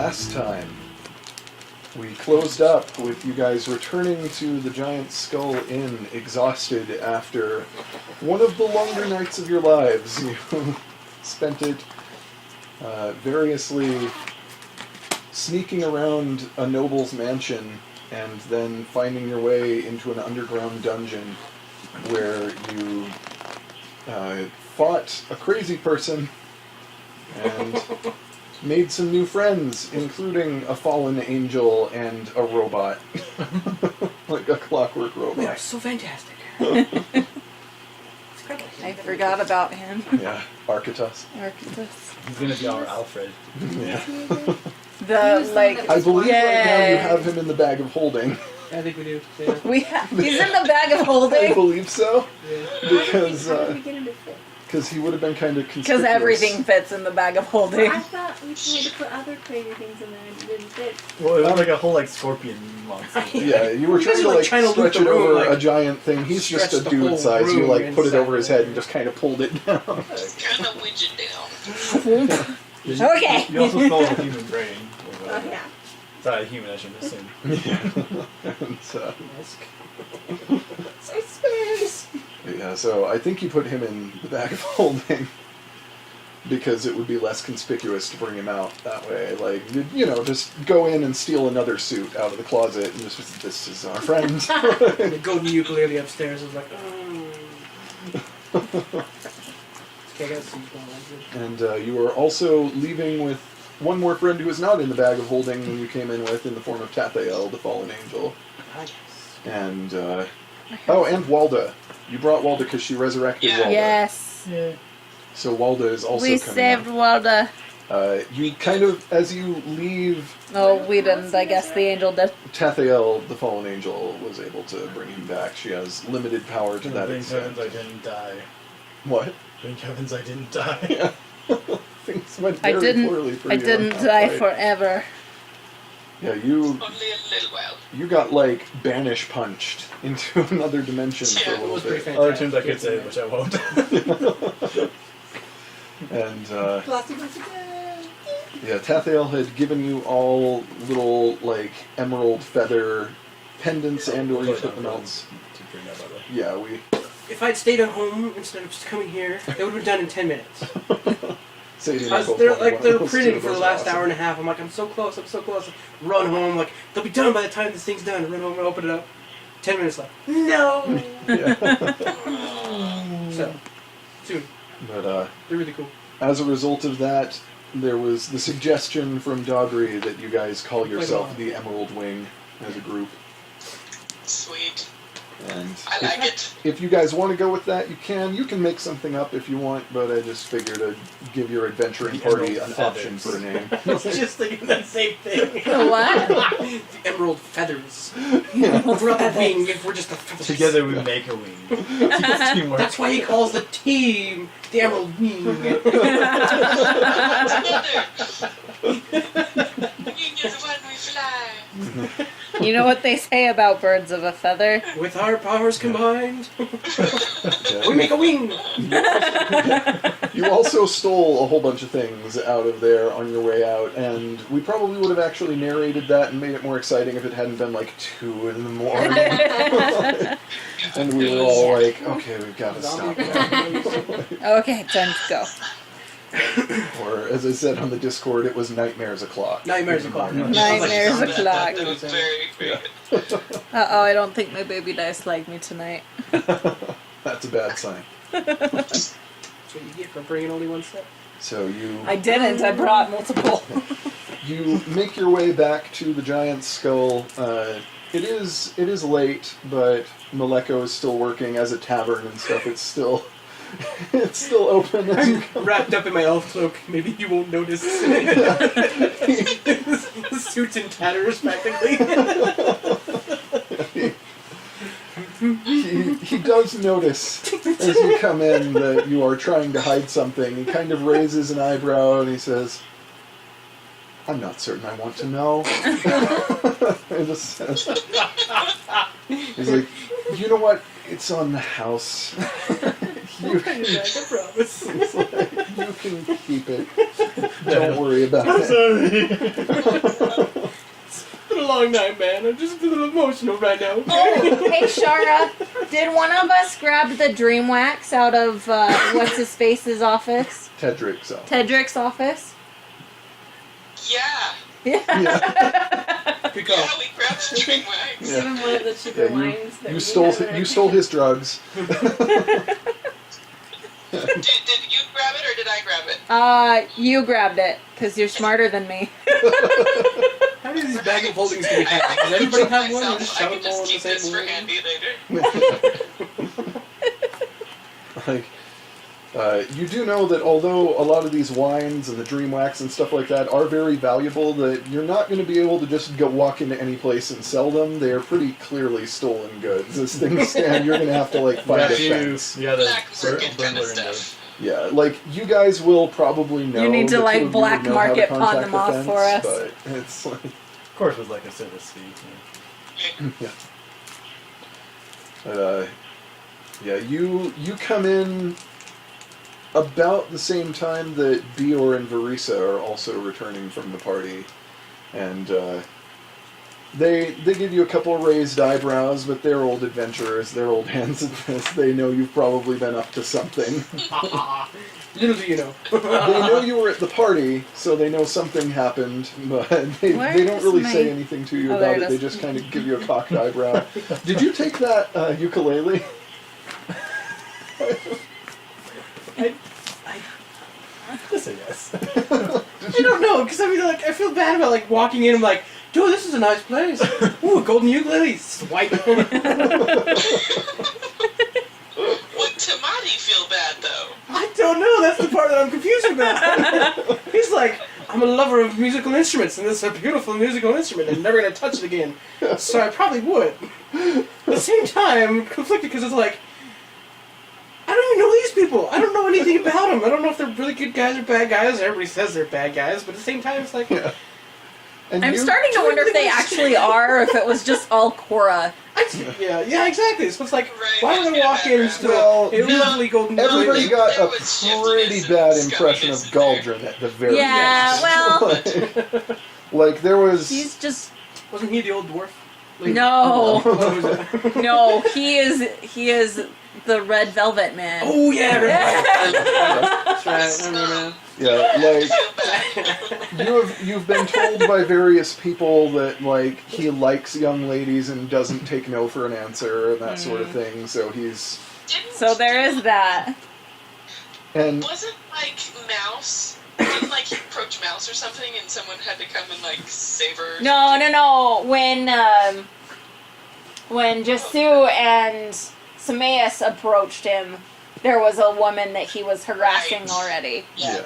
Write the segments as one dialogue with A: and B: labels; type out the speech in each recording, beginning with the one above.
A: last time, we closed up with you guys returning to the Giant Skull Inn, exhausted after one of the longer nights of your lives. You spent it variously sneaking around a noble's mansion and then finding your way into an underground dungeon where you fought a crazy person and made some new friends, including a fallen angel and a robot. Like a clockwork robot.
B: We are so fantastic.
C: I forgot about him.
A: Yeah, Architus.
D: He's gonna be our Alfred.
A: Yeah. I believe right now you have him in the bag of holding.
B: I think we do. Yeah.
C: He's in the bag of holding.
A: I believe so.
B: Yeah.
A: Because he would have been kind of conspicuous.
C: Because everything fits in the bag of holding.
E: I thought we tried to put other crazy things in there and it didn't fit.
D: Well, it was like a whole scorpion monster.
A: Yeah, you were trying to stretch it over a giant thing. He's just a dude size. You put it over his head and just kind of pulled it down.
F: Kind of wedge it down.
C: Okay.
D: You also stole a human brain.
E: Oh, yeah.
D: It's not a human, I should assume.
A: Yeah, so I think you put him in the bag of holding because it would be less conspicuous to bring him out that way. Like, just go in and steal another suit out of the closet and just, this is our friend.
B: The golden ukulele upstairs is like, Okay, I gotta see what's going on.
A: And you are also leaving with one more friend who is not in the bag of holding than you came in with in the form of Tathael, the fallen angel.
B: Ah, yes.
A: And, and Walda. You brought Walda because she resurrected Walda.
C: Yes.
B: Yeah.
A: So Walda is also
C: We
A: coming
C: saved
A: out.
C: Walda.
A: You kind of, as you leave...
C: No, we didn't. I guess the angel did.
A: Tathael, the fallen angel, was able to bring him back. She has limited power to that
D: Thank
A: extent.
D: heavens I didn't die.
A: What?
D: Thank heavens I didn't die.
A: Yeah. Things went very poorly for
C: I
A: you.
C: didn't die forever.
A: Yeah, you
F: Only a little while.
A: you got, banish punched into another dimension for a
B: It was
A: little
B: pretty
A: bit.
D: Other tunes I could say, which I won't.
A: And, yeah, Tathael had given you all little, emerald feather pendants and or you put them else. Yeah,
B: If I'd stayed at home instead of just coming here, it would have been done in 10 minutes.
A: Sadie and
B: I
A: I
B: was
A: both
B: there,
A: wanted one of
B: they're
A: those
B: printing
A: too.
B: for the
A: Those are
B: last
A: awesome.
B: hour and a half. I'm like, I'm so close. Run home, they'll be done by the time this thing's done. Run home and open it up. 10 minutes left. No!
A: Yeah.
B: So, soon.
A: But,
B: They're really cool.
A: as a result of that, there was the suggestion from Dogry that you guys call yourself the Emerald Wing as a group.
F: Sweet.
A: And
F: I like it.
A: if you guys want to go with that, you can. You can make something up if you want, but I just figured to give your adventuring
D: The
A: party
D: Emerald
A: an option
D: Feathers.
A: for a name.
B: I was just thinking that same thing.
C: The what?
B: The emerald feathers. We're not a wing, we're just a feathers.
D: Together we make a wing. Teamwork.
B: That's why he calls the team the Emerald Wing.
F: Together. Wing is when we fly.
C: You know what they say about birds of a feather?
B: With our powers combined,
A: Yeah.
B: we make a wing.
A: You also stole a whole bunch of things out of there on your way out, and we probably would have actually narrated that and made it more exciting if it hadn't been 2 in the morning. And we were all like, okay, we've got to stop now.
C: Okay, time to go.
A: Or, as I said on the Discord, it was nightmares o'clock.
B: Nightmares o'clock.
C: Nightmares o'clock.
F: That was very, very good.
C: Uh-oh, I don't think my baby dice like me tonight.
A: That's a bad sign.
B: That's what you get for bringing only one set.
A: So
C: I didn't, I brought multiple.
A: you make your way back to the giant skull. It is late, but Maleko is still working as a tavern and stuff. It's still open. As you
B: I'm wrapped up in my elf cloak. Maybe you won't notice. Suits in tatters, practically.
A: he does notice as you come in that you are trying to hide something. He kind of raises an eyebrow and he says, "I'm not certain I want to know." And just says, he's like, "You know what? It's on the house."
B: I promise.
A: It's like, You can keep it. Don't worry about
D: I'm
A: it.
D: sorry.
B: It's been a long night, man. I'm just a little emotional right now.
C: Oh, hey Shara, did one of us grab the dream wax out of what's his face's office?
A: Tedric's
C: Tedric's office?
F: Yeah.
C: Yeah.
B: Good call.
F: Yeah, we grabbed the drink wax.
A: Yeah.
E: Even one of the cheaper wines that
A: You
E: we
A: stole
E: had
A: you stole his drugs.
F: Did you grab it or did I grab it?
C: You grabbed it because you're smarter than me.
B: How many of these bag of holdings do we have? Does everybody have one? Or just
F: I
B: shove
F: can
B: them all
F: just
B: in the
F: keep this
B: same
F: for
B: one?
F: handy later.
A: Like, you do know that although a lot of these wines and the dream wax and stuff like that are very valuable, that you're not going to be able to just go walk into any place and sell them. They are pretty clearly stolen goods. As things stand, you're going to have to like find a fence.
D: You gotta
F: Black market kind of
D: burglar into
F: stuff.
A: Yeah, like you guys will probably know.
C: You need to,
A: the two
C: like,
A: of you would
C: black
A: know how to
C: market pawn
A: contact
C: them
A: the
C: off
A: fence,
C: for us.
A: But it's like,
D: Of course, with like a service fee.
A: yeah, you come in about the same time that Bior and Verisa are also returning from the party, and they give you a couple of raised eyebrows, but they're old adventurers, they're old hands at this. They know you've probably been up to something.
B: Little do you know.
A: They know you were at the party, so they know something happened, but they don't really say anything to you
C: Oh, there
A: about
C: it
A: it. They
C: is.
A: just kind of give you a cocked eyebrow. Did you take that ukulele?
D: Just say yes.
B: I don't know, because I mean, like, I feel bad about like walking in and like, dude, this is a nice place. Ooh, a golden ukulele. Swipe.
F: Would Tamati feel bad though?
B: I don't know. That's the part that I'm confused about. He's like, I'm a lover of musical instruments, and this is a beautiful musical instrument. I'm never gonna touch it again. So I probably would. At the same time, I'm conflicted because it's like, I don't even know these people. I don't know anything about them. I don't know if they're really good guys or bad guys. Everybody says they're bad guys, but at the same time, it's like,
A: Yeah. And
C: I'm
A: you-
C: starting to wonder if they actually are, or if it was just all Cora.
B: yeah, exactly. So it's like,
F: Right,
B: why would I walk in and still
A: Well,
B: a lovely golden
A: Everybody
B: ukulele?
A: got
F: There
A: a
F: was shiftiness
A: pretty
F: and
A: bad impression of
F: scumminess in there.
A: Galdrin at the very
C: Yeah,
A: least.
C: well,
A: like there was.
C: he's just
B: Wasn't he the old dwarf?
C: no,
B: What was that?
C: no. He is the red velvet man.
B: Oh yeah, right.
C: That's
B: That's right. I remember now.
A: Yeah,
F: I
A: like
F: feel bad.
A: you've been told by various people that like he likes young ladies and doesn't take no for an answer and that sort of thing. So he's
C: So there is that.
A: and
F: Wasn't like Mouse? Didn't like he approach Mouse or something, and someone had to come and like save her? or
C: No.
F: something?
C: When Jesu and Sameas approached him, there was a woman that he was harassing
F: Right.
C: already.
A: yeah.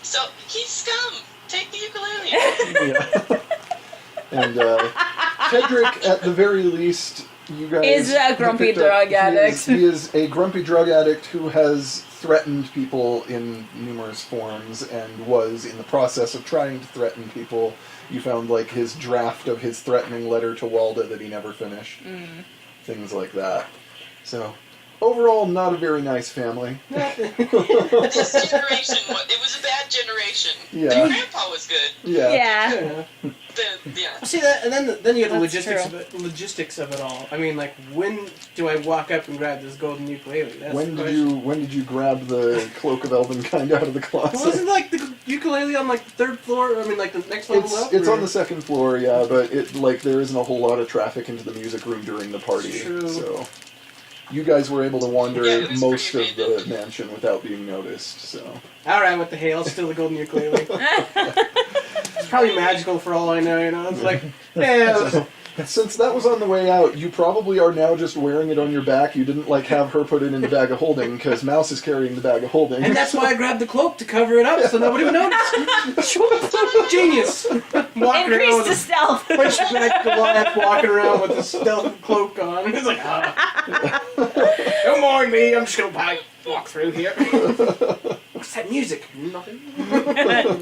F: So he's scum. Take the ukulele.
A: Yeah. And Tedric, at the very least, you guys
C: Is a grumpy
A: picked up-
C: drug addict.
A: He is a grumpy drug addict who has threatened people in numerous forms and was in the process of trying to threaten people. You found like his draft of his threatening letter to Walda that he never finished. Things like that. So, overall, not a very nice family.
F: This generation, it was a bad generation.
A: Yeah.
F: The grandpa was good.
A: Yeah.
C: Yeah.
F: Yeah.
B: See that, and then you have the
C: That's
B: logistics of it all. I mean, like, when do I walk up and grab this golden ukulele? That's
A: When
B: the
A: did
B: question.
A: you grab the cloak of Elvenkind out of the closet?
B: Wasn't like the ukulele on like the third floor? I mean, like the next level up.
A: It's
B: or-
A: on the second floor, yeah, but it like there isn't a whole lot of traffic into the music room during the party,
B: True.
A: so you guys were able to wander
F: Yeah, it was
A: most of
F: pretty
A: the
F: amazing.
A: mansion without being noticed. So
B: All right, what the hell? Still the golden ukulele. It's probably magical for all I know. You know, it's like, yeah.
A: since that was on the way out, you probably are now just wearing it on your back. You didn't like have her put it in the bag of holding because Mouse is carrying the bag of holding.
B: And that's why I grabbed the cloak to cover it up so nobody would notice. Genius. Walking around
C: Increase
B: with
C: the
B: a
C: stealth.
B: hunchback Goliath walking around with a stealth cloak on. It's like, don't mind me. I'm just gonna walk through here. What's that music? Nothing.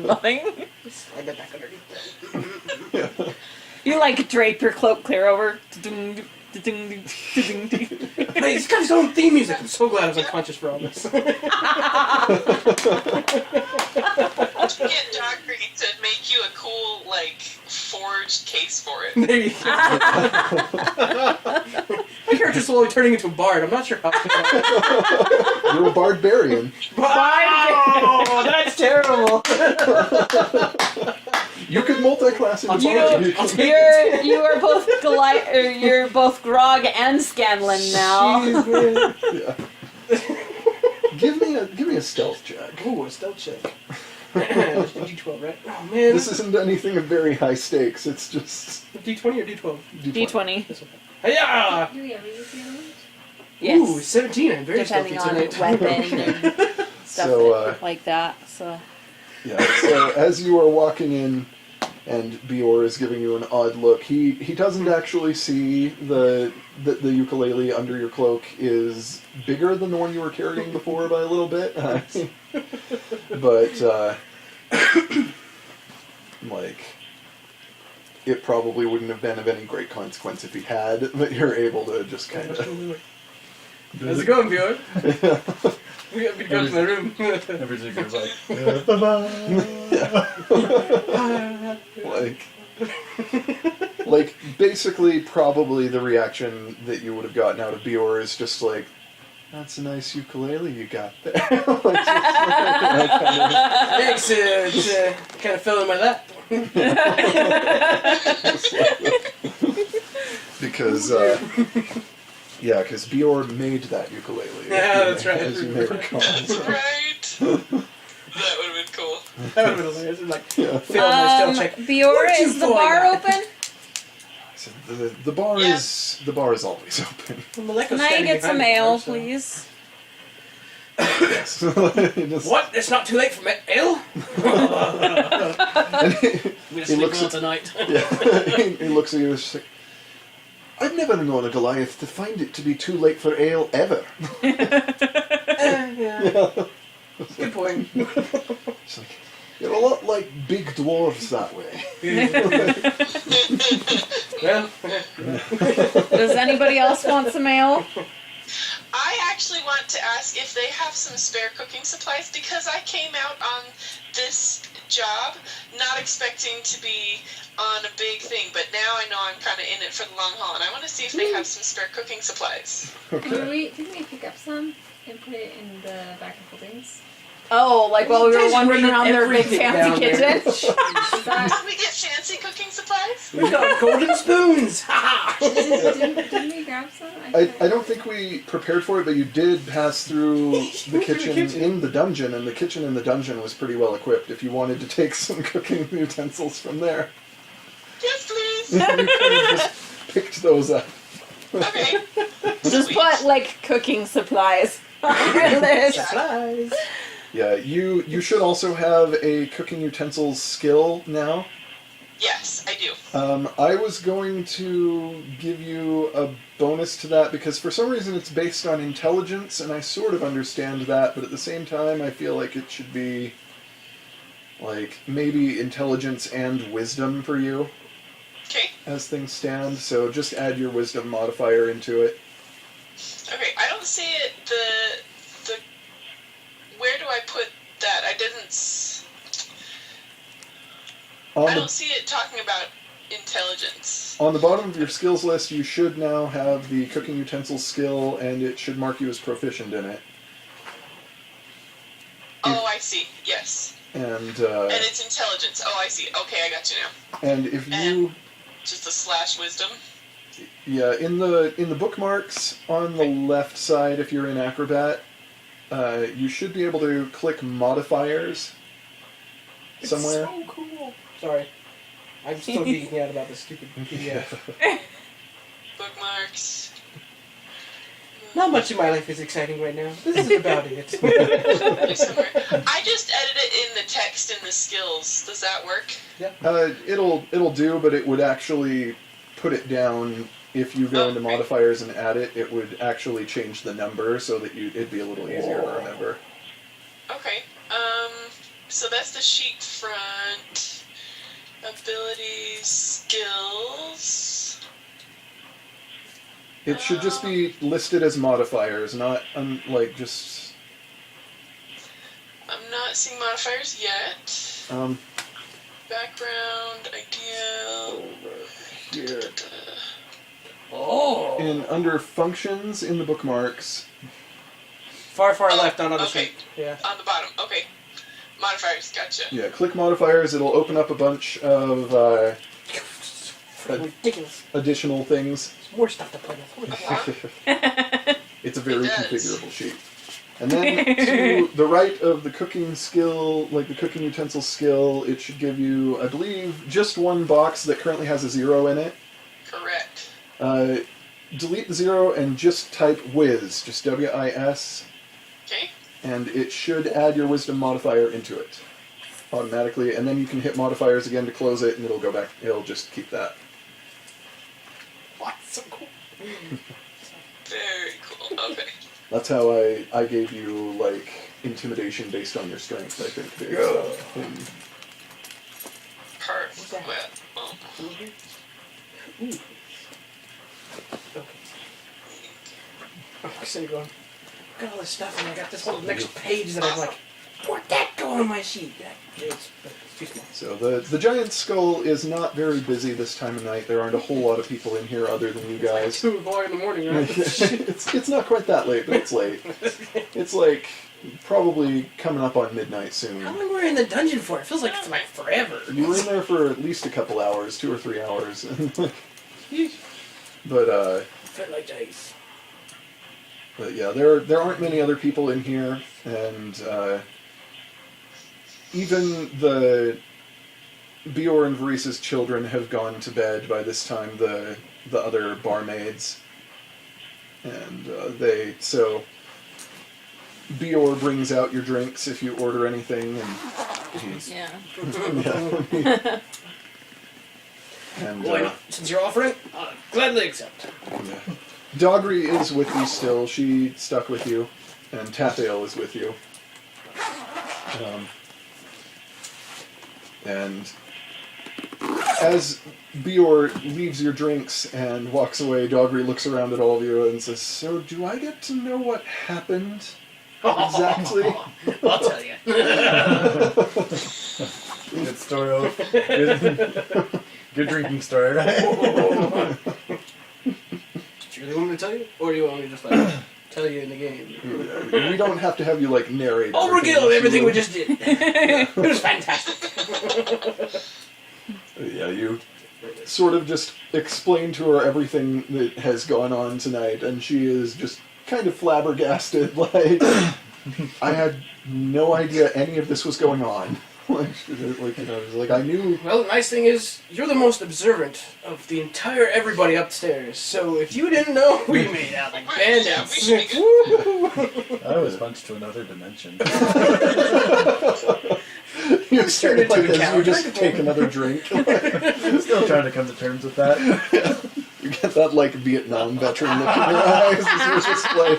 C: Nothing.
B: Slide that back underneath.
C: You like drape your cloak clear over.
B: Hey, he's got his own theme music. I'm so glad I was unconscious for all this.
F: Get Dockery to make you a cool, like, forged case for it.
B: There you go. My character's slowly turning into a bard. I'm not sure how.
A: You're a barbarian.
B: Wow, that's terrible.
A: You could multi-class into bard.
C: You are both you're both Grog and Scanlan now.
B: Jeez, man.
A: Yeah. Give me a stealth check.
B: Ooh, a stealth check. D12, right? Oh man.
A: This isn't anything of very high stakes. It's just
B: D20 or D12?
C: D20.
B: This one. Hiya!
E: Do we ever use the others?
C: Yes.
B: Ooh, 17. I'm very
C: Depending
B: stealthy
C: on
B: tonight.
C: weapon and stuff
A: So,
C: like that. So
A: yeah. So as you are walking in, and Bior is giving you an odd look, he doesn't actually see the ukulele under your cloak is bigger than the one you were carrying before by a little bit. But like, it probably wouldn't have been of any great consequence if he had, but you're able to just kind of...
B: How's it going, Bjorn? We got to go to the room.
D: Everything's like, bye-bye.
A: like basically probably the reaction that you would have gotten out of Bior is just like, that's a nice ukulele you got there. Like,
B: Thanks, it's kind of fell in my lap.
A: because because Bior made that ukulele.
B: Yeah, that's right.
A: As you may recall.
F: Right? That would have been cool.
B: That would have been hilarious. Like,
A: Yeah.
B: failed my stealth check.
C: Bior,
B: Where'd you
C: is the
B: find
C: bar
B: that?
C: open?
A: So the bar
F: Yeah.
A: is always open.
B: Maleko's
C: Can I
B: standing
C: get some
B: behind the bar,
C: ale,
B: so-
C: please?
A: Yes. Just-
B: What? It's not too late for ale?
A: And he,
B: We just
A: he
B: sleep
A: looks
B: well
A: at,
B: tonight.
A: yeah, he looks at you and says, I've never known a Goliath to find it to be too late for ale ever.
B: Yeah. Good point.
A: It's like, you're a lot like big dwarves that way.
B: Well,
C: Does anybody else want some ale?
F: I actually want to ask if they have some spare cooking supplies because I came out on this job not expecting to be on a big thing, but now I know I'm kind of in it for the long haul, and I want to see if they have some spare cooking supplies.
E: Didn't we pick up some and put it in the back of holdings?
C: Oh, like while we were
B: Just
C: wandering
B: bring
C: around their big
B: everything
C: fancy
B: down there.
C: kitchen.
E: Is that,
F: Did we get fancy cooking supplies?
B: we've got golden spoons! Ha
E: didn't we grab some?
A: I don't think we prepared for it, but you did pass through the kitchen in the dungeon, and the kitchen in the dungeon was pretty well equipped if you wanted to take some cooking utensils from there.
F: Yes, please.
A: You could have just picked those up.
F: Okay.
C: Just
F: Sweet.
C: put like cooking supplies on your list.
B: Supplies!
A: Yeah, you should also have a cooking utensils skill now.
F: Yes, I do.
A: I was going to give you a bonus to that because for some reason it's based on intelligence, and I sort of understand that, but at the same time I feel like it should be like maybe intelligence and wisdom for you
F: Okay.
A: as things stand, so just add your wisdom modifier into it.
F: Okay, I don't see it. The where do I put that? I didn't. I
A: On
F: don't see it talking about intelligence.
A: on the bottom of your skills list, you should now have the cooking utensils skill, and it should mark you as proficient in it.
F: Oh, I see. Yes.
A: And
F: And it's intelligence. Oh, I see. Okay, I got you now.
A: and if you
F: Just a slash wisdom.
A: yeah in the bookmarks on the left side, if you're in Acrobat, you should be able to click modifiers somewhere.
B: It's so cool. Sorry. I'm still geeking out about this stupid PDF.
F: Bookmarks.
B: Not much in my life is exciting right now. This is about it.
F: Somewhere. I just edit it in the text in the skills. Does that work?
A: It'll do, but it would actually put it down. If you go into
F: Okay.
A: modifiers and add it, it would actually change the number so that it'd be a little easier to remember.
F: Okay. So that's the sheet front. Abilities, skills.
A: It should just be listed as modifiers, not just.
F: I'm not seeing modifiers yet. Background, idea.
A: Here.
B: Oh!
A: Under functions in the bookmarks.
B: Far left, not on the
F: Okay.
B: sheet. Yeah.
F: On the bottom. Okay. Modifiers. Gotcha.
A: Yeah, click modifiers. It'll open up a bunch of
B: Ridiculous.
A: additional things.
B: There's more stuff to play with. Holy crap.
A: It's a very
F: It does.
A: configurable sheet. And then to the right of the cooking skill, like the cooking utensil skill, it should give you, I believe, just one box that currently has a 0 in it.
F: Correct.
A: Delete the 0 and just type whiz, just W-I-S,
F: Okay.
A: and it should add your wisdom modifier into it automatically. And then you can hit modifiers again to close it, and it'll go back. It'll just keep that.
B: What? So cool.
F: Very cool. Okay.
A: That's how I gave you, like, intimidation based on your strength, I think.
F: Perfect. Well,
B: Ooh. Okay. I'm sitting going, got all this stuff, and I got this whole next page that I'm like, where'd that go on my sheet? It's too small.
A: So the giant skull is not very busy this time of night. There aren't a whole lot of people in here other than you guys.
B: 2 o'clock in the morning, right?
A: It's not quite that late, but it's late. It's like probably coming up on midnight soon.
B: How long were we in the dungeon for? It feels like it's like forever.
A: You were in there for at least a couple hours, 2 or 3 hours.
B: It
A: But
B: felt like days.
A: yeah, there aren't many other people in here, and even the Bior and Varisa's children have gone to bed by this time. The other barmaids, and so Bior brings out your drinks if you order anything, and he's
C: Yeah.
A: yeah. And
B: Why not? Since you're offering, I'll gladly accept.
A: yeah. Dogri is with you still. She stuck with you, and Tathael is with you. And as Bior leaves your drinks and walks away, Dogri looks around at all of you and says, "So, do I get to know what happened exactly?"
B: I'll tell you.
D: Good story. Good drinking story, right?
B: Do you really want me to tell you? Or do you want me to just like tell you in the game?
A: We don't have to have you like narrate.
B: I'll regale everything we just did. It was fantastic.
A: Yeah, you sort of just explain to her everything that has gone on tonight, and she is just kind of flabbergasted. Like, I had no idea any of this was going on. Like I knew.
B: Well, the nice thing is, you're the most observant of the entire everybody upstairs. So if you didn't know, we made out like bandits.
F: Yeah,
D: I was punched to another dimension.
A: You start
B: Turned
A: like
B: into a
A: this,
B: cow.
A: you just take another drink.
D: Still trying to come to terms with that.
A: You get that like Vietnam veteran look in your eyes as you're just like,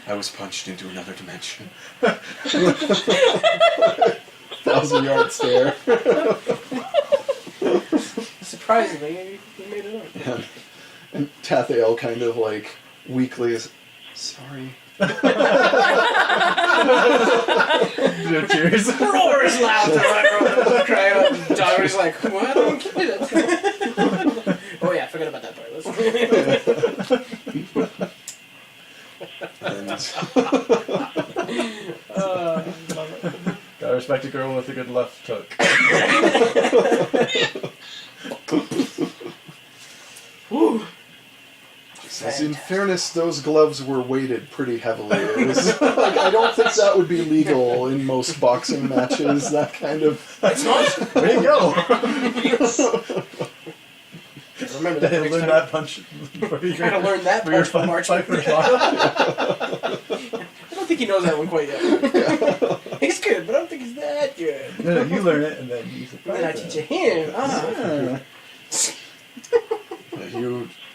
A: I was punched into another dimension. 1,000-yard stare.
B: Surprisingly, you made it up.
A: And Tathael kind of like weakly is, sorry.
D: Cheers.
B: Roars loud to everyone cry out. And Dogger's like, what? I don't get it. Oh yeah, forget about that part.
D: Gotta respect a girl with a good left hook.
B: Woo.
A: As in fairness, those gloves were weighted pretty heavily. It was, like, I don't think that would be legal in most boxing matches, that kind of...
B: It's not.
D: Way to go!
B: Remember
D: Did
B: that
D: I
B: next
D: learn
B: time.
D: that punch?
B: You gotta learn that
D: For your
B: punch from March.
D: fight for
B: I don't think he knows that one quite yet. He's good, but I don't think he's that good.
D: No, you learn it and then you
B: And then I teach him. Ah.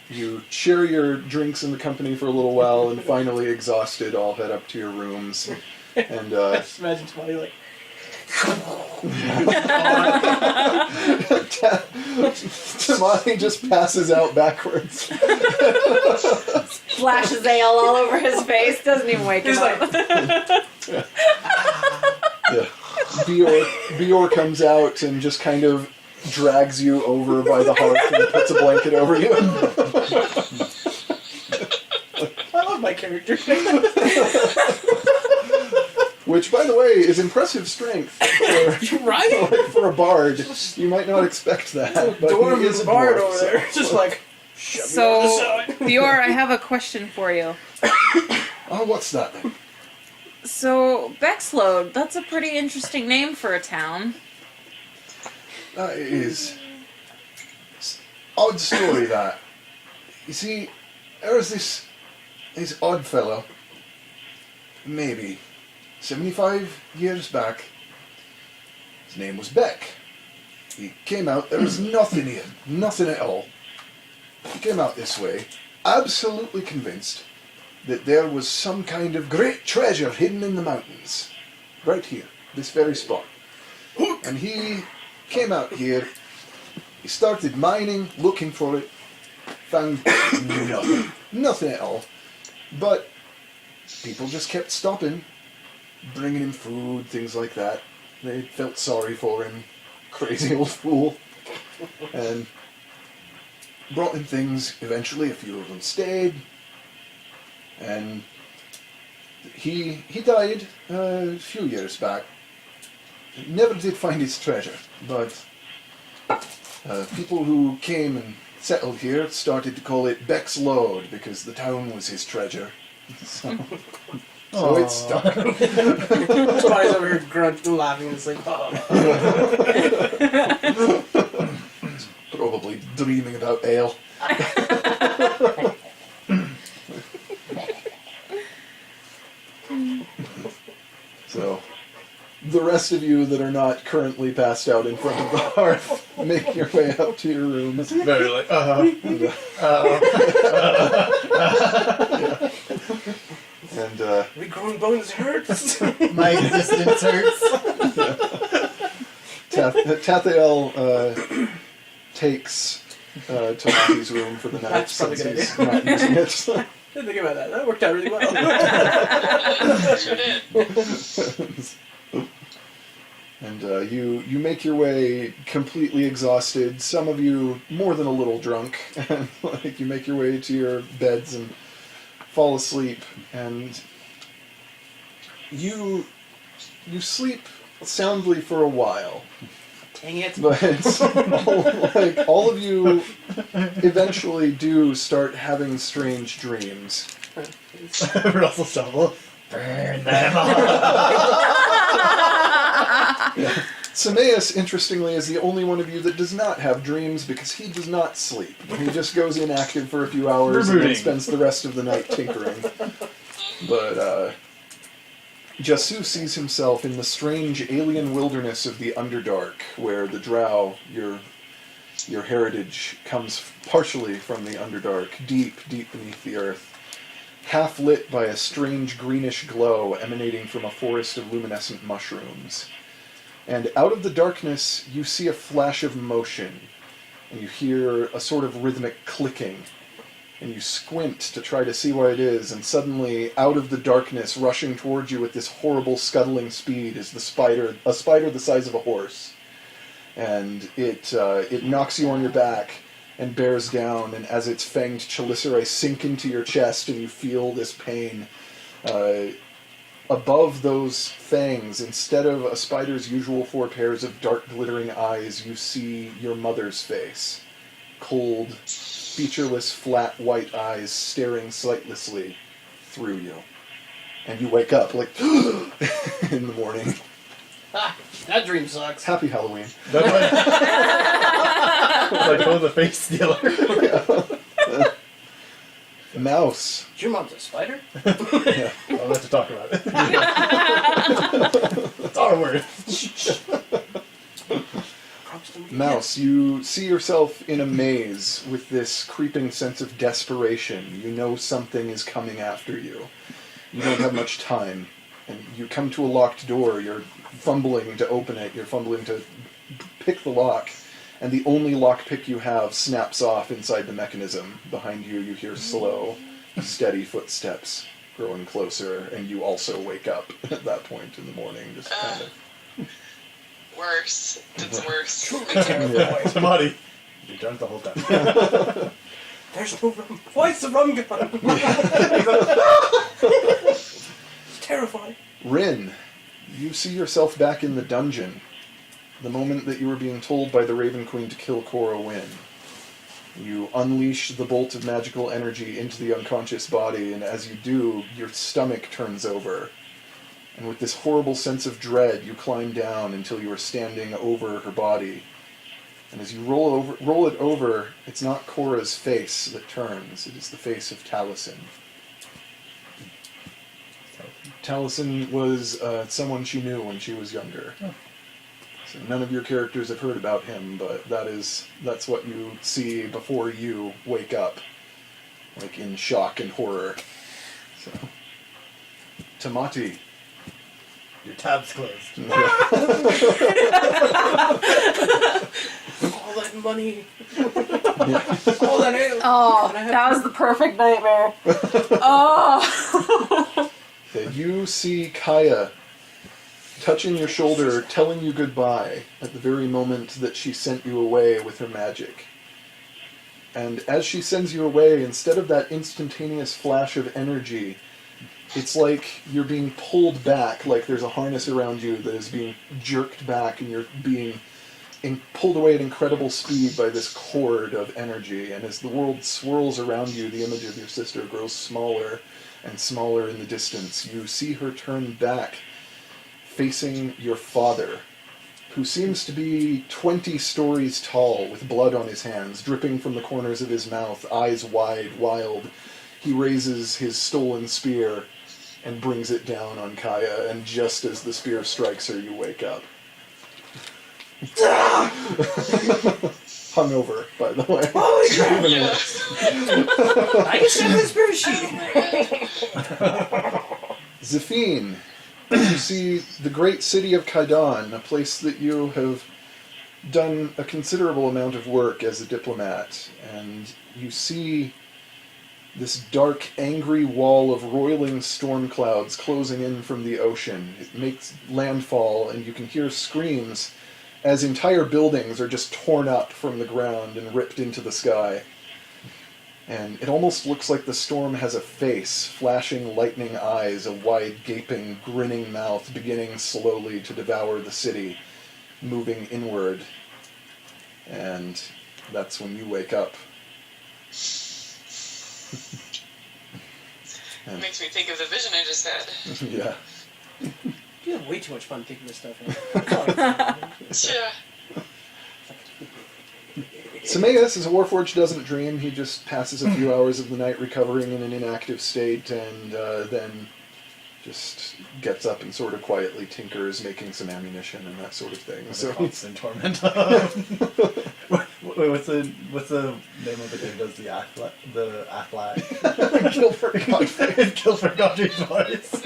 A: You share your drinks in the company for a little while, and finally, exhausted, all head up to your rooms. And
B: I just imagine somebody like,
A: Tamani just passes out backwards.
C: Splashes ale all over his face. Doesn't even wake him
B: He's
C: up.
A: Yeah. Bior comes out and just kind of drags you over by the hearth and puts a blanket over you.
B: I love my character.
A: Which, by the way, is impressive strength
B: You're right.
A: for a bard. You might not expect that. But he
B: Dwarf
A: is
B: is
A: a
B: bard
A: dwarf,
B: over
A: so-
B: there. Just like, shove me over the
C: So,
B: side.
C: Bior, I have a question for you.
A: Oh, what's that then?
C: So, Bexlode, that's a pretty interesting name for a town.
A: That is... odd story, that. You see, there was this odd fellow, maybe 75 years back. His name was Beck. He came out, there was nothing here, nothing at all. He came out this way, absolutely convinced that there was some kind of great treasure hidden in the mountains. Right here, this very spot. And he came out here, he started mining, looking for it, found nothing. Nothing at all. But people just kept stopping, bringing him food, things like that. They felt sorry for him, crazy old fool. And brought him things. Eventually a few of them stayed. And he died a few years back. Never did find his treasure, but people who came and settled here started to call it Beck's Lode because the town was his treasure. So it stuck.
B: Somebody's over here grunting, laughing, and it's like, oh.
A: Probably dreaming about ale. So, the rest of you that are not currently passed out in front of the hearth, make your way up to your rooms.
D: Very like,
A: And
B: Regrowing bones hurts.
D: my existence hurts.
A: Tathael takes Tomaki's room for the night
B: That's probably
A: since
B: a good
A: he's not using it.
B: Didn't think about that. That worked out really well.
F: Sure did.
A: And you make your way completely exhausted. Some of you more than a little drunk, and like you make your way to your beds and fall asleep. And you sleep soundly for a while,
B: Dang it.
A: but all of you eventually do start having strange dreams.
D: Russell Shovel. Burn them all.
A: Sameas, interestingly, is the only one of you that does not have dreams because he does not sleep. He just goes inactive for a few hours and then
D: Rebooting.
A: spends the rest of the night tinkering. But Jasu sees himself in the strange alien wilderness of the Underdark, where the Drow, your heritage, comes partially from the Underdark, deep, deep beneath the earth, half lit by a strange greenish glow emanating from a forest of luminescent mushrooms. And out of the darkness, you see a flash of motion, and you hear a sort of rhythmic clicking, and you squint to try to see what it is, and suddenly, out of the darkness, rushing towards you with this horrible scuttling speed, is a spider the size of a horse. And it knocks you on your back and bears down, and as its fanged chelicerae sink into your chest, and you feel this pain, above those fangs, instead of a spider's usual 4 pairs of dark glittering eyes, you see your mother's face. Cold, featureless, flat white eyes staring sightlessly through you. And you wake up like in the morning.
B: Ah, that dream sucks.
A: Happy Halloween.
D: That's like oh, the face stealer.
A: Mouse.
B: Your mom's a spider?
A: Yeah.
D: I'll have to talk about it. It's our word.
A: Mouse, you see yourself in a maze with this creeping sense of desperation. You know something is coming after you. You don't have much time. And you come to a locked door. You're fumbling to open it. You're fumbling to pick the lock, and the only lockpick you have snaps off inside the mechanism. Behind you, you hear slow, steady footsteps growing closer, and you also wake up at that point in the morning, just kind of...
F: Worse. It's worse.
B: Truly terrible
A: Yeah.
B: voice.
D: Tamati. You drunk the whole time.
B: There's no rum. Why is the rum gone? It's terrifying.
A: Rin, you see yourself back in the dungeon. The moment that you were being told by the Raven Queen to kill Cora Wynne. You unleash the bolt of magical energy into the unconscious body, and as you do, your stomach turns over. And with this horrible sense of dread, you climb down until you are standing over her body. And as you roll it over, it's not Cora's face that turns, it is the face of Taliesin. Taliesin was someone she knew when she was younger.
D: Oh.
A: So none of your characters have heard about him, but that's what you see before you wake up, like in shock and horror. So, Tamati.
D: Your tab's closed.
B: All that money.
A: Yeah.
B: All that ale.
C: Oh, that was the perfect nightmare. Oh.
A: You see Kaya touching your shoulder, telling you goodbye at the very moment that she sent you away with her magic. And as she sends you away, instead of that instantaneous flash of energy, it's like you're being pulled back, like there's a harness around you that is being jerked back, and you're being pulled away at incredible speed by this cord of energy. And as the world swirls around you, the image of your sister grows smaller and smaller in the distance. You see her turn back, facing your father, who seems to be 20 stories tall, with blood on his hands, dripping from the corners of his mouth, eyes wide, wild. He raises his stolen spear and brings it down on Kaya, and just as the spear strikes her, you wake up. Hungover, by the way.
B: Holy crap!
A: Even
F: Yeah.
A: worse.
B: I just have this spirit sheet.
A: Zafine, you see the great city of Kaidan, a place that you have done a considerable amount of work as a diplomat, and you see this dark, angry wall of roiling storm clouds closing in from the ocean. It makes landfall, and you can hear screams as entire buildings are just torn up from the ground and ripped into the sky. And it almost looks like the storm has a face, flashing lightning eyes, a wide, gaping, grinning mouth, beginning slowly to devour the city, moving inward. And that's when you wake up.
F: It makes me think of the vision I just had.
A: Yeah.
B: You have way too much fun thinking this stuff in.
F: Yeah.
A: Sameas, as a Warforged, doesn't dream. He just passes a few hours of the night recovering in an inactive state, and then just gets up and sort of quietly tinkers, making some ammunition and that sort of thing.
D: So
A: So
D: constant torment. Wait, what's the name of the game? Does the Athlat?
A: Gilbert Godfrey.
D: Gilbert Godfrey's voice.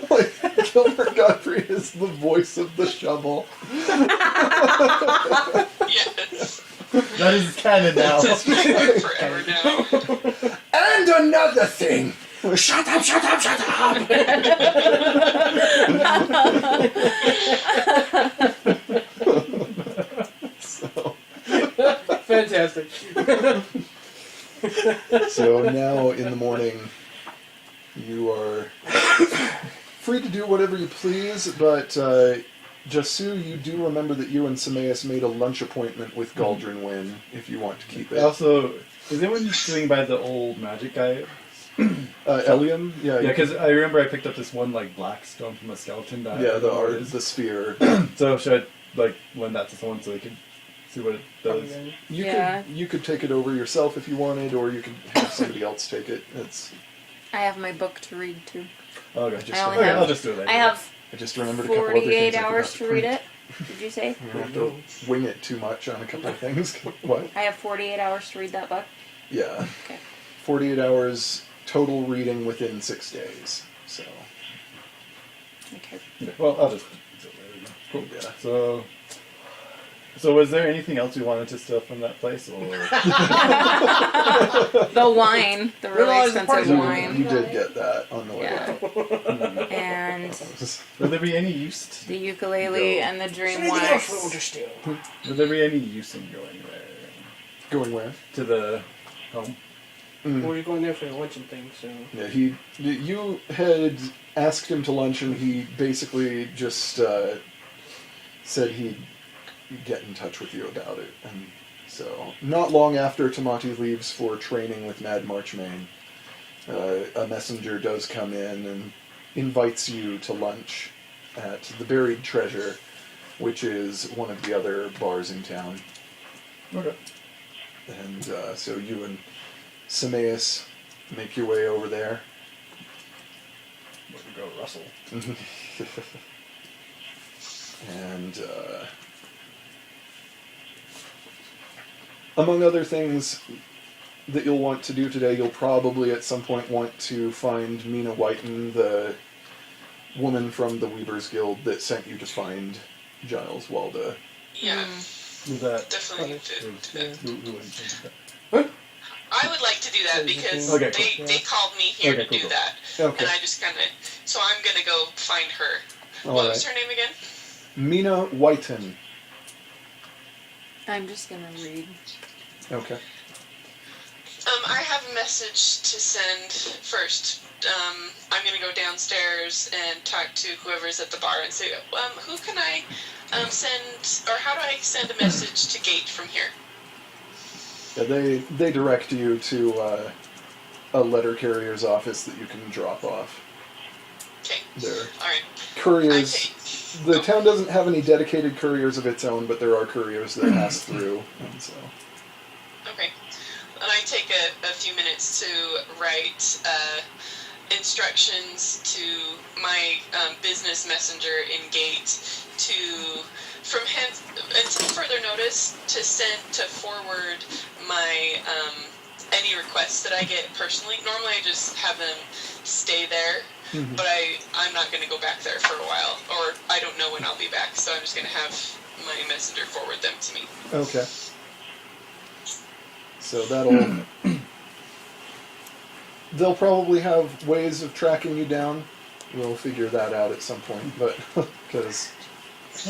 A: Like, Gilbert Godfrey is the voice of the shovel.
F: Yes.
D: That is canon now.
F: It's forever now.
A: And another thing.
B: Shut up! Shut up! Shut up!
A: So,
B: Fantastic.
A: so now in the morning, you are free to do whatever you please, but Jasu, you do remember that you and Sameas made a lunch appointment with Galdrin Wynne, if you want to keep it.
D: Also, is anyone swinging by the old magic guy?
A: Eliam? Yeah,
D: Yeah, because I remember I picked up this one like black stone from a skeleton. That I
A: yeah,
D: don't know what it is.
A: the spear.
D: So should I like lend that to someone so they can see what it does?
A: You could take it over yourself if you wanted, or you could have somebody else take it. It's
C: I have my book to read too.
D: Oh, okay.
C: I only
D: Okay,
C: have-
D: I'll just do it later.
C: I have
A: I just remembered a couple other things
C: 48
A: I forgot
C: hours to read it. Did you say?
A: You don't have to wing it too much on a couple of things. What?
C: I have 48 hours to read that book.
A: Yeah.
C: Okay.
A: 48 hours total reading within 6 days. So
C: Okay.
D: Okay, well, I'll just. Cool.
A: Yeah.
D: So was there anything else we wanted to steal from that place, or
C: The wine, the really
B: Realize the
C: expensive
B: party's
C: wine.
A: You did get that on the way
C: Yeah.
A: out.
C: And
D: would there be any use?
C: the ukulele and the
B: Is
C: dream
B: there anything else we want
C: wax.
B: to steal?
D: Would there be any use in going there
A: Going where?
D: to the home?
B: Well, you're going there for the luncheon thing, so...
A: Yeah, you had asked him to lunch, and he basically just said he'd get in touch with you about it. And so, not long after Tamati leaves for training with Mad Marchmain, a messenger does come in and invites you to lunch at the Buried Treasure, which is one of the other bars in town.
D: Okay.
A: And so you and Sameas make your way over there.
D: Where we go, Russell?
A: And among other things that you'll want to do today, you'll probably at some point want to find Mina Whiten, the woman from the Weavers Guild that sent you to find Giles Walda.
F: Yeah,
D: Who's that?
F: definitely need to do that.
D: Who went
F: I would like to do that because
D: Okay, cool.
F: they called me here
D: Okay,
F: to
D: cool,
F: do
D: cool.
F: that.
A: Okay.
F: And I just kind of... So I'm going to go find her.
A: All
F: What
A: right.
F: was her name again?
A: Mina Whiten.
C: I'm just gonna read.
A: Okay.
F: I have a message to send first. I'm going to go downstairs and talk to whoever's at the bar and say, who can I send... Or how do I send a message to Gate from here?
A: Yeah, they direct you to a letter carrier's office that you can drop off.
F: Okay.
A: There.
F: All right.
A: Couriers. The town doesn't have any dedicated couriers of its own, but there are couriers that pass through, and so.
F: Okay. And I take a few minutes to write instructions to my business messenger in Gate from until further notice, to forward my any requests that I get personally. Normally I just have them stay there, but I'm not going to go back there for a while, or I don't know when I'll be back, so I'm just going to have my messenger forward them to me.
A: Okay. So that'll... They'll probably have ways of tracking you down. We'll figure that out at some point, but... Because...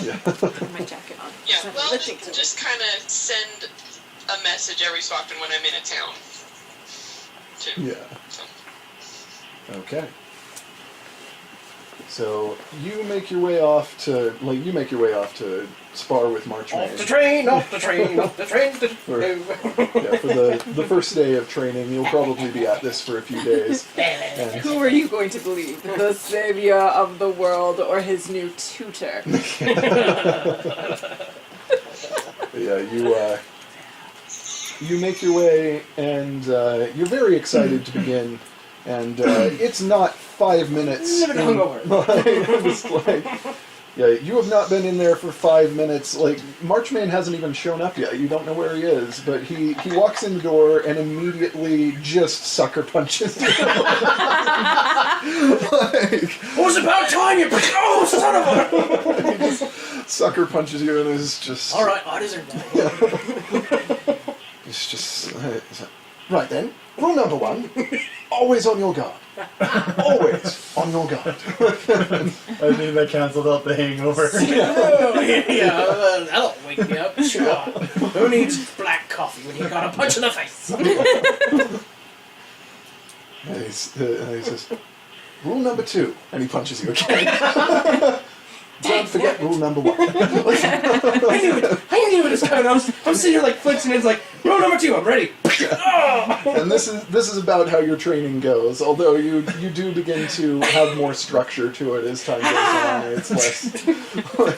A: Yeah.
C: Put my jacket on.
F: Yeah,
C: So
F: well,
C: let's take some-
F: just kind of send a message every so often when I'm in a town. Too.
A: Yeah.
F: So.
A: Okay. So you make your way off to spar with Marchmain.
B: Off the train, off the train, off the train.
A: For the first day of training, you'll probably be at this for a few days. And
C: Who are you going to believe? The savior of the world or his new tutor?
A: yeah, you make your way, and you're very excited to begin. And it's not 5 minutes.
B: Never hungover.
A: Just like, yeah, you have not been in there for 5 minutes. Like, Marchmain hasn't even shown up yet. You don't know where he is, but he walks in the door and immediately just sucker punches you. Like,
B: It was about time you... Oh, son of a...
A: he just sucker punches you and is just...
B: All right, I deserve that.
A: It's just... right then, rule number 1, always on your guard. Always on your guard.
D: I think that cancelled out the hangover.
B: Oh, yeah, that'll wake me up. Sure. Who needs black coffee when you got a punch in the face?
A: And he says, rule number 2, and he punches you again. Don't forget rule number 1.
B: I knew it. I knew it was coming. I'm sitting here like flinching. And it's like rule number 2. I'm ready.
A: And this is about how your training goes. Although you do begin to have more structure to it as time goes on.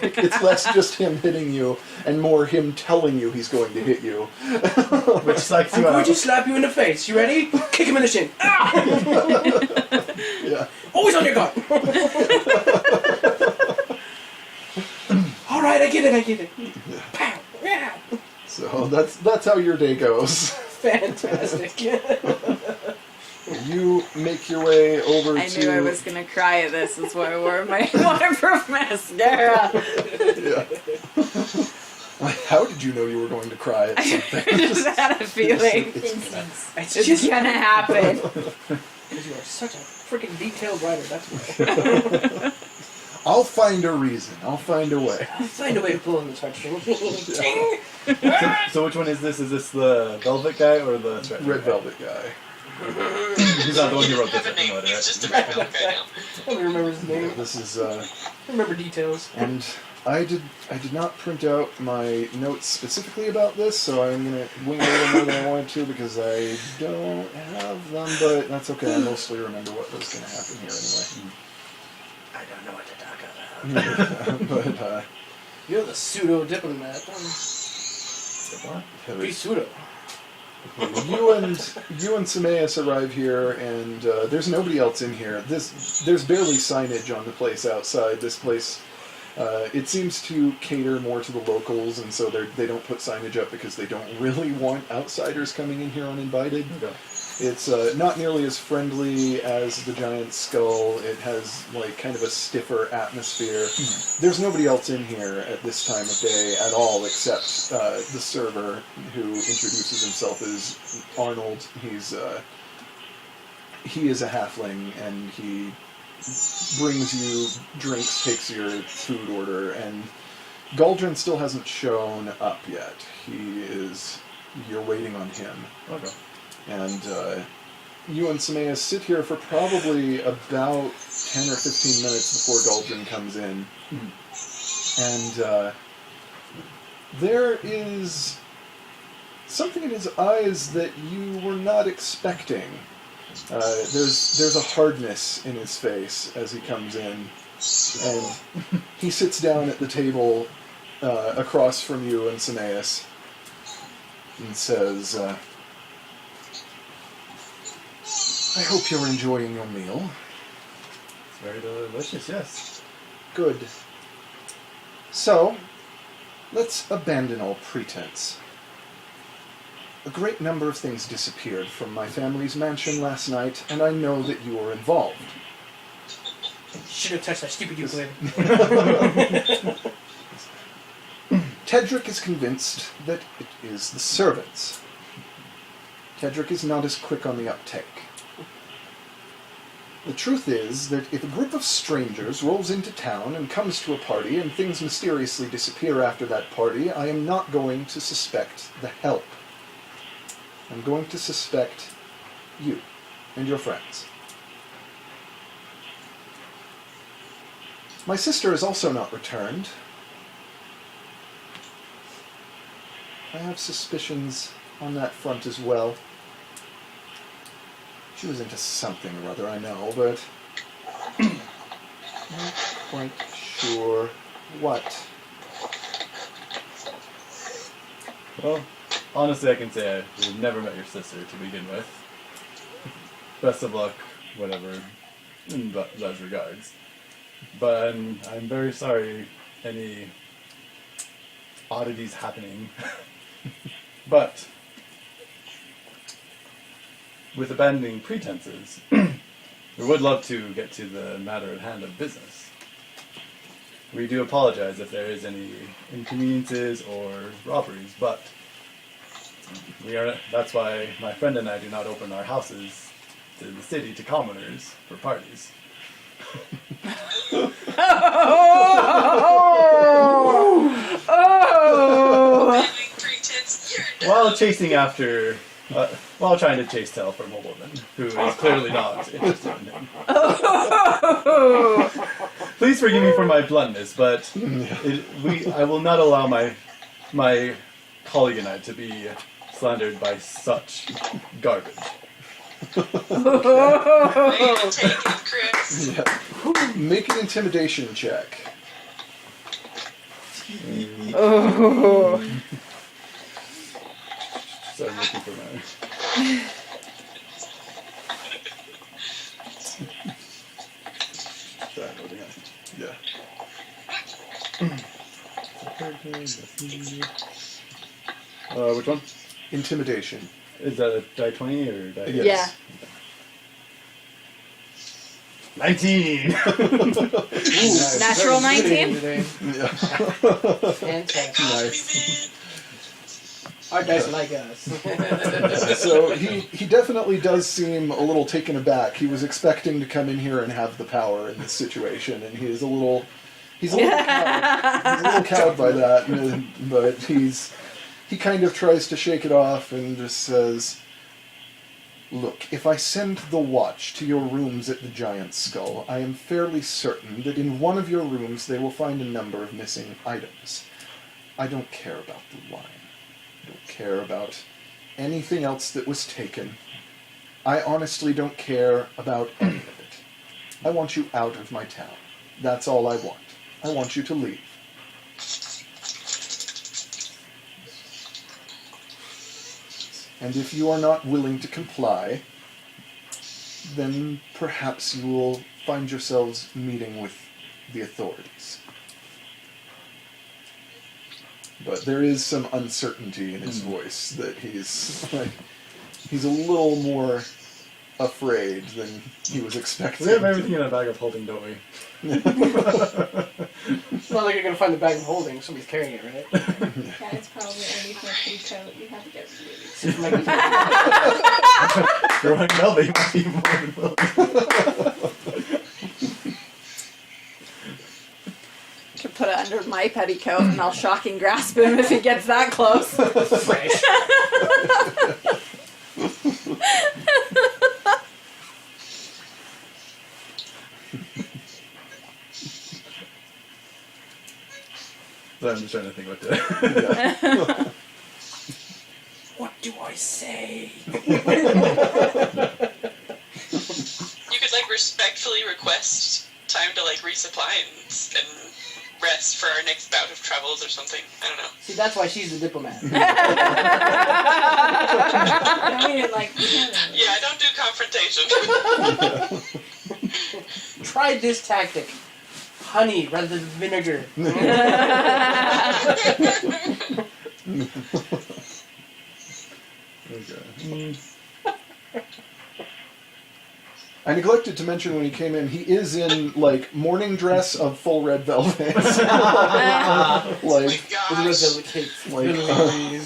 A: It's less just him hitting you and more him telling you he's going to hit you.
D: Which psychs
B: I'm
D: you
B: going
D: out.
B: to slap you in the face. You ready? Kick him in the shin.
A: Yeah.
B: Always on your guard. All right, I get it. Pow. Yeah.
A: So that's how your day goes.
B: Fantastic.
A: You make your way over
C: I
A: to...
C: knew I was gonna cry at this. That's why I wore my waterproof mascara.
A: Yeah. How did you know you were going to cry at
C: I
A: something?
C: just had a feeling.
A: It's
C: It's gonna happen.
B: Because you are such a freaking detailed writer, that's why.
A: I'll find a reason. I'll find a way.
B: I'll find a way to pull on this heartstring.
D: So which one is this? Is this the Velvet guy or the Stretch
A: Red
D: guy?
A: Velvet guy.
D: He's not the one who wrote
F: Have
D: this
F: a name.
D: letter,
F: He's
D: right?
F: just a red velvet guy now.
B: I don't remember his name.
A: This is
B: I remember details.
A: and I did not print out my notes specifically about this, so I'm gonna wing it a little more than I wanted to because I don't have them, but that's okay. I mostly remember what was gonna happen here
B: I don't know what to talk about.
A: anyway. But
B: You're the pseudo diplomat. Be pseudo.
A: you and Sameas arrive here, and there's nobody else in here. There's barely signage on the place outside. This place, it seems to cater more to the locals, and so they don't put signage up because they don't really want outsiders coming in here uninvited.
D: Okay.
A: It's not nearly as friendly as the Giant Skull. It has like kind of a stiffer atmosphere. There's nobody else in here at this time of day at all except the server who introduces himself as Arnold. He is a halfling and he brings you drinks, takes your food order, and Galdrin still hasn't shown up yet. You're waiting on him.
D: Okay.
A: And you and Sameas sit here for probably about 10 or 15 minutes before Galdrin comes in. And there is something in his eyes that you were not expecting. There's a hardness in his face as he comes in. And he sits down at the table across from you and Sameas and says... I hope you're enjoying your meal.
D: It's very delicious, yes.
A: Good. So, let's abandon all pretense. A great number of things disappeared from my family's mansion last night, and I know that you are involved.
B: Should have touched that stupid ukulele.
A: Tedric is convinced that it is the servants. Tedric is not as quick on the uptake. The truth is that if a group of strangers rolls into town and comes to a party and things mysteriously disappear after that party, I am not going to suspect the help. I'm going to suspect you and your friends. My sister has also not returned. I have suspicions on that front as well. She was into something or other, I know, but not quite sure what.
D: Well, honestly, I can say I've never met your sister to begin with. Best of luck, whatever, in those regards. But I'm very sorry any oddities happening. But with abandoning pretenses, we would love to get to the matter at hand of business. We do apologize if there is any inconveniences or robberies, but that's why my friend and I do not open our houses to the city to commoners for parties.
F: Abandoning pretense, you're done.
D: While trying to chase tail from a woman who is clearly not interested in him. Please forgive me for my bluntness, but I will not allow my colleague and I to be slandered by such garbage.
F: Way to take it, Chris.
A: Yeah. Make an intimidation check.
D: So I'm looking for my... Sorry, loading up.
A: Yeah.
D: Which one?
A: Intimidation.
D: Is that a die 20 or die?
A: Yes.
C: Yeah.
D: 19!
C: Natural 19?
A: Yeah.
B: Fantastic.
A: Nice.
B: Our dice like us.
A: So he definitely does seem a little taken aback. He was expecting to come in here and have the power in this situation, and he's a little cowed by that. But he kind of tries to shake it off and just says, "Look, if I send the watch to your rooms at the Giant Skull, I am fairly certain that in one of your rooms they will find a number of missing items. I don't care about the wine. I don't care about anything else that was taken. I honestly don't care about any of it. I want you out of my town. That's all I want. I want you to leave." And if you are not willing to comply, then perhaps you will find yourselves meeting with the authorities. But there is some uncertainty in his voice that he's a little more afraid than he was expecting.
D: We have everything in a bag of holding, don't we?
B: It's not like you're gonna find the bag of holding. Somebody's carrying it, right?
E: Yeah, it's probably underneath my pretty coat. You have to get rid of it.
D: Growing Melby might be more than
C: Could put it under my petticoat and I'll shocking grasp him if he gets that close.
B: Fresh.
D: So I'm just trying to think what to...
B: What do I say?
F: You could like respectfully request time to like resupply and rest for our next bout of travels or something. I don't know.
B: See, that's why she's the diplomat.
E: I mean it like
F: Yeah, I don't do confrontation.
B: Try this tactic. Honey rather than vinegar.
D: Okay.
A: I neglected to mention when he came in, he is in like morning dress of full red velvet.
F: Oh my
B: With a red
F: gosh.
B: velvet cape.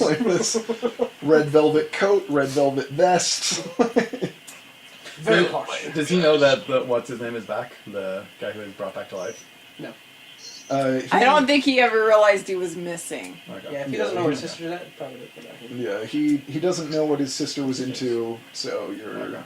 A: like this red velvet coat, red velvet vest.
B: Very posh.
D: Does he know that what's his name is back? The guy who was brought back to life?
B: No.
C: I don't think he ever realized he was missing.
D: Okay.
B: Yeah, if he doesn't know where his sister's at, he probably doesn't know.
A: Yeah, he doesn't know what his sister was into, so you're
D: Okay.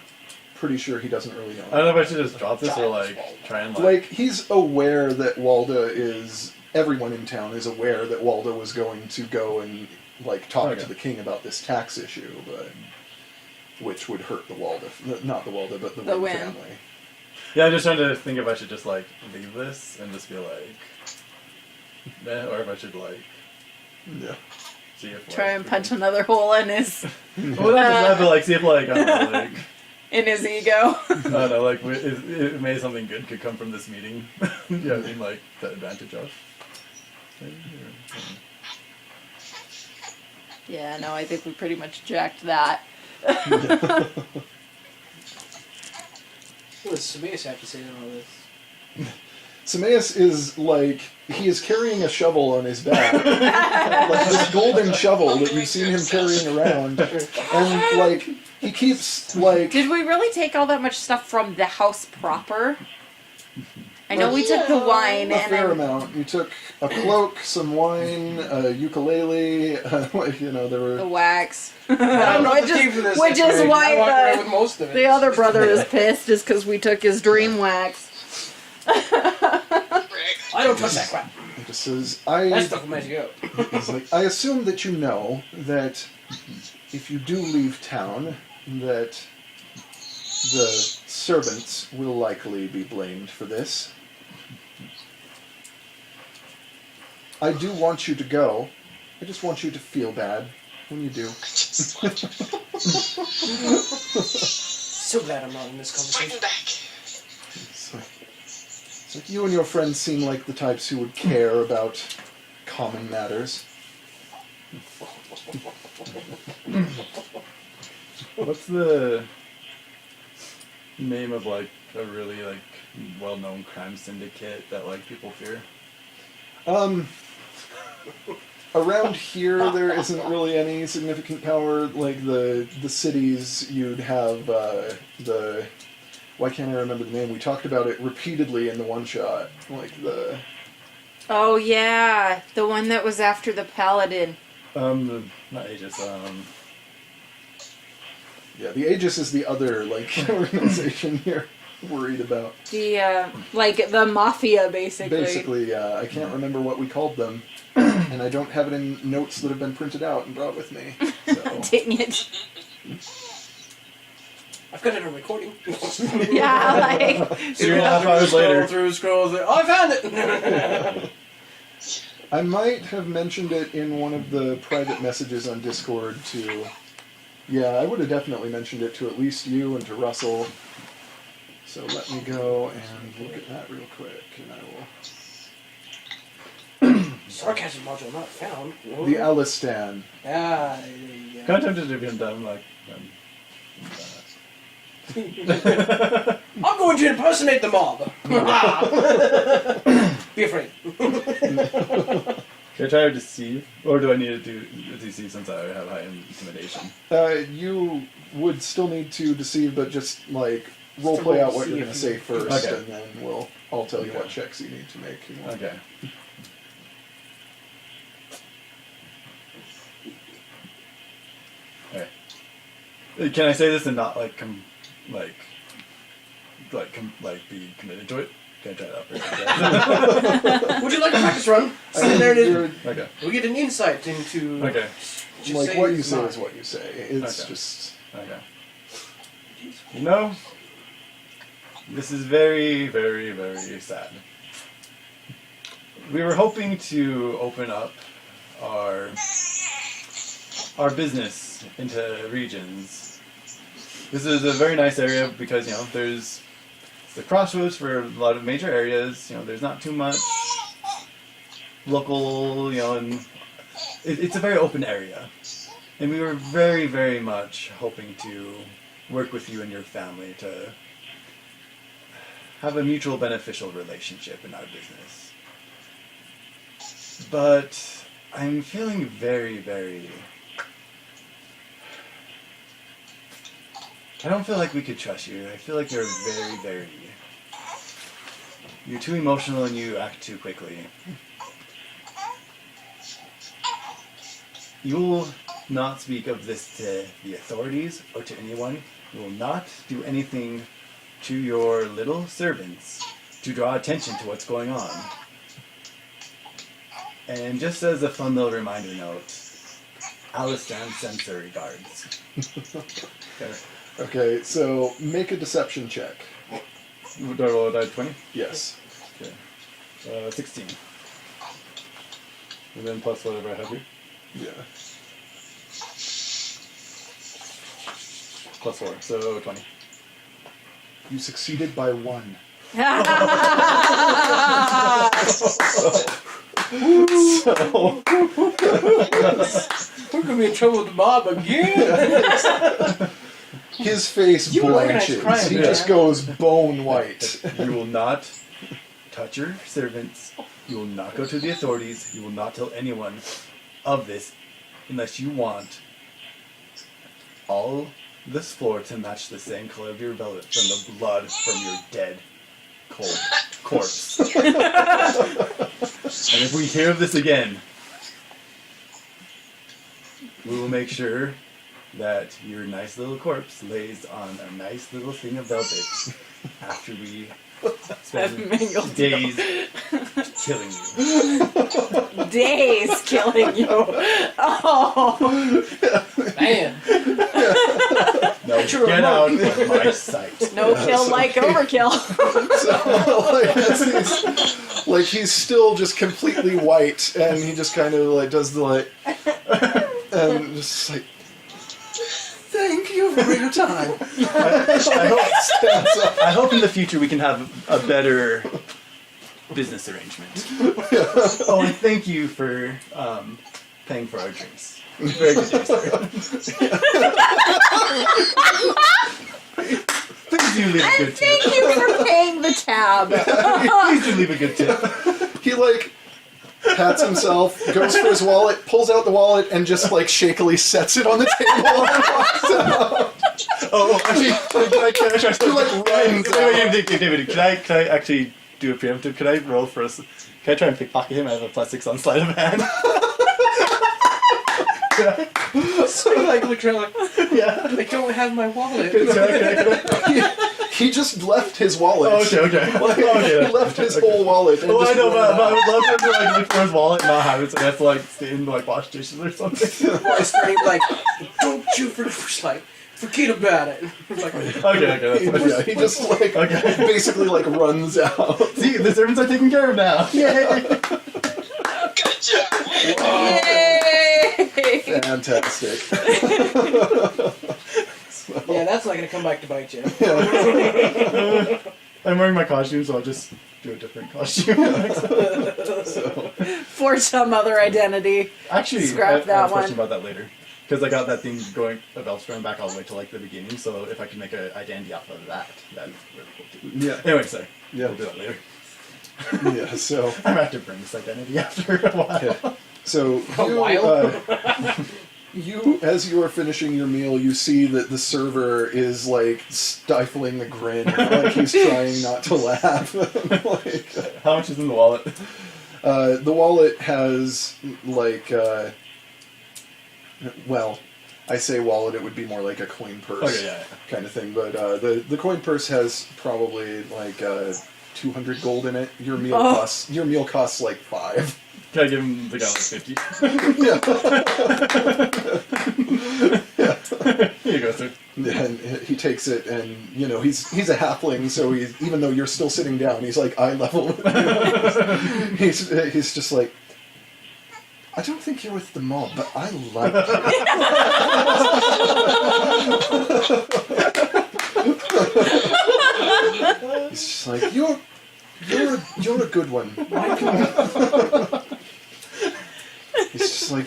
A: pretty sure he doesn't really know.
D: I don't know if I should just drop this or like try and
A: Like, he's aware that Walda is... Everyone in town is aware that Walda was going to go and, like, talk
D: Okay.
A: to the king about this tax issue, but... Which would hurt the Walda... Not the Walda, but the Wynne
C: Wynne.
A: family.
D: Yeah, I'm just trying to think if I should just like leave this and just be like, or if I should like
A: Yeah.
D: see if
C: Try
D: like,
C: and punch another hole in his
D: Well, not just that, but like see if like I don't know, like
C: in his ego.
D: I don't know, like maybe something good could come from this meeting. You know what I mean? Like the advantage of.
C: Yeah, no, I think we pretty much jacked that.
B: What does Sabias have to say to all this?
A: Sameas is like... He is carrying a shovel on his back. Like this golden shovel that you've seen him carrying around. And, like, he keeps, like...
C: Did we really take all that much stuff from the house proper? I know we took the wine
A: A
C: and
A: fair amount. You took a cloak, some wine, a ukulele, like, you know, there
C: the
A: were...
C: wax.
B: I don't know
C: which
B: the theme for this.
C: which is
B: I
C: why
B: walked away with most of it.
C: the other brother is pissed, is because we took his dream wax.
B: I don't touch that crap.
A: He just says,
B: That stuff will make you go.
A: He's like, I assume that you know that if you do leave town, that the servants will likely be blamed for this. I do want you to go. I just want you to feel bad when you do.
B: So glad I'm not in this
F: Fighting
B: conversation.
F: back.
A: It's like you and your friends seem like the types who would care about common matters.
D: What's the name of like a really like well-known crime syndicate that like people fear?
A: Around here, there isn't really any significant power. Like the cities, you'd have the. Why can't I remember the name? We talked about it repeatedly in the one shot. Like the.
C: Oh yeah, the one that was after the paladin.
D: Not Aegis.
A: Yeah, the Aegis is the other like organization you're worried about.
C: The like the mafia, basically.
A: Basically, I can't remember what we called them, and I don't have it in notes that have been printed out and brought with me. So.
C: Dang it.
B: I've got it on recording.
C: Yeah, like.
D: So you're gonna have 5 hours later.
B: Scrolls. Oh, I found it.
A: I might have mentioned it in one of the private messages on Discord to. Yeah, I would have definitely mentioned it to at least you and to Russell. So let me go and look at that real quick, and I will.
B: Sarcasm module not found.
A: The Alistan.
B: Ah,
D: Kind of tempted to be done like.
B: I'm going to impersonate the mob. Be afraid.
D: Can I try to deceive, or do I need to do deceive since I have high intimidation?
A: You would still need to deceive, but just like roleplay out what you're going to say first,
D: Okay.
A: and then I'll tell you what checks you need to make.
D: Okay. Okay. Can I say this and not like be committed to it? Can I try that first?
B: Would you like a practice run? Sit there and
D: Okay.
B: we get an insight into.
D: Okay.
B: Just
A: Like
B: say
A: what you
B: it's
A: say
B: not.
A: is what you say. It's
D: Okay.
A: just.
D: Okay. You know, this is very, very, very sad. We were hoping to open up our business into regions. This is a very nice area because, there's the crossroads for a lot of major areas. There's not too much local, and it's a very open area. And we were very, very much hoping to work with you and your family to have a mutual beneficial relationship in our business. But I'm feeling very, very... I don't feel like we could trust you. I feel like you're very, very... You're too emotional and you act too quickly. You will not speak of this to the authorities or to anyone. You will not do anything to your little servants to draw attention to what's going on. And just as a fun little reminder note, Alistan sends her regards. Okay.
A: Okay, so make a deception check.
D: Do I roll a die 20?
A: Yes.
D: Okay. 16. And then plus whatever I have here.
A: Yeah.
D: Plus 4, so 20.
A: You succeeded by 1. So,
B: We're gonna be in trouble with the mob again.
A: his face
B: You organized
A: blanches.
B: crime,
A: He
B: man.
A: just goes bone white.
D: You will not touch your servants. You will not go to the authorities. You will not tell anyone of this unless you want all this floor to match the same color of your velvet from the blood from your dead, cold corpse. And if we hear of this again, we will make sure that your nice little corpse lays on a nice little thing of velvet after we spend days killing you.
C: Days killing you. Oh.
B: Man.
D: No, get out of my sight.
C: No kill like overkill.
A: So, he's still just completely white, and he just kind of does the and just thank you for your time.
D: I hope in the future we can have a better business arrangement. Oh, and thank you for paying for our drinks. Very good day, sir.
A: Things
D: do leave a good tip.
C: Thank you for paying the tab.
D: Please do leave a good tip.
A: He like pats himself, goes for his wallet, pulls out the wallet, and just like shakily sets it on the table and walks out.
D: Oh, actually, can I try
A: He like runs out.
D: David, can I actually do a preemptive? Can I roll for us? Can I try and pickpocket him? I have a +6 on sleight of hand.
B: So like look around like,
D: Yeah.
B: I don't have my wallet.
A: He just left his wallet.
D: Oh, okay.
A: Like,
D: Okay.
A: he left his whole wallet. And
D: Well, I
A: just
D: know,
A: ran
D: but I
A: out.
D: would love him to like look for his wallet and not have it, so that's like stay in like wash dishes or something.
B: I started like, don't you forget about it. It's like,
D: Okay, that's fine.
A: Yeah, he just like
D: Okay.
A: basically like runs out.
D: See, the servants are taken care of now. Yay!
F: Good job.
C: Yay!
A: Fantastic.
B: yeah, that's not gonna come back to bite you.
D: I'm wearing my costume, so I'll just do a different costume.
A: So,
C: For some other identity.
D: Actually,
C: Scrap
D: I have
C: that
D: a question
C: one.
D: about that later. Because I got that thing going of Elfstrom back all the way to like the beginning, so if I can make an identity off of that, that'd be really cool too.
A: yeah,
D: Anyway, sorry.
A: Yeah.
D: We'll do that later.
A: yeah. So,
D: I'm gonna have to bring this identity after a while.
A: yeah. So
B: A
A: you,
B: while?
A: you, as you are finishing your meal, you see that the server is like stifling a grin, like he's trying not to laugh. Like,
D: How much is in the wallet?
A: the wallet has like, well, I say wallet, it would be more like a coin purse
D: Okay, yeah.
A: kind of thing. But the coin purse has probably like 200 gold in it. Your meal costs like 5.
D: Can I give him the guy like 50?
A: Yeah.
D: Here you go, sir.
A: And he takes it, and you know he's a halfling, so he's, even though you're still sitting down, he's like eye level with you. He's just like, I don't think you're with the mob, but I like you. He's just like, you're a good one. He's just like,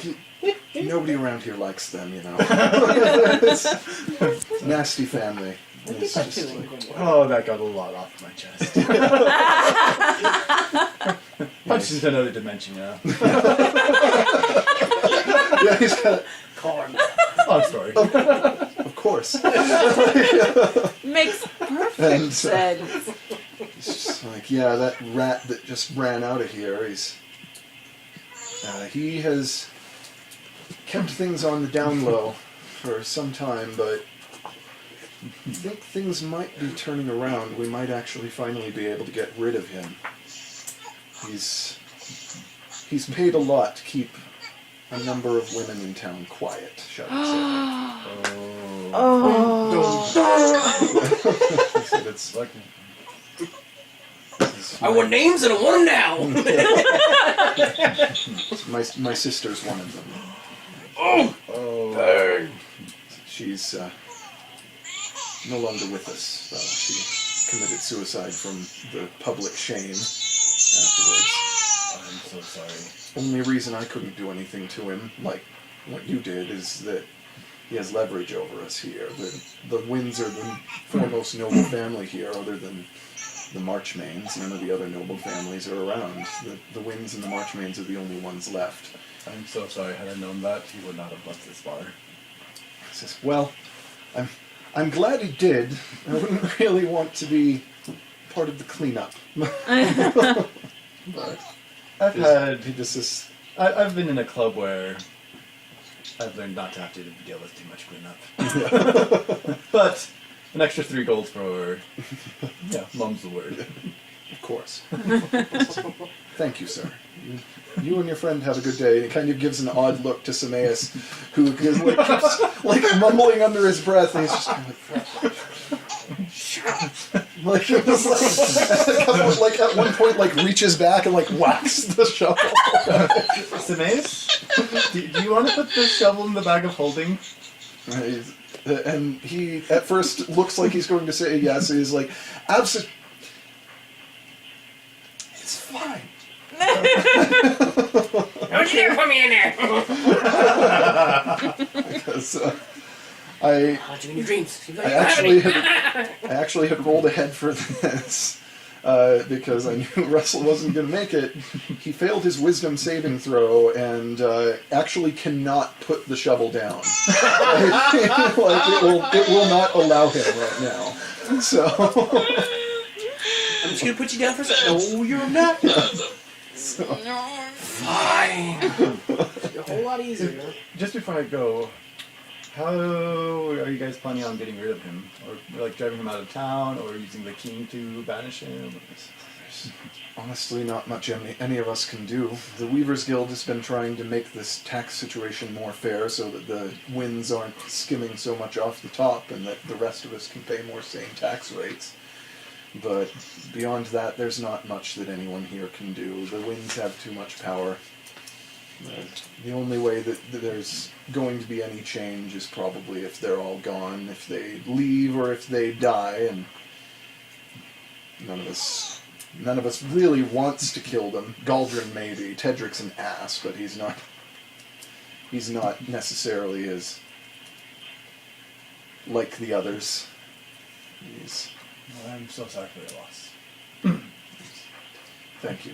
A: nobody around here likes them, you know. It's nasty family. And it's just like,
D: Oh, that got a lot off my chest. Punched into another dimension, yeah.
A: yeah, he's got,
B: Corn.
D: Long story.
A: of course.
C: Makes perfect
A: And
C: sense.
A: he's just like, yeah, that rat that just ran out of here, he has kept things on the down low for some time, but I think things might be turning around. We might actually finally be able to get rid of him. He's paid a lot to keep a number of women in town quiet, shall we say. He said it's like,
B: I want names and I want them now.
A: my sister's one of them.
D: Oh.
A: She's no longer with us. She committed suicide from the public shame afterwards.
D: I'm so sorry.
A: Only reason I couldn't do anything to him, like what you did, is that he has leverage over us here. The Wynns are the foremost noble family here, other than the Marchmains. None of the other noble families are around. The Wynns and the Marchmains are the only ones left.
D: I'm so sorry. Had I known that, he would not have left this far.
A: He says, well, I'm glad he did. I wouldn't really want to be part of the cleanup. But he just says,
D: I've been in a club where I've learned not to have to deal with too much cleanup. But an extra 3 gold for, yeah, mum's the word.
A: of course. Thank you, sir. You and your friend have a good day. And he kind of gives an odd look to Sameas, who keeps like mumbling under his breath, and he's just kind of like, shut up. Like, it was like at one point, like reaches back and like whacks the shovel.
D: Sameas, do you want to put the shovel in the bag of holding?
A: And he at first looks like he's going to say yes. He's like, absolutely, it's fine.
B: Don't you dare put me in there.
A: Because I
B: I'll let you in your dreams. You
A: I actually had rolled ahead for this because I knew Russell wasn't going to make it. He failed his wisdom saving throw and actually cannot put the shovel down. It will not allow him right now. So
B: I'm just gonna put you down for a second. No, you're not.
A: so
B: Fine. It's a whole lot easier.
D: Just before I go, how are you guys planning on getting rid of him? Or like driving him out of town, or using the king to banish him?
A: there's honestly not much any of us can do. The Weavers Guild has been trying to make this tax situation more fair so that the winds aren't skimming so much off the top and that the rest of us can pay more sane tax rates. But beyond that, there's not much that anyone here can do. The winds have too much power. The only way that there's going to be any change is probably if they're all gone, if they leave or if they die, and none of us really wants to kill them. Galdrin maybe. Tedric's an ass, but he's not necessarily as like the others.
D: Well, I'm so sorry for your loss.
A: Thank you.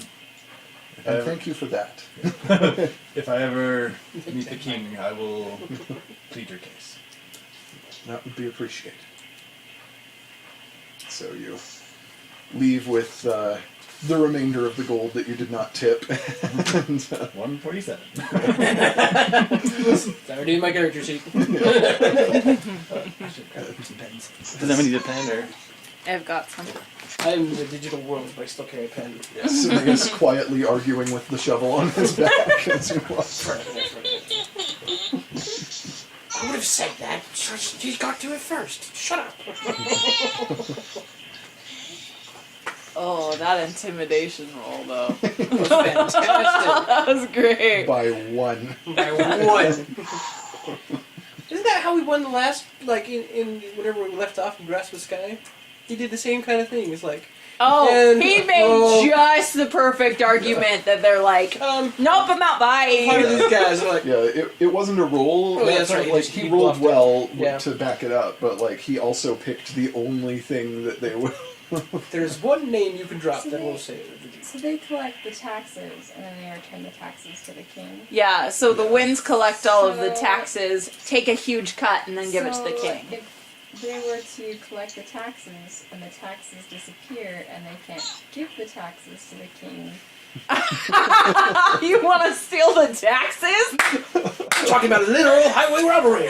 A: And thank you for that.
D: If I ever meet the king, I will plead your case.
A: That would be appreciated. So you leave with the remainder of the gold that you did not tip. And,
D: 147.
B: Never do my character sheet.
G: Does anyone need a pen or?
C: I've got some.
B: I'm in the digital world, but I still carry a pen.
A: yes, and he's quietly arguing with the shovel on his back as you walk.
B: I would have said that. She got to it first. Shut up.
C: Oh, that intimidation roll, though.
B: It was fantastic.
C: That was great.
A: By one.
B: By one. Isn't that how we won the last, like, in whenever we left off in Grasp the Sky? He did the same kind of thing. It's like,
C: Oh,
B: and,
C: he made just the perfect argument that they're like, nope, I'm out, bye.
B: part of these guys are like,
A: Yeah, it wasn't a roll.
B: Oh, yeah, that's right.
A: Like,
B: He
A: he rolled
B: bluffed it.
A: well
B: Yeah.
A: to back it up, but like he also picked the only thing that they would.
B: there's one name you can drop
E: So
B: that
E: they-
B: will save it.
E: So they collect the taxes and then they return the taxes to the king.
C: Yeah, so the winds collect all of the
E: So-
C: taxes, take a huge cut, and then give it to the king.
E: If they were to collect the taxes and the taxes disappear and they can't give the taxes to the king,
C: You want to steal the taxes?
B: I'm talking about literal highway robbery.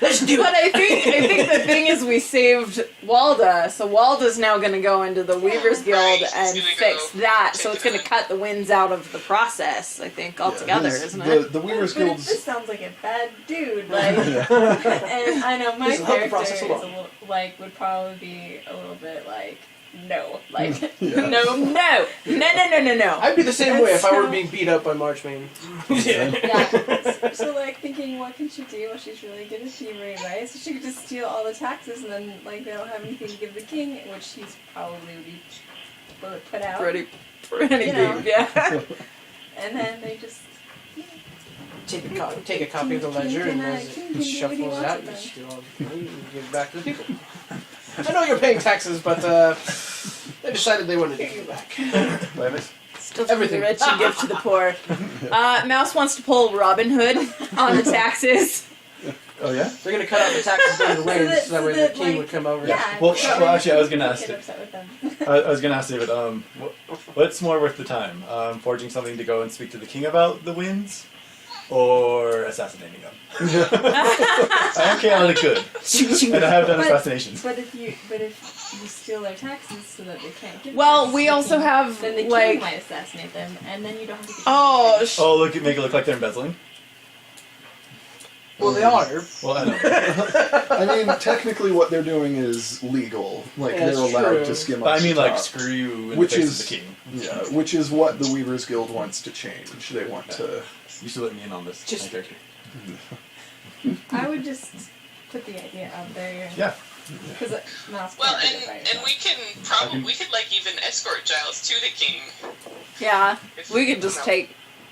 B: Let's do
C: But
B: it.
C: I think the thing is we saved Walda, so Walda's now going to go into the Weavers Guild
F: Right, she's
C: and
F: gonna
C: fix
F: go
C: that.
F: take
C: So it's
F: it
C: going to
F: on.
C: cut the winds out of the process, I think, altogether, isn't it?
A: The Weavers
E: but
A: Guild's.
E: this sounds like a bad dude. Like, and I know my
B: This is how the
E: character
B: process
E: is a
B: along.
E: little, like would probably be a little bit like no, like
A: Yeah.
C: No.
B: I'd be the same way if I were
E: So-
B: being beat up by Marchmain.
E: yeah. So like thinking, what can she do? Well, she's really good at thievery, right? So she could just steal all the taxes, and then like they don't have anything to give the king, which he's probably would be put out.
C: Pretty
E: You know.
C: deep, yeah.
E: And then they just
B: Take a copy of the ledger,
E: King
B: and
E: can,
B: as
E: King
B: it
E: can do what he
B: shuffles
E: wants
B: out,
E: with
B: you
E: them.
B: steal all the money and give it back to the people. I know you're paying taxes, but they decided they wanted to give it back.
C: Still to
B: Everything.
C: the rich and give to the poor. Mouse wants to pull Robin Hood on the taxes.
D: Oh yeah?
B: They're gonna cut out the taxes during the rain, so that way the king
E: like,
B: would come over.
E: Yeah.
D: Well,
E: so
D: well, actually, I was gonna
E: get
D: ask you.
E: upset with them.
D: I was gonna ask David, what's more worth the time? Forging something to go and speak to the king about the winds? Or assassinating them? I am chaotic good. And I have done
E: But-
D: assassinations.
E: But if you steal their taxes so that they can't give
C: Well,
E: taxes
C: we
E: to the
C: also
E: king,
C: have,
E: then the king
C: like-
E: might assassinate them, and then you don't have to. Get
C: Oh,
D: Oh, look, make it look like they're embezzling?
B: Well, they are.
D: Well, I know.
A: I mean, technically, what they're doing is legal. Like
B: Yeah,
A: they're
B: it's
A: allowed
B: true.
A: to skim.
D: But I
A: off
D: mean,
A: the
D: like,
A: top.
D: screw you in
A: Which
D: the face
A: is-
D: of the king.
A: Yeah, which is what the Weavers Guild wants to change. They want to.
D: You should let me in on this.
B: Just-
D: my character.
E: I would just put the idea out there.
D: Yeah.
E: Because Mouse
F: Well,
E: can't do it by
F: and
E: herself.
F: we can probably we could like even escort Giles to the king.
C: yeah.
F: If,
C: We could just take.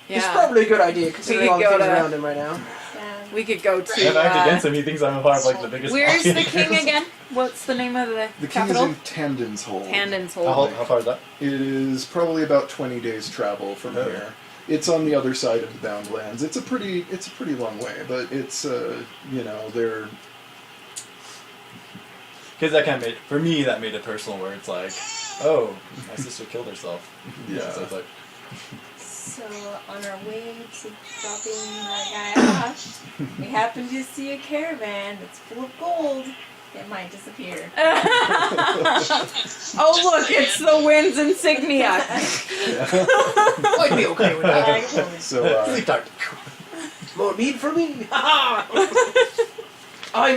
B: It's
C: Yeah.
B: probably a good idea considering
C: could
B: all the
C: go
B: things
C: to-
B: around him right now.
E: Yeah.
C: We could go
D: If I act
C: to.
D: against him, he thinks I'm a part of like the biggest.
C: Where's
D: mafia
C: the king
D: here.
C: again? What's the name of the
A: The king
C: capital?
A: is in Tandon's Hold.
C: Tandon's
D: How,
C: Hold.
D: how far is that?
A: It is probably about 20 days travel from
D: Oh.
A: here. It's on the other side of the Bound Lands. It's a pretty long way, but it's they're
D: Because that kind of made, for me, that made it personal where it's like, oh, my sister killed herself.
A: Yeah.
D: So it's like,
E: So on our way to dropping that guy off, we happened to see a caravan that's full of gold. It might disappear.
C: Oh look, it's the Wynn's insignia.
B: I'd be okay with that.
A: so
D: Sleep talk.
B: More meat for me? I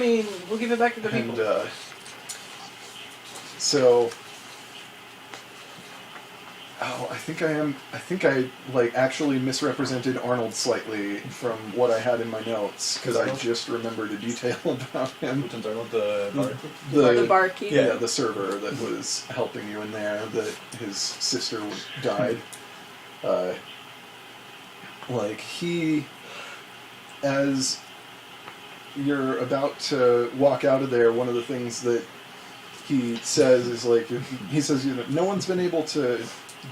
B: mean, we'll give it back to the people.
A: and so I think I like actually misrepresented Arnold slightly from what I had in my notes because I just remembered a detail about him.
D: Which one's Arnold? The bar?
C: The barkeep.
A: Yeah, the server that was helping you in there, that his sister died. Like, he, as you're about to walk out of there, one of the things that he says is, like, he says, no one's been able to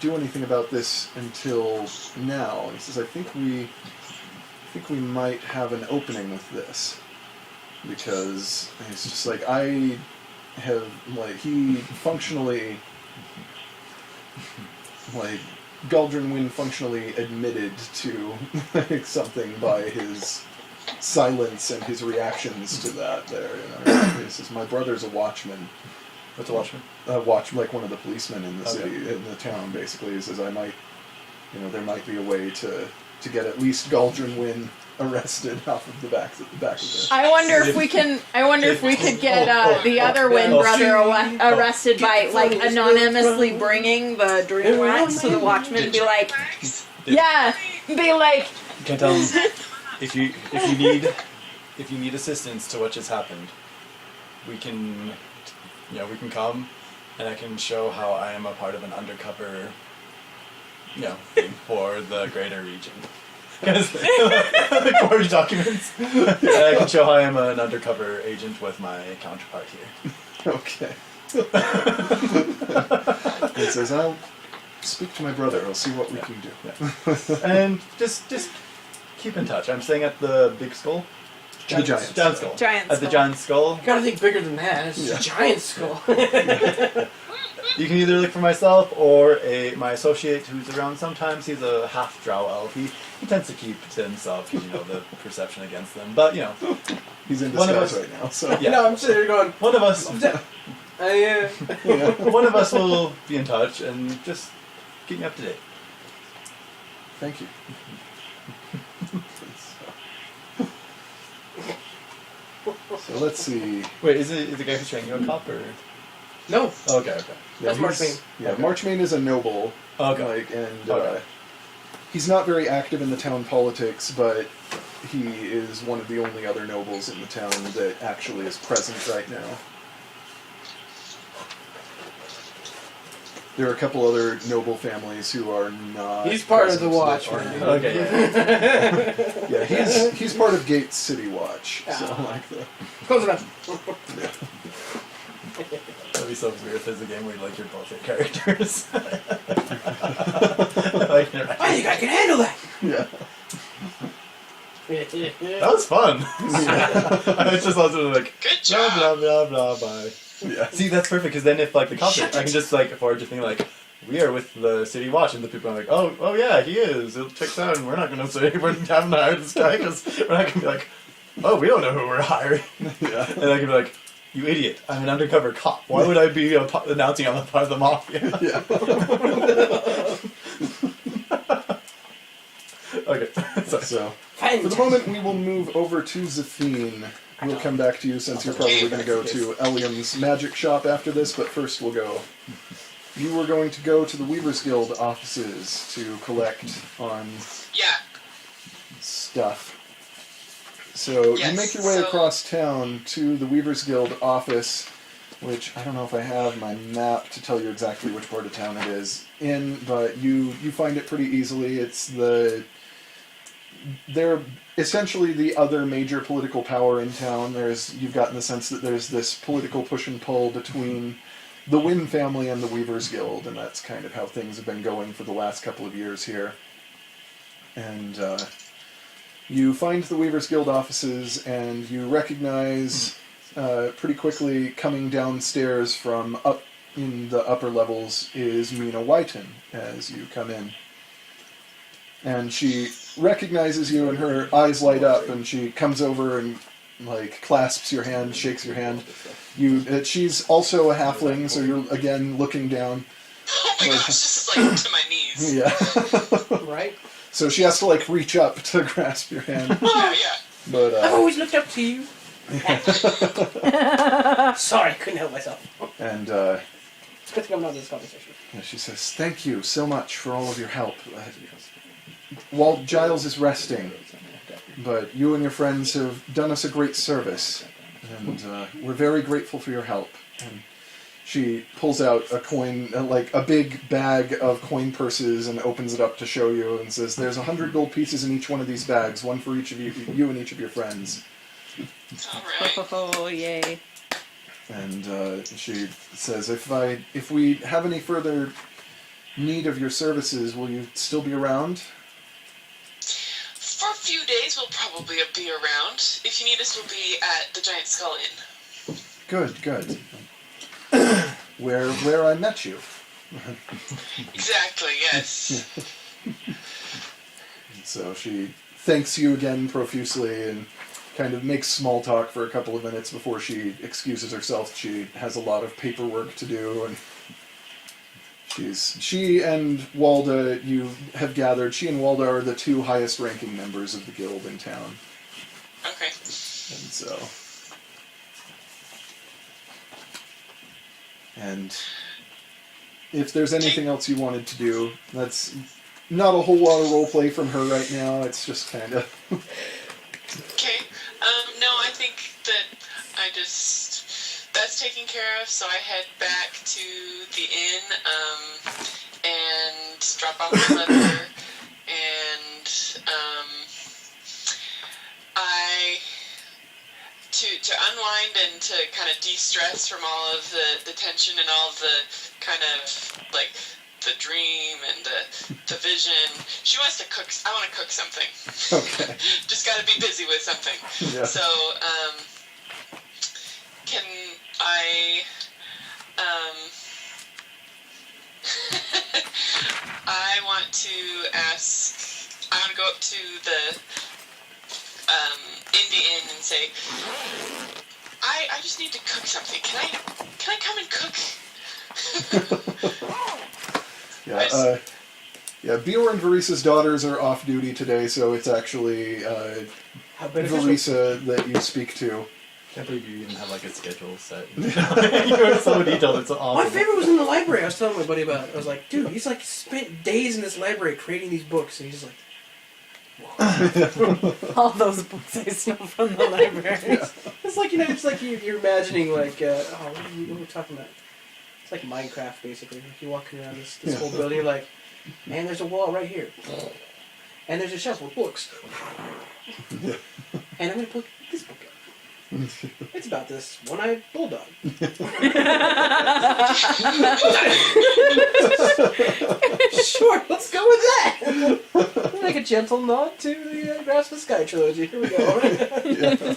A: do anything about this until now. He says, I think we might have an opening with this. Because it's just like, I have, like, he functionally, like, Galdrin Wynne functionally admitted to like, something by his silence and his reactions to that there, He says, my brother's a watchman.
D: What's a watchman?
A: Like one of the policemen in the city, in the town, basically. He says, I might, there might be a way to get at least Galdrin Wynne arrested off of the back of this.
C: I wonder if we can. I wonder if we could get the other Wynn brother arrested by like anonymously bringing the dream wax to the watchman and be like, yeah, be like.
D: You can't tell him if you need assistance to what just happened. We can come, and I can show how I am a part of an undercover, thing for the greater region. Because the forged documents. And I can show how I am an undercover agent with my counterpart here.
A: Okay. He says, I'll speak to my brother. I'll see what we can do.
D: Yeah. And just keep in touch. I'm staying at the Big Skull.
A: The Giant
D: Skull.
C: Giant
D: At the
C: skull.
D: Giant Skull.
B: You gotta think bigger than that. It's a giant skull.
D: You can either look for myself or my associate who's around sometimes. He's a half drow elf. He tends to keep to himself, the perception against them. But,
A: He's in
D: One of
A: disguise
D: us-
A: right now, so.
D: Yeah.
B: No, I'm sitting here going,
D: one of us
B: yeah.
D: one of us will be in touch and just keep me up to date.
A: Thank you. So let's see.
D: Wait, is the guy who's training you a cop or?
B: No.
D: Okay.
A: Yeah,
B: That's
A: he's-
B: Marchmain.
A: Yeah,
D: Okay.
A: Marchmain is a noble.
D: Okay.
A: And
D: Okay.
A: he's not very active in the town politics, but he is one of the only other nobles in the town that actually is present right now. There are a couple other noble families who are not.
B: He's part of the
A: present,
B: watch,
A: that
B: right?
A: are-
D: Okay.
A: Yeah, he's part of Gates City Watch. So like the.
B: Close enough.
D: That'd be so weird if there's a game where you like your bullshit characters. Like,
B: Oh, you guys can handle that.
A: Yeah.
D: that was fun. I was just also like,
F: Good
D: blah
F: job.
D: blah blah blah bye.
A: Yeah.
D: See, that's perfect because then if like the cops, I can just like forge a thing like, we are with the city watch, and the people are like, oh yeah, he is. It checks out, and we're not gonna say we haven't hired this guy because we're not gonna be like, oh, we don't know who we're hiring.
A: Yeah.
D: And I can be like, you idiot! I'm an undercover cop. Why would I be announcing I'm a part of the mafia?
A: Yeah.
D: Okay. Sorry.
A: So, for the moment, we will move over to Zafine. We'll come back to you since you're probably going to go to Eliam's magic shop after this, but first we'll go. You were going to go to the Weavers Guild offices to collect on
F: Yeah.
A: stuff. So
F: Yes,
A: you make your way
F: so-
A: across town to the Weavers Guild office, which I don't know if I have my map to tell you exactly which part of town it is in, but you find it pretty easily. It's they're essentially the other major political power in town. You've gotten the sense that there's this political push and pull between the Wynne family and the Weavers Guild, and that's kind of how things have been going for the last couple of years here. And you find the Weavers Guild offices, and you recognize pretty quickly, coming downstairs from up in the upper levels, is Mina Whiten as you come in. And she recognizes you, and her eyes light up, and she comes over and clasps your hand, shakes your hand. She's also a halfling, so you're again looking down.
F: Oh my gosh, this is to my knees.
A: Yeah.
B: Right?
A: So she has to reach up to grasp your hand.
F: Yeah.
A: But
B: I've always looked up to you. Sorry, couldn't help myself.
A: and
B: It's good thing I'm not in this conversation.
A: she says, "Thank you so much for all of your help. While Giles is resting, but you and your friends have done us a great service, and we're very grateful for your help." And she pulls out a coin, a big bag of coin purses, and opens it up to show you, and says, "There's 100 gold pieces in each one of these bags, one for each of you and each of your friends."
F: All right.
C: Oh, yay.
A: And she says, "If we have any further need of your services, will you still be around?"
F: For a few days, we'll probably be around. If you need us, we'll be at the Giant Skull Inn.
A: Good. Where I met you.
F: Exactly, yes.
A: So she thanks you again profusely and kind of makes small talk for a couple of minutes before she excuses herself. She has a lot of paperwork to do, and she and Walda, you have gathered, she and Walda are the two highest ranking members of the guild in town.
F: Okay.
A: And so... And if there's anything else you wanted to do, that's not a whole lot of roleplay from her right now. It's just kind of...
F: Okay. No, I think that that's taken care of, so I head back to the inn, and drop off my letter, and, to unwind and to kind of de-stress from all of the tension and all of the kind of, the dream and the vision. She wants to cook. I want to cook something.
A: Okay.
F: Just got to be busy with something.
A: Yeah.
F: So, can I, I want to go up to the, Indie Inn and say, I just need to cook something. Can I come and cook?
A: Yeah, Bior and Varisa's daughters are off duty today, so it's actually Varisa that you speak to.
D: Can't believe you even have a schedule set. You are so detailed, it's awesome.
B: My favorite was in the library. I was telling my buddy about it. I was like, dude, he's spent days in this library creating these books, and he's just
C: All those books I stole from the library.
A: Yeah.
B: It's it's you're imagining what are we talking about? It's like Minecraft basically. You're walking around this whole building, you're like, man, there's a wall right here, and there's a shelf with books, and I'm gonna put this book up. It's about this one-eyed bulldog. Sure, let's go with that. Like a gentle nod to the Grasp of Sky trilogy. Here we go.
A: Yeah.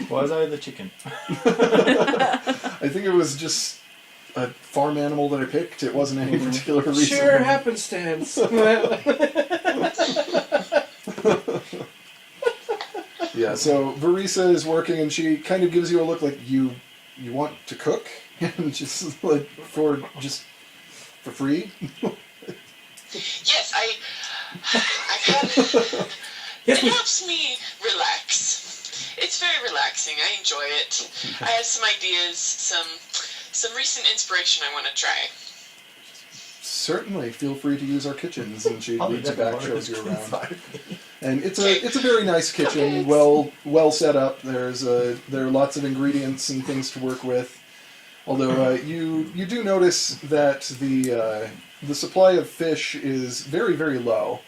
D: Why was I the chicken?
A: I think it was just a farm animal that I picked. It wasn't any particular reason.
B: Sure happenstance.
A: Yeah, so Varisa is working, and she kind of gives you a look like you want to cook, and just for free.
F: Yes, I've had. It helps me relax. It's very relaxing. I enjoy it. I have some ideas, some recent inspiration I want to try.
A: Certainly, feel free to use our kitchens, and she leads you back, shows you around.
D: Inside.
A: And it's a very nice kitchen, well set up. There are lots of ingredients and things to work with. Although you do notice that the supply of fish is very, very low.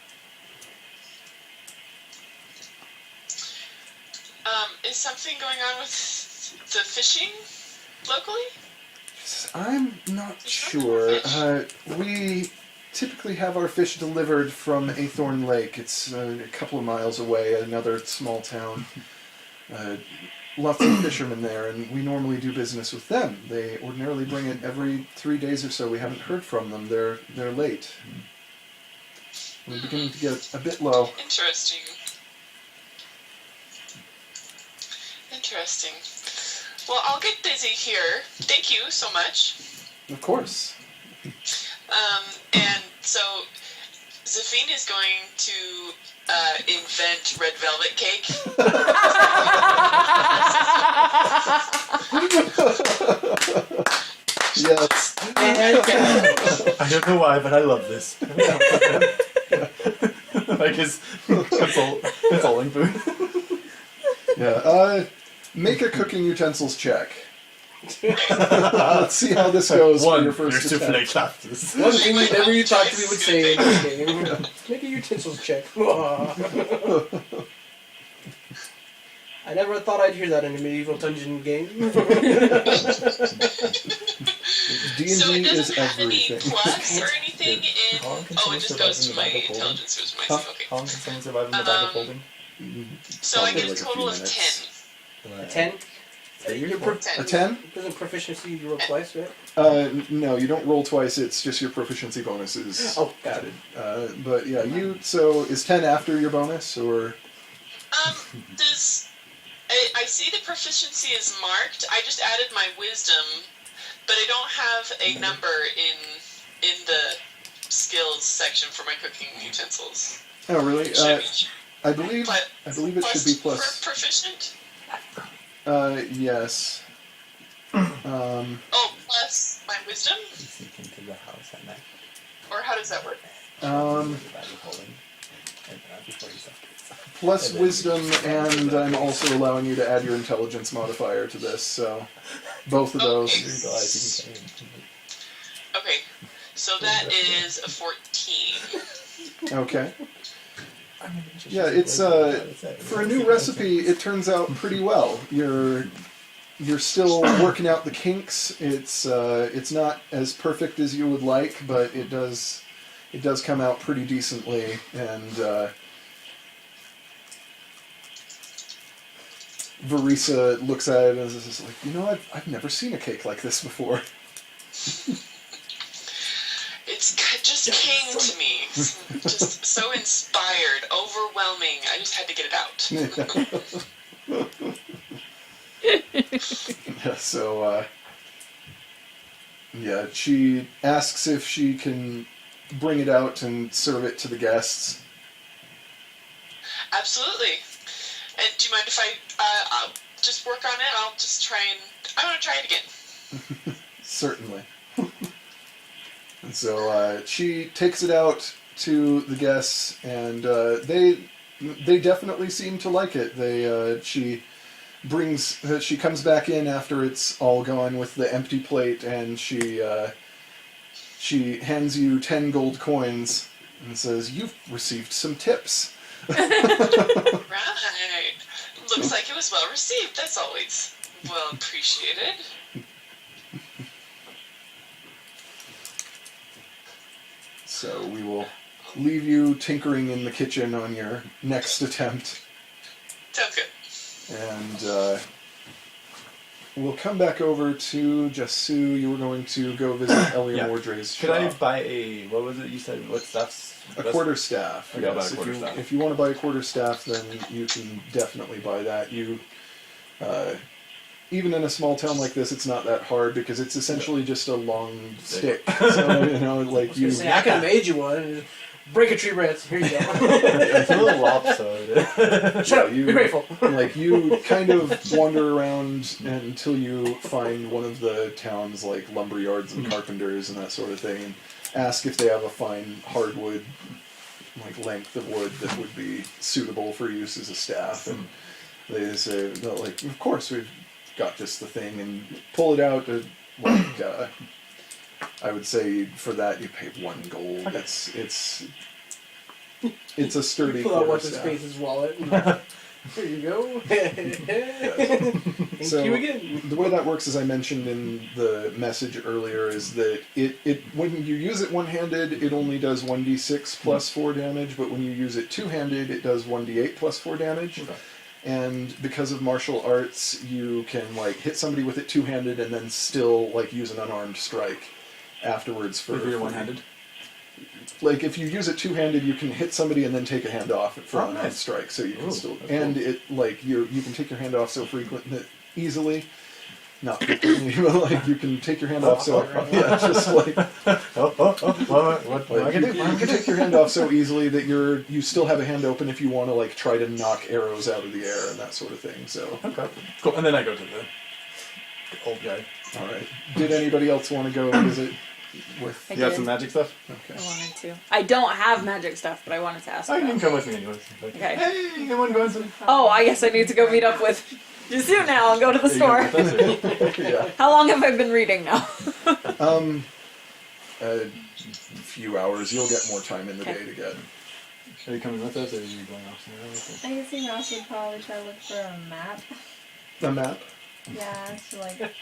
F: Is something going on with the fishing locally?
A: I'm not sure. We typically have our fish delivered from Athorn Lake. It's a couple of miles away, another small town. Lots of fishermen there, and we normally do business with them. They ordinarily bring it every 3 days or so. We haven't heard from them. They're late. We're beginning to get a bit low.
F: Interesting. Interesting. Well, I'll get busy here. Thank you so much.
A: Of course.
F: And so, Zafine is going to invent red velvet cake.
A: Yes.
G: I don't know why, but I love this.
D: Like his consoling food.
A: Yeah. Make a cooking utensils check. Let's see how this goes for your first
G: souffle
A: attempt.
G: classes.
B: One thing you never thought we would say in this game. Make a utensils check. I never thought I'd hear that in a medieval dungeon game.
A: D&D
F: So it
A: is
F: doesn't have any
A: everything.
F: plus or anything in...
D: How long can
F: Oh,
D: someone
F: it just
D: survive
F: goes
D: in
F: to
D: the
F: my
D: bag of holding?
F: intelligence. It was my...
A: Huh?
F: Okay.
D: How long can someone survive in the bag of holding?
F: So I
A: Probably
F: get
A: like
F: a
A: a
F: total
A: few
F: of
A: minutes.
F: 10.
B: A 10? You're
F: 10.
A: A 10?
B: Doesn't proficiency you roll twice, right?
A: No, you don't roll twice. It's just your proficiency bonuses.
B: Oh, got it.
A: But yeah, so is 10 after your bonus, or?
F: Does... I see the proficiency is marked. I just added my wisdom, but I don't have a number in the skills section for my cooking utensils.
A: Oh, really?
F: Should
A: I believe it should be plus.
F: For proficient?
A: Yes.
F: Oh, plus my wisdom?
G: You sneak into the house at night.
F: Or how does that work?
G: The bag of holding. And before you stuff kids.
A: Plus wisdom, and I'm also allowing you to add your intelligence modifier to this, so both of those.
F: Okay.
G: You realize you can
F: Okay, so that is a 14.
A: Okay.
G: change.
A: Yeah, it's for a new recipe, it turns out pretty well. You're still working out the kinks. It's not as perfect as you would like, but it does come out pretty decently, and Verisa looks at it and is like, I've never seen a cake like this before.
F: It just came to me. Just so inspired, overwhelming. I just had to get it out.
A: Yeah, so, she asks if she can bring it out and serve it to the guests.
F: Absolutely. And do you mind if I'll just work on it? I'll just try and... I want to try it again.
A: Certainly. And so she takes it out to the guests, and they definitely seem to like it. She comes back in after it's all gone with the empty plate, and she hands you 10 gold coins and says, "You've received some tips."
F: Right. Looks like it was well received. That's always well appreciated.
A: So we will leave you tinkering in the kitchen on your next attempt.
F: Sounds good.
A: And we'll come back over to Jassu. You were going to go visit Elia
D: Yeah.
A: Mordre's
D: Could I
A: shop.
D: buy what was it you said? What stuff's...
A: A quarterstaff.
D: Okay, I'll buy a
A: Yes,
D: quarterstaff.
A: if you want to buy a quarterstaff, then you can definitely buy that. Even in a small town like this, it's not that hard because it's essentially just a long stick. So like you.
B: I could have made you one. Break a tree branch. Here you go.
D: It's a little lopsided.
B: Shut up. Be grateful.
A: Like you kind of wander around until you find one of the town's like lumber yards and carpenters and that sort of thing, and ask if they have a fine hardwood, like length of wood that would be suitable for use as a staff. And they say, no, like, of course we've got just the thing, and pull it out. I would say for that you pay 1 gold. It's a sturdy
B: Pull out what's his
A: quarterstaff.
B: face's wallet. Here you go. Thank
A: So
B: you again.
A: the way that works, as I mentioned in the message earlier, is that it when you use it one-handed, it only does 1d6 plus 4 damage, but when you use it two-handed, it does 1d8 plus 4 damage.
D: Okay.
A: And because of martial arts, you can like hit somebody with it two-handed and then still like use an unarmed strike afterwards for.
D: If you're one-handed.
A: Like if you use it two-handed, you can hit somebody and then take a hand off for an unarmed
D: nice.
A: strike. So you can
D: Ooh,
A: still
D: that's
A: and
D: cool.
A: it like you can take your hand off so easily. Not frequently, but like you can take your hand off so yeah, just like
D: What
A: like, you can take your hand off so easily that you still have a hand open if you want to like try to knock arrows out of the air and that sort of thing. So
D: Okay, cool. And then I go to the old guy.
A: all right. Did anybody else want to go visit with?
C: I
D: You got
C: did.
D: some magic stuff?
A: Okay.
C: I wanted to. I don't have magic stuff, but I wanted to ask
D: Oh, you
C: about
D: can
C: it.
D: come with me anyways. Like,
C: Okay.
D: Hey, anyone going to?
C: Oh, I guess I need to go meet up with Jasu now and go to the store.
A: Yeah.
C: How long have I been reading now?
A: A few hours. You'll get more time in the day to get.
D: Are you coming with us, or are you going off somewhere else?
E: I guess you also would probably try to look for a map.
A: A map.
E: Yeah, to like
B: Just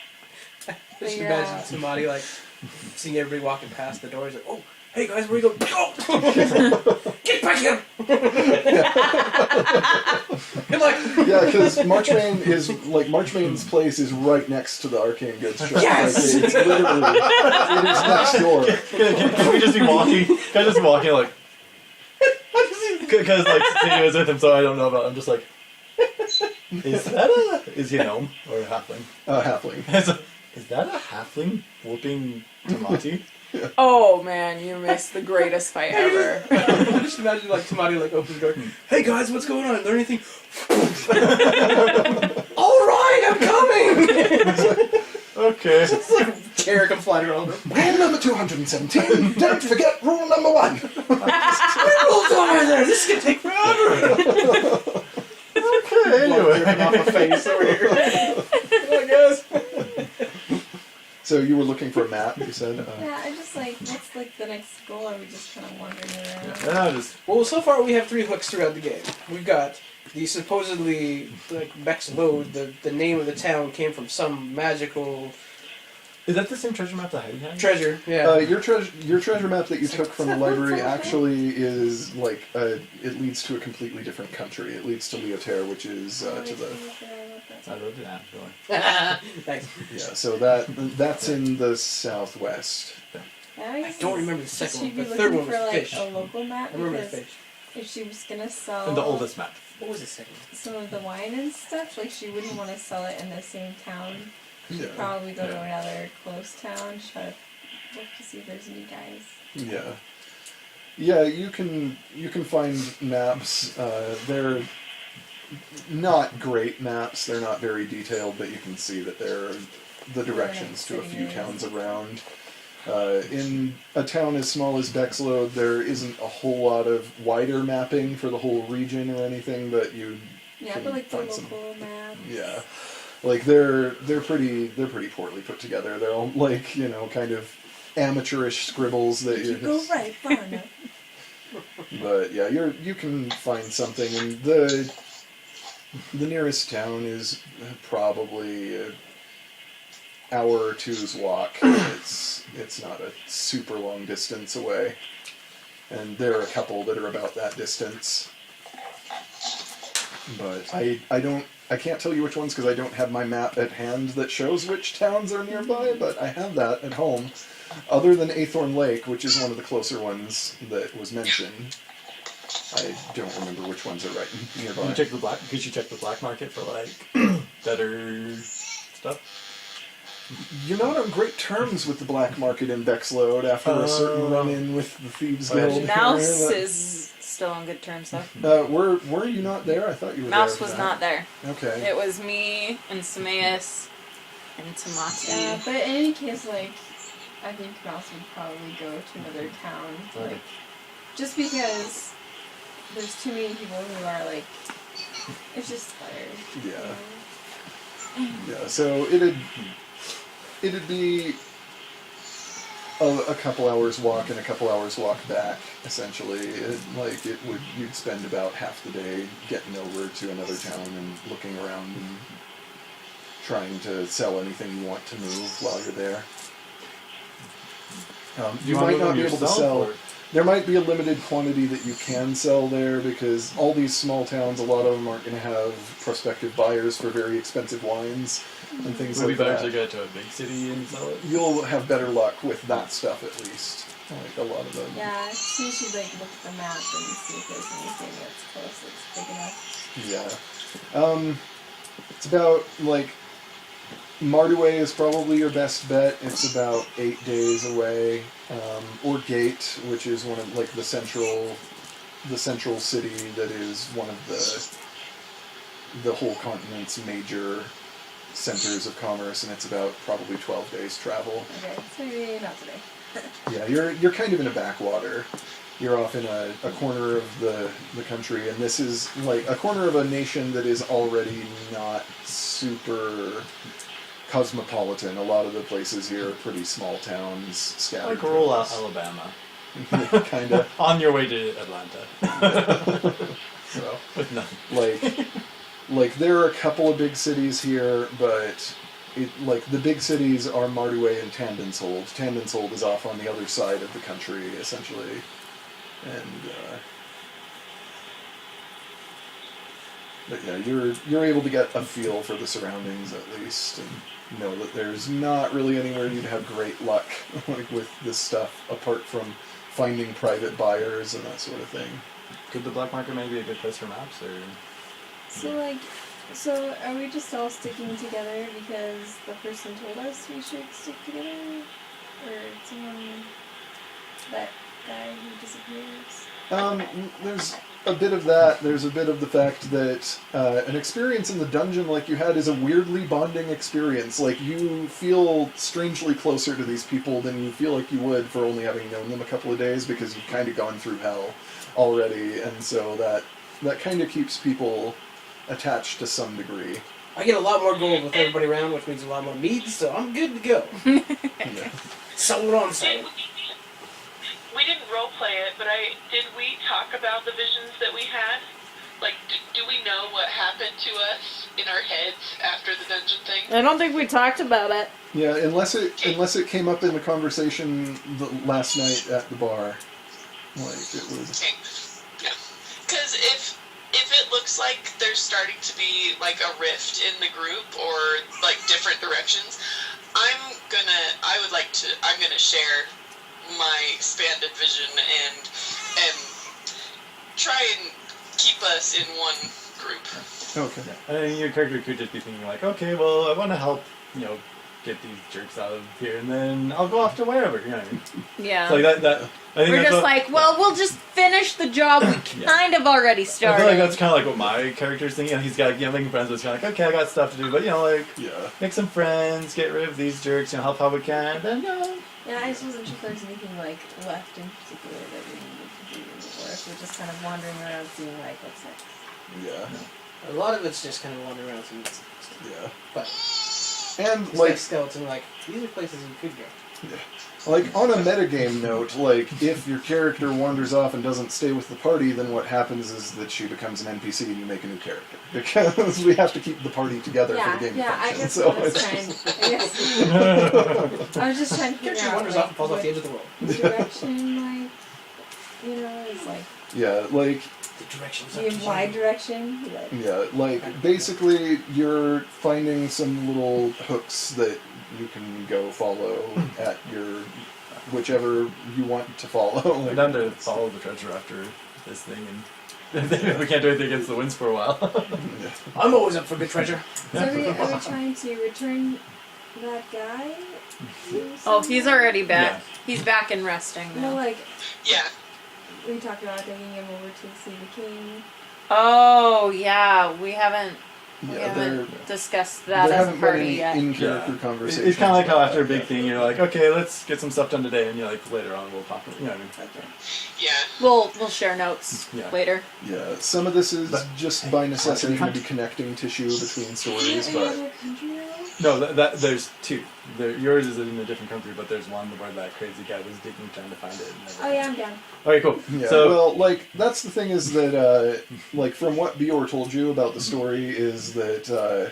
E: figure
B: imagine
E: out.
B: somebody like seeing everybody walking past the doors, like, oh, hey guys, where you going? Oh! Get back here! Good luck!
A: Yeah, because Marchmane's place is right next to the Arcane Goods shop.
B: Yes!
A: Like, it's literally it is next door.
D: Can we just be walking? Can I just walk in like? Because like Sadie was with him, so I don't know about. I'm just like, is he a gnome or a halfling?
A: Halfling.
D: Is that a halfling whooping Tamati?
C: Oh man, you missed the greatest fight ever.
B: Just imagine like somebody like opens the door. Hey guys, what's going on? Learn anything? Alright, I'm coming!
D: Okay.
B: It's like terror come flying around them.
A: Rule number 217. Don't forget rule number 1.
B: Rules over there! This is gonna take forever!
D: Okay.
B: Blood
D: Anyway.
B: dripping off my face over here. Come on, guys.
A: So you were looking for a map, you said?
E: Yeah, I just like, what's like the next goal? Are we just kind of wandering around?
D: Yeah, just
B: Well, so far we have 3 hooks throughout the game. We've got the supposedly, like, Bex Lode, the name of the town came from some magical
D: is that the same treasure map that Heidi had?
B: treasure. Yeah.
A: Your treasure map that you took from the library actually is like it leads to a completely different country. It leads to Leotair, which is to the
D: I wrote it actually.
B: Nice.
A: yeah. So that's in the southwest.
E: I
B: Don't remember the
E: Should
B: second
E: she
B: one.
E: be
B: The
E: looking
B: third one
E: for
B: was
E: like
B: fish.
E: a local map?
B: I remember the
E: Because
B: fish.
E: if she was gonna sell
D: And the oldest map.
B: What was the second one?
E: some of the wine and stuff, like she wouldn't want to sell it in the same town.
A: Yeah.
E: Probably go to
D: Yeah.
E: another close town, try to look to see if there's any guys.
A: Yeah. Yeah, you can find maps. They're not great maps. They're not very detailed, but you can see that there are the directions to a few towns around. In a town as small as Bexlode, there isn't a whole lot of wider mapping for the whole region or anything, but you
E: Yeah,
A: can
E: but like the
A: find some.
E: local map.
A: Yeah, like they're pretty poorly put together. They're all like kind of amateurish scribbles that
E: You go right far enough.
A: But yeah, you can find something, and the nearest town is probably an hour or two's walk. It's not a super long distance away, and there are a couple that are about that distance. But I can't tell you which ones because I don't have my map at hand that shows which towns are nearby. But I have that at home. Other than Athorn Lake, which is one of the closer ones that was mentioned, I don't remember which ones are right nearby.
D: Could you check the black market for like better stuff?
A: You're not on great terms with the black market in Bexlode after a certain run-in with the Thieves Guild.
C: Mouse is still on good terms though.
A: Were you not there? I thought you were there.
C: Mouse
A: for
C: was
A: that.
C: not there.
A: Okay.
C: It was me and Sameas and Tamati.
E: Yeah, but in any case, like, I think Mouse would probably go to another town.
D: Okay.
E: Like, just because there's too many people who are like, it's just better.
A: Yeah. Yeah. So it'd be a couple hours walk and a couple hours walk back. Essentially, you'd spend about half the day getting over to another town and looking around and trying to sell anything you want to move while you're there. You might not be able to sell.
D: Or?
A: There might be a limited quantity that you can sell there because all these small towns, a lot of them aren't going to have prospective buyers for very expensive wines and things
D: Would
A: like
D: we
A: that.
D: actually go to a big city and sell it?
A: You'll have better luck with that stuff at least. Like a lot of them.
E: Yeah, she should like look at the map and see if there's anything that's close that's big enough.
A: Yeah. It's about like Mardaway is probably your best bet. It's about 8 days away. Or Gate, which is one of like the central city that is one of the whole continent's major centers of commerce, and it's about probably 12 days travel.
E: Okay, so maybe not today.
A: Yeah, you're kind of in a backwater. You're off in a corner of the country, and this is like a corner of a nation that is already not super cosmopolitan. A lot of the places here are pretty small towns scattered.
D: Like rural
A: throughout.
D: Alabama.
A: Kind of.
D: On your way to Atlanta.
A: So,
D: With nothing.
A: like there are a couple of big cities here, but the big cities are Mardaway and Tandenshold. Tandenshold is off on the other side of the country, essentially, and but yeah, you're able to get a feel for the surroundings at least, and know that there's not really anywhere you'd have great luck like with this stuff apart from finding private buyers and that sort of thing.
D: Could the black market maybe be a good place for maps, or?
E: So are we just all sticking together because the person told us we should stick together? Or someone, that guy who disappears?
A: There's a bit of that. There's a bit of the fact that an experience in the dungeon like you had is a weirdly bonding experience. Like, you feel strangely closer to these people than you feel like you would for only having known them a couple of days because you've kind of gone through hell already, and so that kind of keeps people attached to some degree.
B: I get a lot more gold with everybody around, which means a lot more meats, so I'm good to go.
A: Yeah.
B: Sell it on sale.
F: We didn't roleplay it, but did we talk about the visions that we had? Like, do we know what happened to us in our heads after the dungeon thing?
C: I don't think we talked about it.
A: Yeah, unless it came up in the conversation last night at the bar. Like, it was...
F: Okay. Yeah. Because if it looks like there's starting to be, like, a rift in the group or, like, different directions, I'm gonna share my expanded vision and try and keep us in one group.
A: Okay.
D: And your character could just be thinking like, okay, well, I want to help, get these jerks out of here, and then I'll go off to wherever, you know what I mean?
C: Yeah.
D: It's like that I think
C: We're
D: that's
C: just
D: what,
C: like, well, we'll just finish the job we kind of already
D: I
C: started.
D: feel like that's kind of like what my character's thinking. He's got, making friends, but it's kind of like, okay, I got stuff to do, but,
A: Yeah.
D: make some friends, get rid of these jerks, help how we can, then,
E: Yeah, I just wasn't sure if there's anything like left in particular that we needed to do, or if we're just kind of wandering around seeing like what's next.
A: Yeah.
B: A lot of it's just kind of wandering around some stuff.
A: Yeah.
B: But
A: And,
B: it's
A: like,
B: skeleton, like, these are places you could go.
A: like, on a metagame note, like, if your character wanders off and doesn't stay with the party, then what happens is that she becomes an NPC and you make a new character. Because we have to keep the party together for the game to
E: I
A: function.
E: guess
A: So
E: I was
A: it's
E: trying.
A: just-
E: I was just trying to figure
B: Character
E: out
B: wanders off and falls off the edge of the world.
E: what direction, like, is like
A: yeah, like,
B: The directions
E: the implied direction. Like,
A: yeah, like, basically, you're finding some little hooks that you can go follow at your whichever you want to follow.
D: I'm
A: Like,
D: down to follow the treasure after this thing, and we can't do anything against the winds for a while.
A: yeah.
B: I'm always up for good treasure.
E: so are we trying to return that guy?
C: Oh, he's already back.
D: Yeah.
C: He's back and resting
E: No,
C: now.
E: like
F: Yeah.
E: we talked about taking him over to see the king.
C: Oh, yeah. We haven't
A: Yeah,
C: discussed that
A: there
C: as a
A: haven't been
C: party
A: any
C: yet.
A: in-character
D: It's
A: conversations.
D: kind of like how
A: about
D: after a
A: that
D: big
A: yet.
D: thing, you're like, okay, let's get some stuff done today, and you're like, later on we'll talk. You know what I mean?
E: Okay.
F: Yeah.
C: We'll share notes
D: Yeah.
C: later.
A: Yeah, some of this is
D: But-
A: just by necessity
D: Hunter.
A: maybe connecting tissue between
E: Is
A: stories,
E: there any
A: but
E: other country though?
D: No, that there's two. Yours is in a different country, but there's one where that crazy guy was digging trying to find it. And
E: Oh yeah, I'm down.
D: Okay, cool.
A: Yeah,
D: So,
A: well, like, that's the thing is that, like, from what Bior told you about the story is that,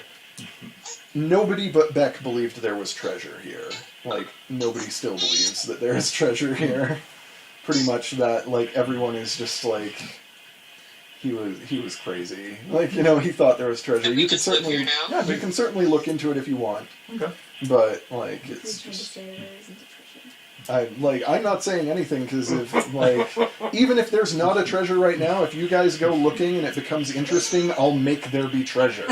A: nobody but Beck believed there was treasure here. Like, nobody still believes that there is treasure here. Pretty much that, like, everyone is just, like, he was crazy. Like, you know, he thought there was treasure.
F: And
A: You
F: we
A: could
F: just live
A: certainly,
F: here now.
A: you can certainly look into it if you want.
D: okay.
A: But, like,
E: Who's
A: it's
E: trying to
A: just...
E: say there isn't a treasure?
A: I'm not saying anything because if, like, even if there's not a treasure right now, if you guys go looking and it becomes interesting, I'll make there be treasure.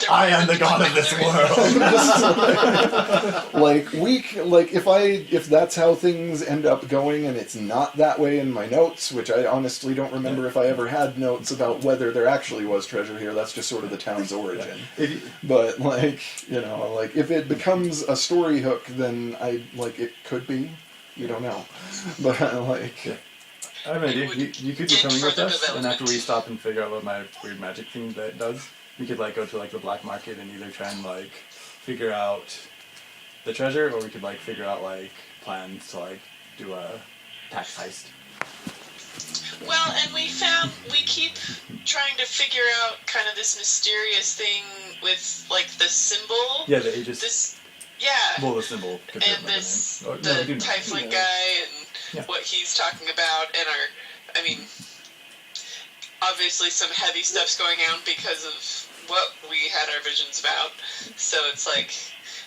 G: I am the god of this world.
A: If that's how things end up going and it's not that way in my notes, which I honestly don't remember if I ever had notes about whether there actually was treasure here, that's just sort of the town's origin. But, like, you know, like, if it becomes a story hook, then it could be. You don't know. But, like...
D: Yeah. I have an idea. You could be
F: Get
D: coming with
F: further
D: us, and
F: development.
D: after we stop and figure out what my weird magic thing that does, we could, like, go to, like, the black market and either try and, like, figure out the treasure, or we could, like, figure out, like, plans to, like, do a tax heist.
F: Well, and we keep trying to figure out kind of this mysterious thing with, like, the symbol.
D: Yeah, the Aegis.
F: Well,
D: the symbol. could be
F: and
D: another
F: this,
D: name. Oh,
F: the
D: no, we do know.
F: Tiefling guy and
D: Yeah.
F: what he's talking about, and obviously some heavy stuff's going on because of what we had our visions about. So it's like,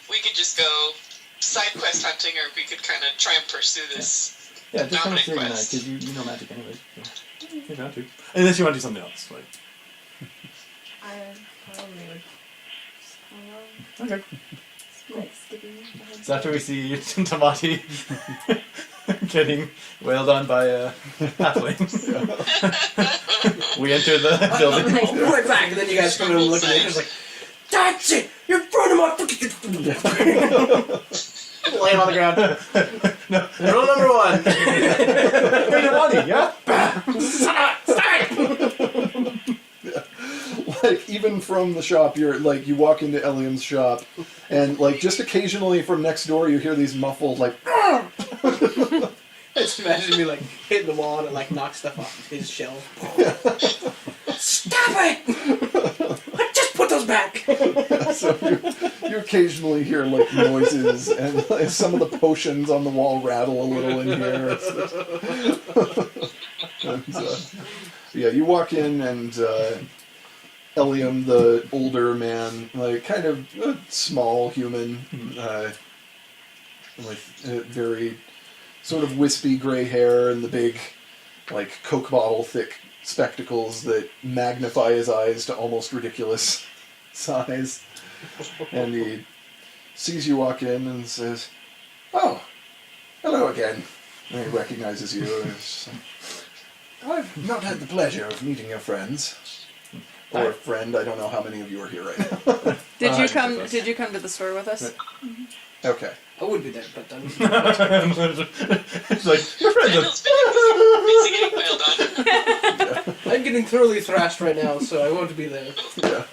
F: we could just go side quest hunting, or we could kind of try and pursue this
D: Yeah, just kind of
F: dominant
D: stay that,
F: quest.
D: because you know magic anyway. So you don't have to. Unless you want to do something else. Like.
E: I probably would.
D: Okay.
E: Like skipping behind.
D: So after we see Tamati getting wailed on by halflings, we enter the building.
B: Right back, and then you guys come in and look at it, and it's like, that's it! You're in front of my fucking... Laying on the ground.
D: No.
B: Rule number 1.
D: Hey, Tamati, yeah?
A: Like, even from the shop, you're like, you walk into Eliam's shop, and like, just occasionally from next door, you hear these muffled, like,
B: I just imagine me like hitting the wall and it like knocks stuff off his shelf. Stop it! Just put those back!
A: so you occasionally hear like noises, and like, some of the potions on the wall rattle a little in here. And, yeah, you walk in, and Eliam, the older man, like kind of a small human, with very sort of wispy gray hair and the big, like, Coke bottle thick spectacles that magnify his eyes to almost ridiculous size. And he sees you walk in and says, "Oh, hello again." And he recognizes you and is like, "I've not had the pleasure of meeting your friends." Or friend, I don't know how many of you are here right now.
C: Did you come to the store with us?
A: Okay.
B: I would be there, but I'm...
D: It's like, your friends
F: Daniel's busy getting wailed on.
B: I'm getting thoroughly thrashed right now, so I won't be there.
A: Yeah.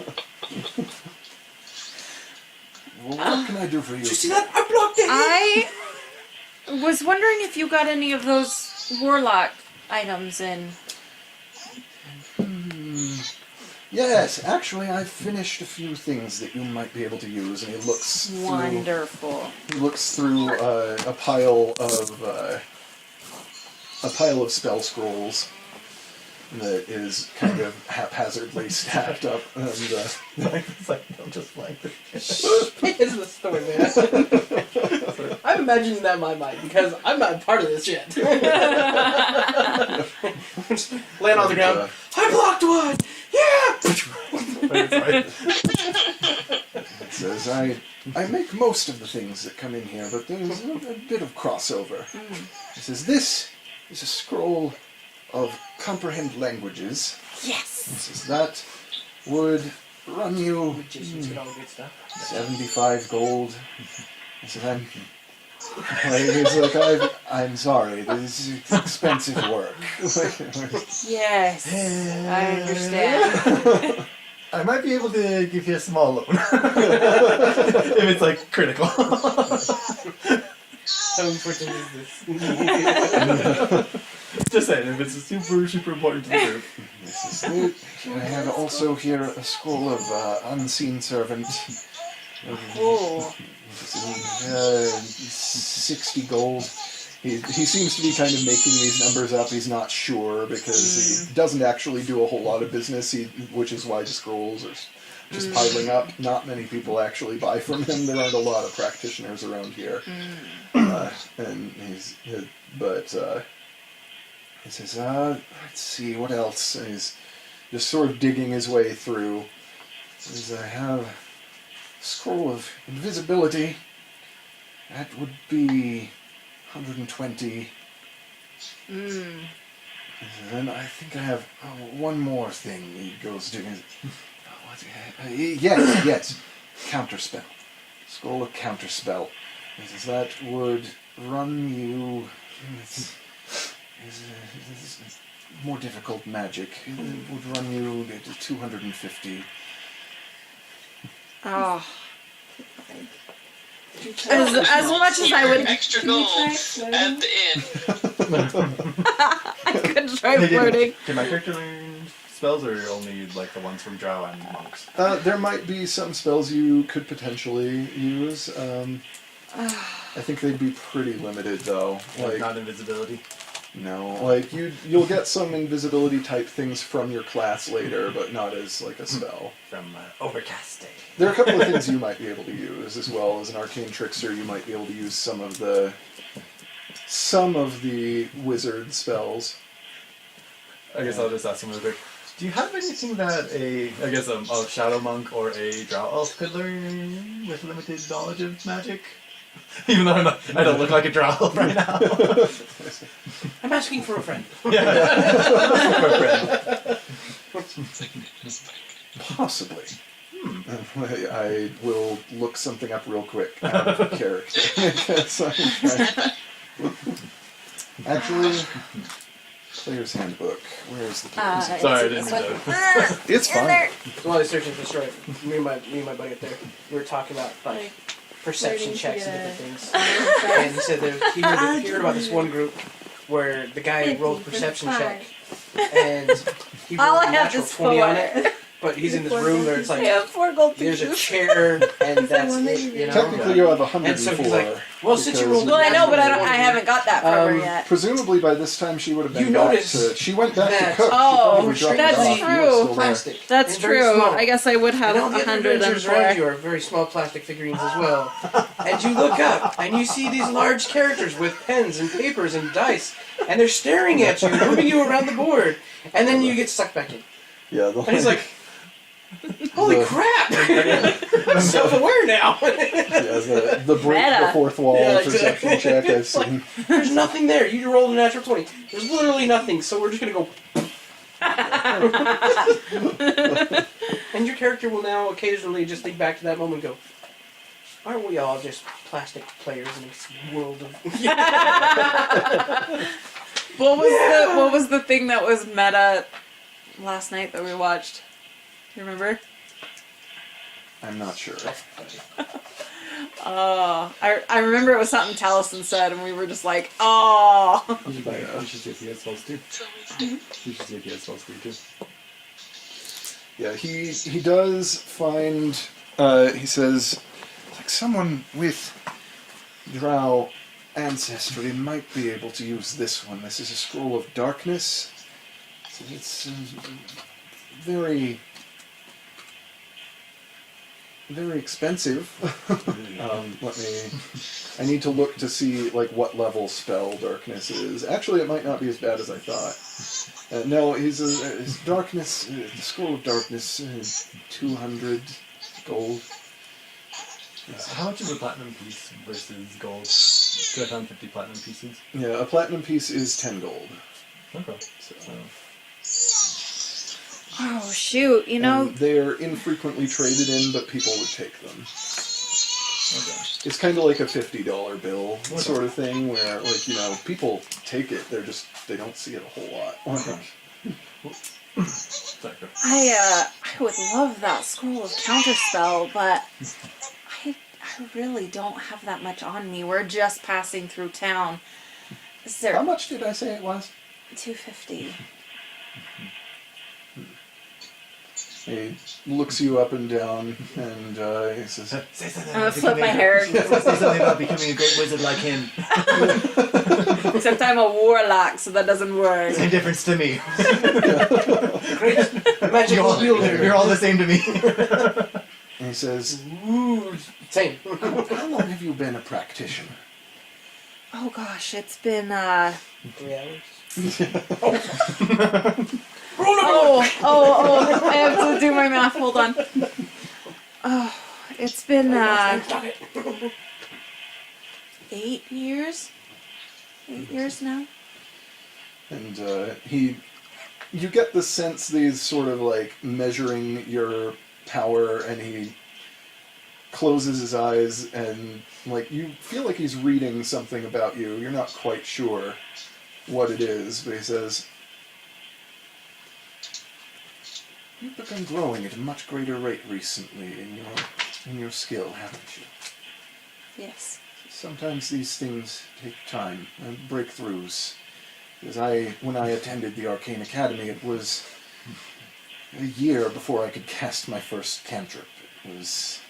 A: Well, what can I do for you?
B: Did you see that? I blocked it!
C: I was wondering if you got any of those warlock items in.
A: Yes, actually, I've finished a few things that you might be able to use, and he looks through.
C: Wonderful.
A: He looks through a pile of spell scrolls that is kind of haphazardly stacked up, and
G: It's like, don't just like this.
B: It's the story, man. I'm imagining that in my mind because I'm not part of this yet. Laying on the ground. I blocked one! Yeah!
A: It says, I make most of the things that come in here, but there's a bit of crossover. It says, this is a scroll of comprehend languages.
C: Yes.
A: It says, that would run you
B: Magicians get all the good stuff.
A: 75 gold. I said, I'm sorry, this is expensive work.
C: Yes. I understand.
D: I might be able to give you a small loan. If it's like critical.
B: How important is this?
D: Just saying, if it's super, super important to the group.
A: This is it. I have also here a scroll of unseen servant.
C: Cool.
A: 60 gold. He seems to be kind of making these numbers up. He's not sure because he doesn't actually do a whole lot of business, which is why the scrolls are just piling up. Not many people actually buy from him. There aren't a lot of practitioners around here. He says, let's see, what else? And he's just sort of digging his way through. He says, I have a scroll of invisibility. That would be 120. Then I think I have one more thing he goes to. Yes. Counterspell. Scroll of Counterspell. He says that would run you... It's more difficult magic. It would run you to 250.
C: Oh. As much as I would...
F: Extra gold at the inn.
C: I could try flirting.
D: Can my character learn spells, or only like the ones from Drow and monks?
A: There might be some spells you could potentially use. I think they'd be pretty limited, though.
D: Like not invisibility?
A: No. Like, you'll get some invisibility type things from your class later, but not as, like, a spell.
D: From Overcasting.
A: There are a couple of things you might be able to use, as well as an arcane trickster. You might be able to use some of the wizard spells.
D: I guess I'll just ask him real quick. Do you have anything that a shadow monk or a drow elf could learn with limited knowledge of magic? Even though I don't look like a drow elf right now.
B: I'm asking for a friend.
A: Possibly. I will look something up real quick out of character. Actually, Player's Handbook. Where's the Player's Handbook?
D: Sorry, I didn't mean to.
A: It's fine.
B: While I was searching for the story, me and my buddy up there, we were talking about like perception checks and different things. And he said that he heard about this one group where the guy rolled a perception check and he rolled a natural 20 on it. But he's in this room where it's like, there's a chair, and that's it, you know?
A: Technically, you have 104.
B: And so he's like, well, since you rolled
C: Well, I know, but I haven't got that from her yet.
A: Presumably, by this time, she would have been
B: You
A: back
B: notice
A: to... She went back
B: that-
A: to cook.
C: Oh,
A: She probably dropped
C: that's
A: it off. You were
C: true.
A: still there.
B: Plastic.
C: That's
B: and very
C: true.
B: small.
C: I guess I would have
B: And all the other adventures
C: 104.
B: around you are very small plastic figurines as well. And you look up, and you see these large characters with pens and papers and dice, and they're staring at you, moving you around the board. And then you get sucked back in.
A: Yeah,
B: And he's like, holy crap! I'm self-aware now.
A: the break
C: Meta.
A: the fourth wall
B: Yeah,
A: perception
B: exactly.
A: check I've
B: It's like,
A: seen.
B: there's nothing there. You rolled a natural 20. There's literally nothing, so we're just gonna go. And your character will now occasionally just think back to that moment and go, aren't we all just plastic players in this world of...
C: What was the thing that was meta last night that we watched? You remember?
A: I'm not sure.
C: Oh, I remember it was something Taliesin said, and we were just like, oh.
D: You should see if he has spells too. You should see if he has spells too.
A: Yeah, he does find, he says, like someone with drow ancestry might be able to use this one. This is a scroll of darkness. It's very expensive. I need to look to see like what level spell darkness is. Actually, it might not be as bad as I thought. No, his darkness, the scroll of darkness, 200 gold.
D: How much is a platinum piece versus gold? 'Cause I found 50 platinum pieces.
A: Yeah, a platinum piece is 10 gold.
D: Okay.
A: So,
C: Oh, shoot, you know.
A: and they're infrequently traded in, but people would take them.
D: Okay.
A: It's kind of like a $50 bill sort of thing, where, like, you know, people take it. They don't see it a whole lot. Like,
D: Sorry.
C: I would love that scroll of counterspell, but I really don't have that much on me. We're just passing through town. Is there
A: How much did I say it was?
C: 250?
A: He looks you up and down, and he says,
G: Say something
C: I'm gonna
G: about
C: flip my
G: becoming
C: hair.
G: Say something about becoming a great wizard like him.
C: Except I'm a warlock, so that doesn't work.
G: Same difference to me.
B: Great magical wielder.
G: You're all the same to me.
A: and he says,
B: Ooh, same.
A: how long have you been a practitioner?
C: Oh gosh, it's been
B: 3 hours.
C: oh, I have to do my math, hold on. Oh, it's been 8 years? 8 years now?
A: And you get the sense that he's sort of like measuring your power, and he closes his eyes, and like you feel like he's reading something about you. You're not quite sure what it is, but he says, "You've begun growing at a much greater rate recently in your skill, haven't you?
C: Yes.
A: Sometimes these things take time, breakthroughs. Because when I attended the Arcane Academy, it was a year before I could cast my first cantrip. It was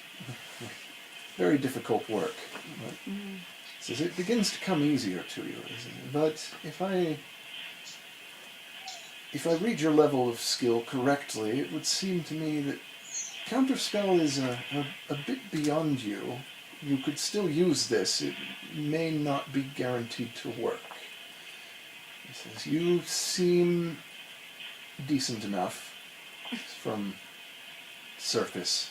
A: very difficult work. But says it begins to come easier to you. But if I read your level of skill correctly, it would seem to me that Counterspell is a bit beyond you. You could still use this. It may not be guaranteed to work. He says, you seem decent enough from surface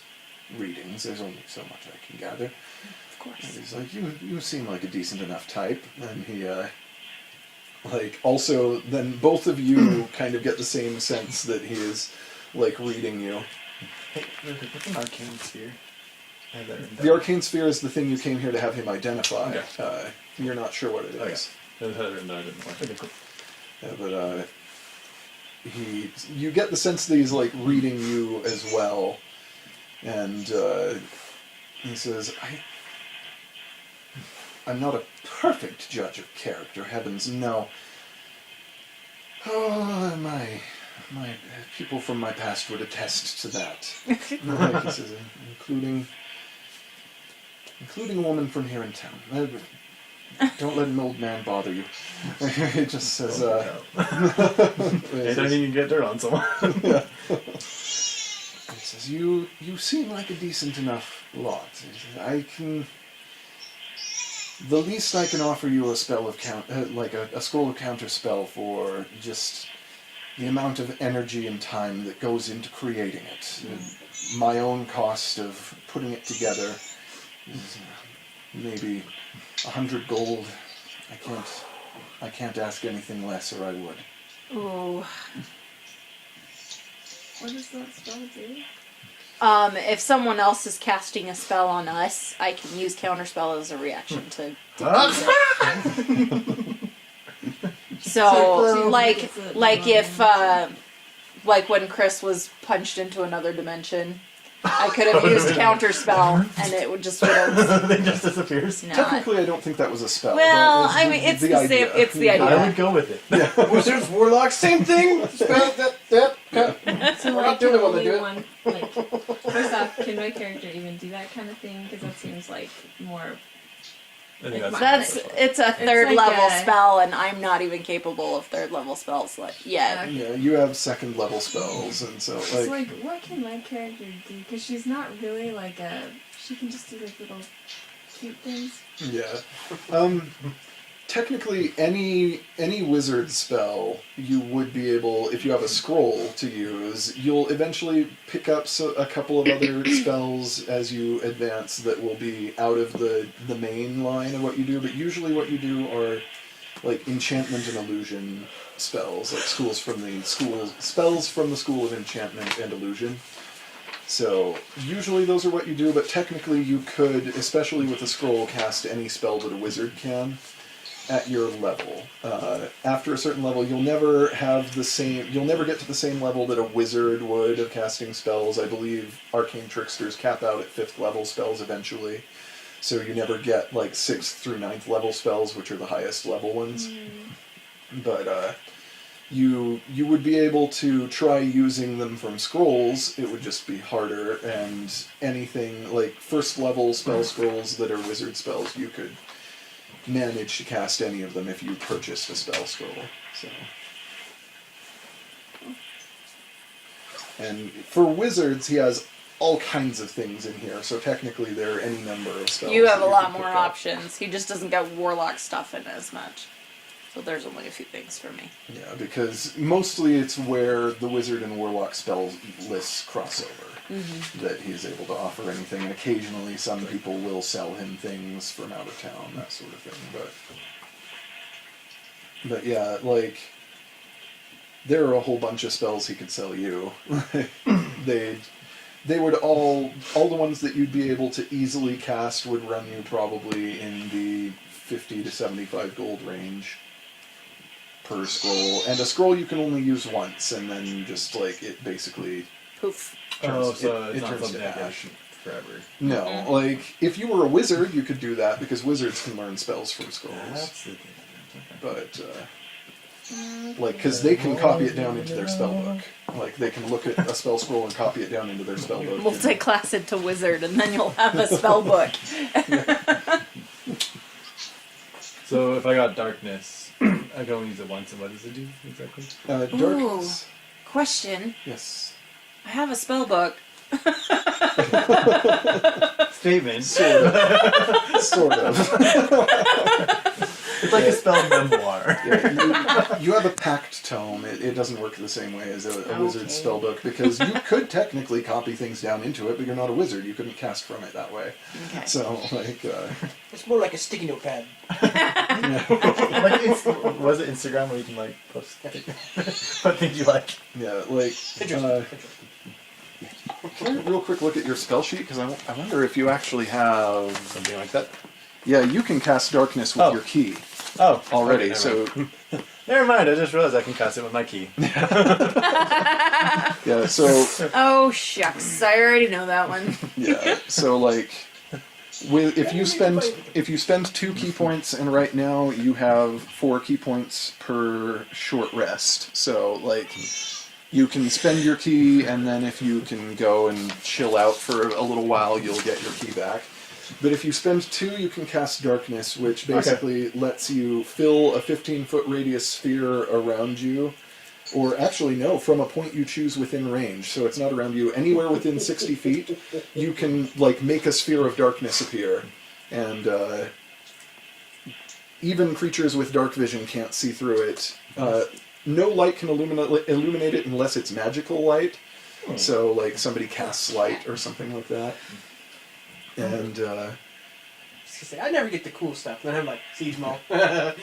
A: readings. There's only so much I can gather.
C: Of course.
A: And he's like, you seem like a decent enough type. And he, also, then both of you kind of get the same sense that he is, reading you.
G: Hey, what's an arcane sphere? I have that written down.
A: The arcane sphere is the thing you came here to have him identify.
D: Okay.
A: You're not sure what it is.
D: Okay. I had it written down, I didn't want. Okay, cool.
A: Yeah, but you get the sense that he's reading you as well, and he says, I'm not a perfect judge of character, heavens no. Oh, my people from my past would attest to that. He says, including a woman from here in town. Don't let an old man bother you. He just says,
D: Anytime you can get dirt on someone.
A: yeah. He says, you seem like a decent enough lot. He says, the least I can offer you a spell of a scroll of counter spell for just the amount of energy and time that goes into creating it. My own cost of putting it together is maybe 100 gold. I can't ask anything less, or I would.
C: Ooh.
E: What does that spell do?
C: If someone else is casting a spell on us, I can use counterspell as a reaction to do that. So, if when Chris was punched into another dimension, I could have used counterspell, and it would just
G: Then just disappears.
C: No.
A: Technically, I don't think that was a spell.
C: Well,
A: That was
C: it's the same.
A: idea.
C: It's the idea.
G: I would go with it.
B: Wizards, warlocks, same thing. Spell that.
E: So
B: We're
E: like,
B: not doing it when they
E: only
B: do it.
E: one, first off, can my character even do that kind of thing? Because that seems like more.
D: I think
C: It's a third
E: like
C: level
E: a-
C: spell, and I'm not even capable of third level spells yet.
A: Yeah, you have second level spells, and so
E: It's like, what can my character do? Because she's not really she can just do little cute things.
A: yeah. Technically, any wizard spell you would be able, if you have a scroll to use, you'll eventually pick up a couple of other spells as you advance that will be out of the main line of what you do. But usually, what you do are enchantment and illusion spells, spells from the School of Enchantment and Illusion. So usually those are what you do, but technically you could, especially with a scroll, cast any spell that a wizard can. at your level. After a certain level, you'll never have the same. You'll never get to the same level that a wizard would of casting spells. I believe arcane tricksters cap out at 5th level spells eventually, so you never get like 6th through 9th level spells, which are the highest level ones. But you would be able to try using them from scrolls. It would just be harder, and anything like 1st level spell scrolls that are wizard spells, you could manage to cast any of them if you purchased a spell scroll. So, and for wizards, he has all kinds of things in here. So technically, there are any number of spells.
C: You have a
A: that
C: lot
A: can
C: more
A: pick up.
C: options. He just doesn't get warlock stuff in as much. So there's only a few things for me.
A: Yeah, because mostly it's where the wizard and warlock spell lists cross over. That he's able to offer anything, and occasionally some people will sell him things from out of town, that sort of thing. But yeah, like there are a whole bunch of spells he could sell you. they would all the ones that you'd be able to easily cast would run you probably in the 50 to 75 gold range per scroll, and a scroll you can only use once, and then just like it basically
C: Poof.
D: Oh, so
A: it
D: it's not
A: turns
D: something
A: to
D: I get
A: ash.
D: forever.
A: No, like if you were a wizard, you could do that because wizards can learn spells from scrolls.
D: That's the thing.
A: But like, because they can copy it down into their spell book. Like they can look at a spell scroll and copy it down into their spell book.
C: Multi-class it to wizard, and then you'll have a spell book.
D: So if I got darkness, I can only use it once, and what does it do exactly?
A: Darkness.
C: Question.
A: Yes.
C: I have a spell book.
D: Statement.
A: Sort of.
D: It's like a spell memoir.
A: Yeah, you have a pact tome. It doesn't work the same way as a wizard's spell book, because you could technically copy things down into it, but you're not a wizard. You couldn't cast from it that way.
C: Okay.
A: So, like,
B: It's more like a sticky notepad.
D: Like, was it Instagram where you can like post what things you like?
A: yeah, like, can I real quick look at your spell sheet? Because I wonder if you actually have
G: Something like that.
A: Yeah, you can cast darkness with
D: Oh.
A: your key
D: Oh,
A: already.
D: okay,
A: So,
D: never mind. I just realized I can cast it with my key.
A: yeah, so
C: Oh shucks, I already know that one.
A: yeah, so like, if you spend 2 key points, and right now you have 4 key points per short rest. So like, you can spend your key, and then if you can go and chill out for a little while, you'll get your key back. But if you spend 2, you can cast darkness, which basically lets you fill a 15-foot radius sphere around you. Or actually, no, from a point you choose within range. So it's not around you. Anywhere within 60 feet, you can like make a sphere of darkness appear. And even creatures with dark vision can't see through it. No light can illuminate it unless it's magical light. So like somebody casts light or something like that. And
B: I never get the cool stuff. Then I'm like, Seasmo.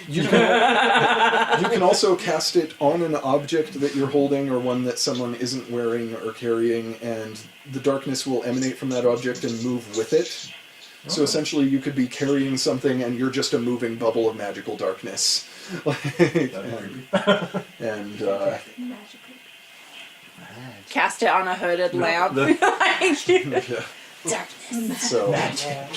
A: you can also cast it on an object that you're holding or one that someone isn't wearing or carrying, and the darkness will emanate from that object and move with it. So essentially you could be carrying something and you're just a moving bubble of magical darkness. and
C: Cast it on a hooded lamp.
A: yeah.
C: Darkness.
A: So,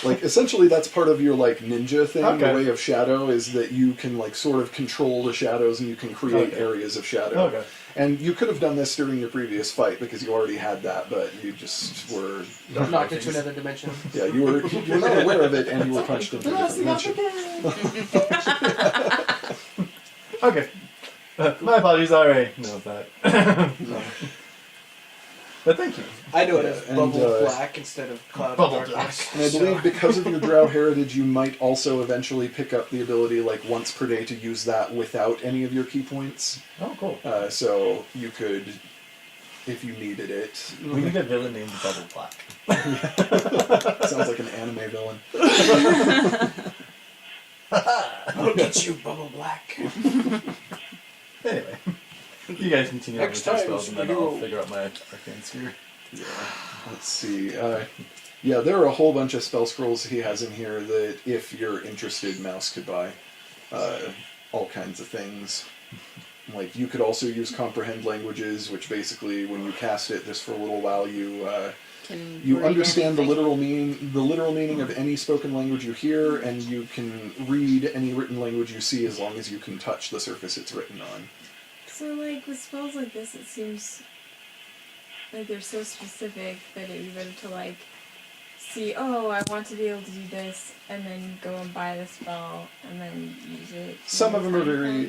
A: like, essentially that's part of your, like, ninja thing.
D: Okay.
A: The way of shadow is that you can, like, sort of control the shadows and you can create areas of shadow.
D: Okay.
A: And you could have done this during your previous fight because you already had that, but you just were...
B: Knocked into another dimension.
A: Yeah, you were not aware of it and you were punched into a different dimension.
D: Okay. My apologies. I already know that. But thank you.
B: I know it as
A: and,
B: bubble black instead of cloud
D: Bubble
B: darkness.
A: And I believe because of your drow heritage, you might also eventually pick up the ability, like, once per day to use that without any of your key points.
D: Oh, cool.
A: So you could, if you needed it...
D: We need a villain named Bubble Black.
A: Sounds like an anime villain.
B: I'll get you, bubble black.
D: Anyway, you guys continue on
B: Next
D: with your
B: time,
D: spells, and then I'll
B: superhero.
D: figure out my arcane sphere.
A: Yeah. Let's see. Yeah, there are a whole bunch of spell scrolls he has in here that, if you're interested, Mouse could buy. all kinds of things. Like, you could also use comprehend languages, which basically, when you cast it, just for a little while, you
C: read
A: understand the
C: anything.
A: literal meaning of any spoken language you hear, and you can read any written language you see as long as you can touch the surface it's written on.
E: So, like, with spells like this, it seems like they're so specific that it'd be better to, like, see, oh, I want to be able to do this, and then go and buy the spell, and then use it.
A: Some of them are
E: very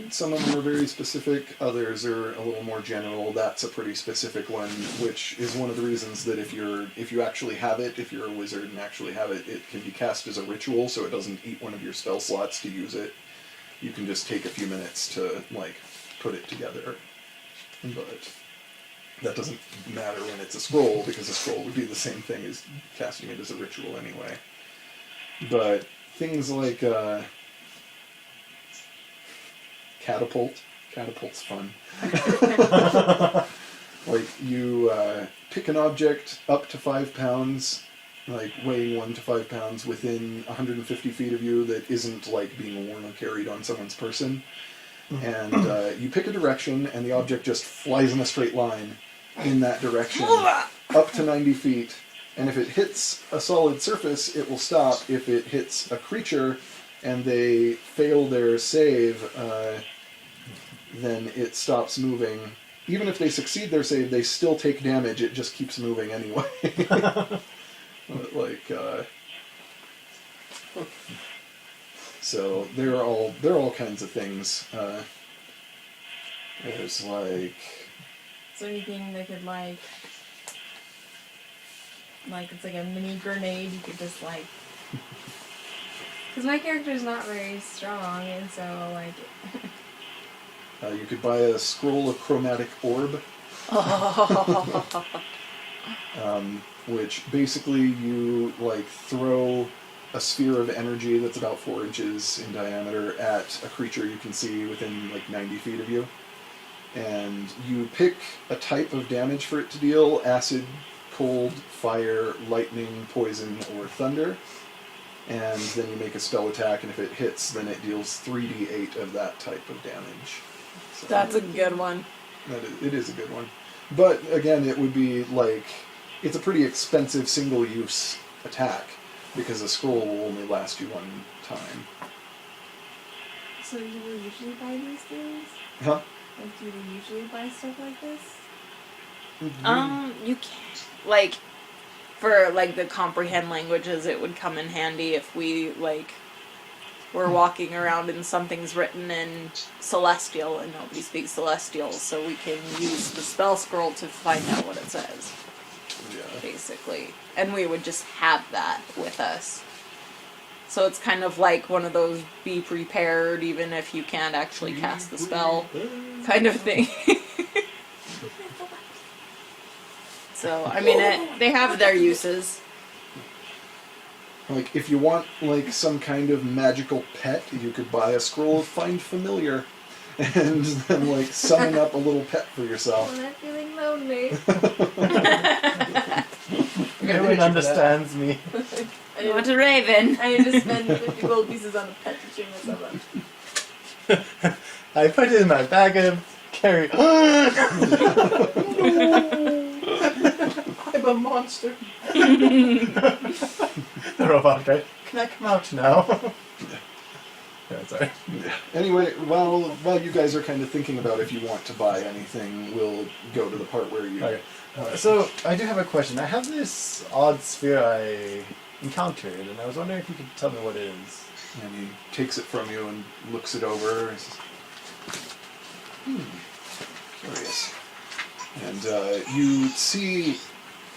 A: very specific. Others are a little more general. That's a pretty specific one, which is one of the reasons that if you actually have it, if you're a wizard and actually have it, it can be cast as a ritual, so it doesn't eat one of your spell slots to use it. You can just take a few minutes to, like, put it together. But that doesn't matter when it's a scroll, because a scroll would be the same thing as casting it as a ritual anyway. But things like catapult's fun. Like, you pick an object up to 5 pounds, like weighing 1 to 5 pounds, within 150 feet of you that isn't, like, being worn or carried on someone's person. And you pick a direction, and the object just flies in a straight line in that direction, up to 90 feet. And if it hits a solid surface, it will stop. If it hits a creature and they fail their save, then it stops moving. Even if they succeed their save, they still take damage. It just keeps moving anyway. But, like, so there are all kinds of things. There's, like,
E: Is there anything that could, like, it's like a mini grenade you could just, like... Because my character's not very strong, and so, like...
A: you could buy a scroll of chromatic orb, which basically you, like, throw a sphere of energy that's about 4 inches in diameter at a creature you can see within, like, 90 feet of you. And you pick a type of damage for it to deal: acid, cold, fire, lightning, poison, or thunder. And then you make a spell attack, and if it hits, then it deals 3d8 of that type of damage. So
C: That's a good one.
A: it is a good one. But, again, it would be, like, it's a pretty expensive single-use attack, because a scroll will only last you one time.
E: So do you usually buy these things?
A: Huh?
E: Like, do you usually buy stuff like this?
C: You can't, like, for, like, the comprehend languages, it would come in handy if we, like, were walking around and something's written in Celestial and nobody speaks Celestial, so we can use the spell scroll to find out what it says,
A: Yeah.
C: basically. And we would just have that with us. So it's kind of like one of those be prepared even if you can't actually cast the spell kind of thing. So, I mean, they have their uses.
A: Like, if you want, like, some kind of magical pet, you could buy a scroll of Find Familiar, and then, like, summon up a little pet for yourself.
E: When I'm feeling lonely.
G: No one understands me.
C: I want a raven.
E: I need to spend 50 gold pieces on a pet to cheer myself up.
G: I put it in my bag of carry.
B: I'm a monster.
G: The robot, right? Can I come out now? Yeah, sorry.
A: Anyway, while you guys are kind of thinking about if you want to buy anything, we'll go to the part where you...
G: Okay. So, I do have a question. I have this odd sphere I encountered, and I was wondering if you could tell me what it is.
A: And he takes it from you and looks it over. He says, curious. And you see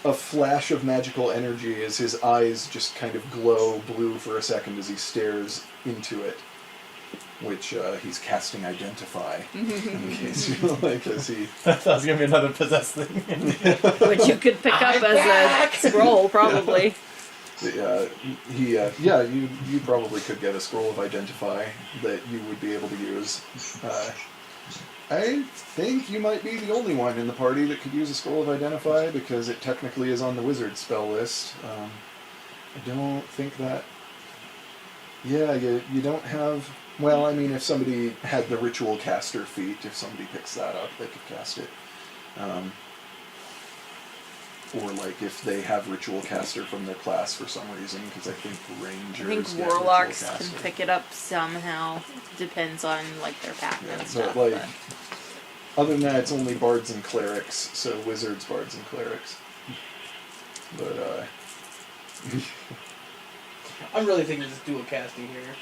A: a flash of magical energy as his eyes just kind of glow blue for a second as he stares into it, which he's casting Identify, in case you like, as he...
G: That was gonna be another possessed thing.
C: Which you could pick up as a scroll, probably.
A: You probably could get a scroll of Identify that you would be able to use. I think you might be the only one in the party that could use a scroll of Identify, because it technically is on the wizard spell list. I don't think that... Yeah, you don't have Well, I mean, if somebody had the ritual caster feat, if somebody picks that up, they could cast it. Or like if they have ritual caster from their class for some reason, because I think rangers.
C: I think
A: get
C: warlocks
A: ritual
C: can
A: caster.
C: pick it up somehow. Depends on like their path
A: Yeah,
C: and stuff.
A: but like, other than that, it's only bards and clerics. So wizards, bards, and clerics. But
B: I'm really thinking just dual casting here.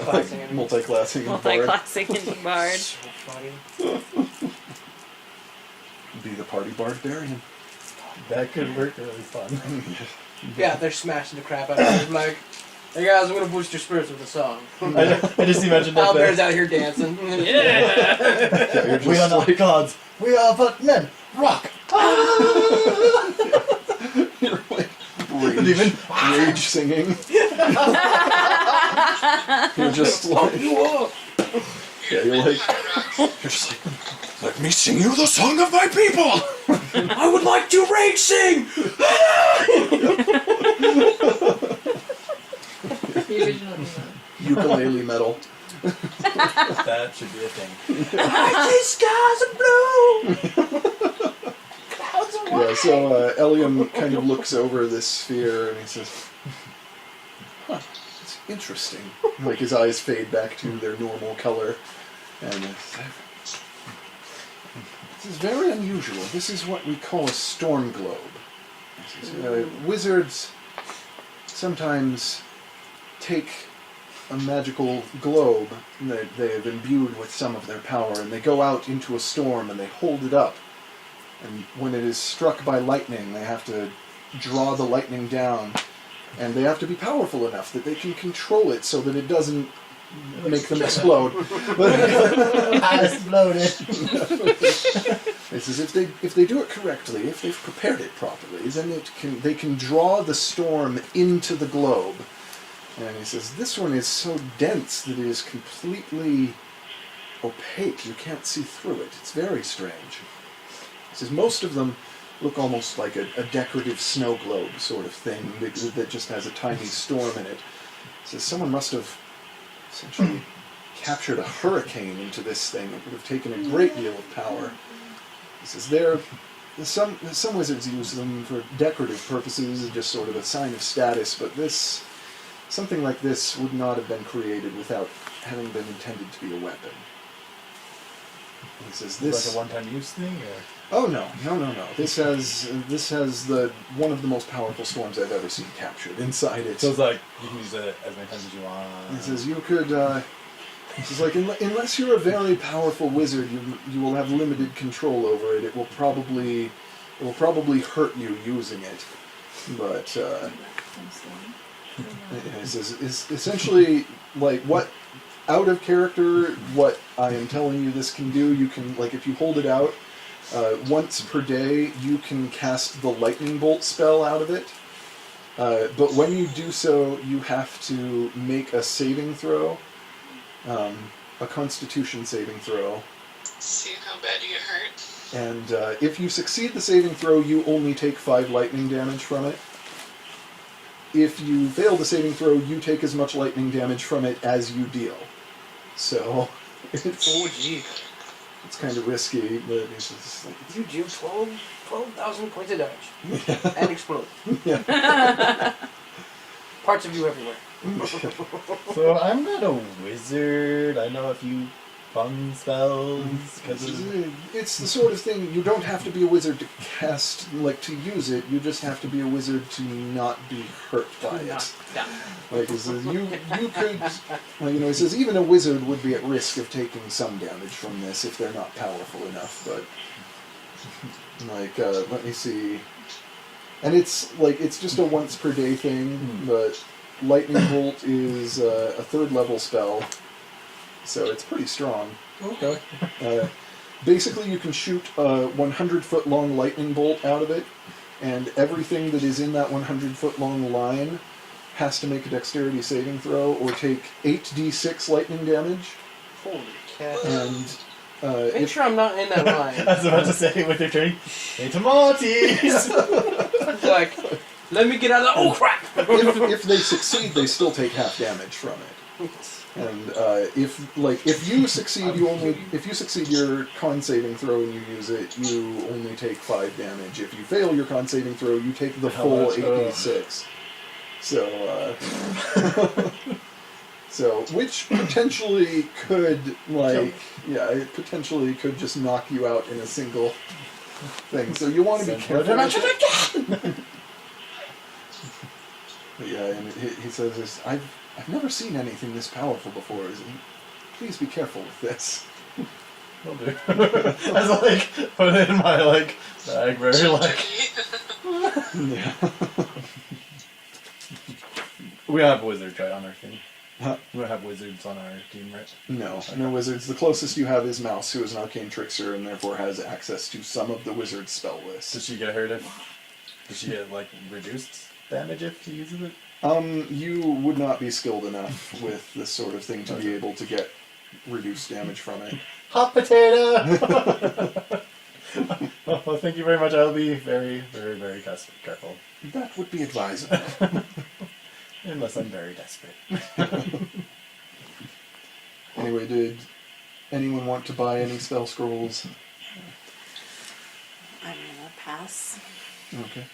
A: like multi-classing and bard.
C: Multi-classic and bard.
B: So funny.
A: Be the party barbarian.
G: That could work really fun.
B: Yeah, they're smashing the crap out of it. I'm like, hey guys, I'm gonna boost your spirits with a song.
G: I just imagine that.
B: Owlbear's out here dancing. Yeah.
A: Yeah, you're
G: We are
A: just
G: not gods. We are but men. Rock.
A: you're like
G: Demon.
A: rage singing. You're just like, yeah, you're just like, let me sing you the song of my people.
B: I would like to rage sing!
E: The original emo.
A: Ukulele metal.
D: That should be a thing.
B: I see skies of blue! Clouds of white!
A: Yeah, so Eliam kind of looks over this sphere and he says, huh, it's interesting. Like his eyes fade back to their normal color. And this is very unusual. This is what we call a storm globe. He says, wizards sometimes take a magical globe that they have imbued with some of their power and they go out into a storm and they hold it up. And when it is struck by lightning, they have to draw the lightning down. And they have to be powerful enough that they can control it so that it doesn't make them explode.
G: Exploded.
A: It says if they do it correctly, if they've prepared it properly, then they can draw the storm into the globe. And he says this one is so dense that it is completely opaque. You can't see through it. It's very strange. He says most of them look almost like a decorative snow globe sort of thing that just has a tiny storm in it. He says someone must have essentially captured a hurricane into this thing. It would have taken a great deal of power. He says some wizards use them for decorative purposes, just sort of a sign of status, but something like this would not have been created without having been intended to be a weapon. He says this.
G: Like a one-time use thing, or?
A: Oh no. This has the one of the most powerful storms I've ever seen captured inside it.
D: So it's like you can use it as many times as you want.
A: He says you could. He says like unless you're a very powerful wizard, you will have limited control over it. It will probably hurt you using it. But he says is essentially like what out of character. What I am telling you this can do. You can like if you hold it out. Once per day, you can cast the lightning bolt spell out of it. But when you do so, you have to make a saving throw, a Constitution saving throw.
F: See how bad you get hurt.
A: And if you succeed the saving throw, you only take 5 lightning damage from it. If you fail the saving throw, you take as much lightning damage from it as you deal. So
B: Oh, gee.
A: it's kind of risky, but it's just like...
B: You do 12,000 points of damage. And explode.
A: Yeah.
B: Parts of you everywhere.
G: So I'm not a wizard. I know a few fun spells.
A: It's the sort of thing you don't have to be a wizard to cast, like to use it. You just have to be a wizard to not be hurt by it. Like he says, you could, well, he says even a wizard would be at risk of taking some damage from this if they're not powerful enough. But like, let me see, and it's just a once per day thing. But lightning bolt is a 3rd level spell. So it's pretty strong.
G: Okay.
A: Basically, you can shoot a 100-foot long lightning bolt out of it, and everything that is in that 100-foot long line has to make a dexterity saving throw or take 8d6 lightning damage.
B: Holy cat.
A: And
B: Make sure I'm not in that line.
G: I was about to say with your turn, hey tomatoes!
B: Like, let me get out of the... Oh, crap!
A: if they succeed, they still take half damage from it. And if you succeed, if you succeed your con saving throw and you use it, you only take 5 damage. If you fail your con saving throw, you take the full 8d6. So, so which potentially could it potentially could just knock you out in a single thing. So you want to be careful. But yeah, and he says this. I've never seen anything this powerful before. Please be careful with this.
D: Will do. As I put it in my bag, very
A: Yeah.
D: We don't have wizards right on our team.
A: Huh?
D: We don't have wizards on our team, right?
A: No wizards. The closest you have is Mouse, who is an arcane trickster and therefore has access to some of the wizard's spell list.
D: Does she get hurt if? Does she get reduced damage if she uses it?
A: You would not be skilled enough with this sort of thing to be able to get reduced damage from it.
G: Hot potato!
D: Well, thank you very much. I'll be very, very, very careful.
A: That would be advisable.
D: Unless I'm very desperate.
A: Anyway, did anyone want to buy any spell scrolls?
C: I'm gonna pass.
A: Okay.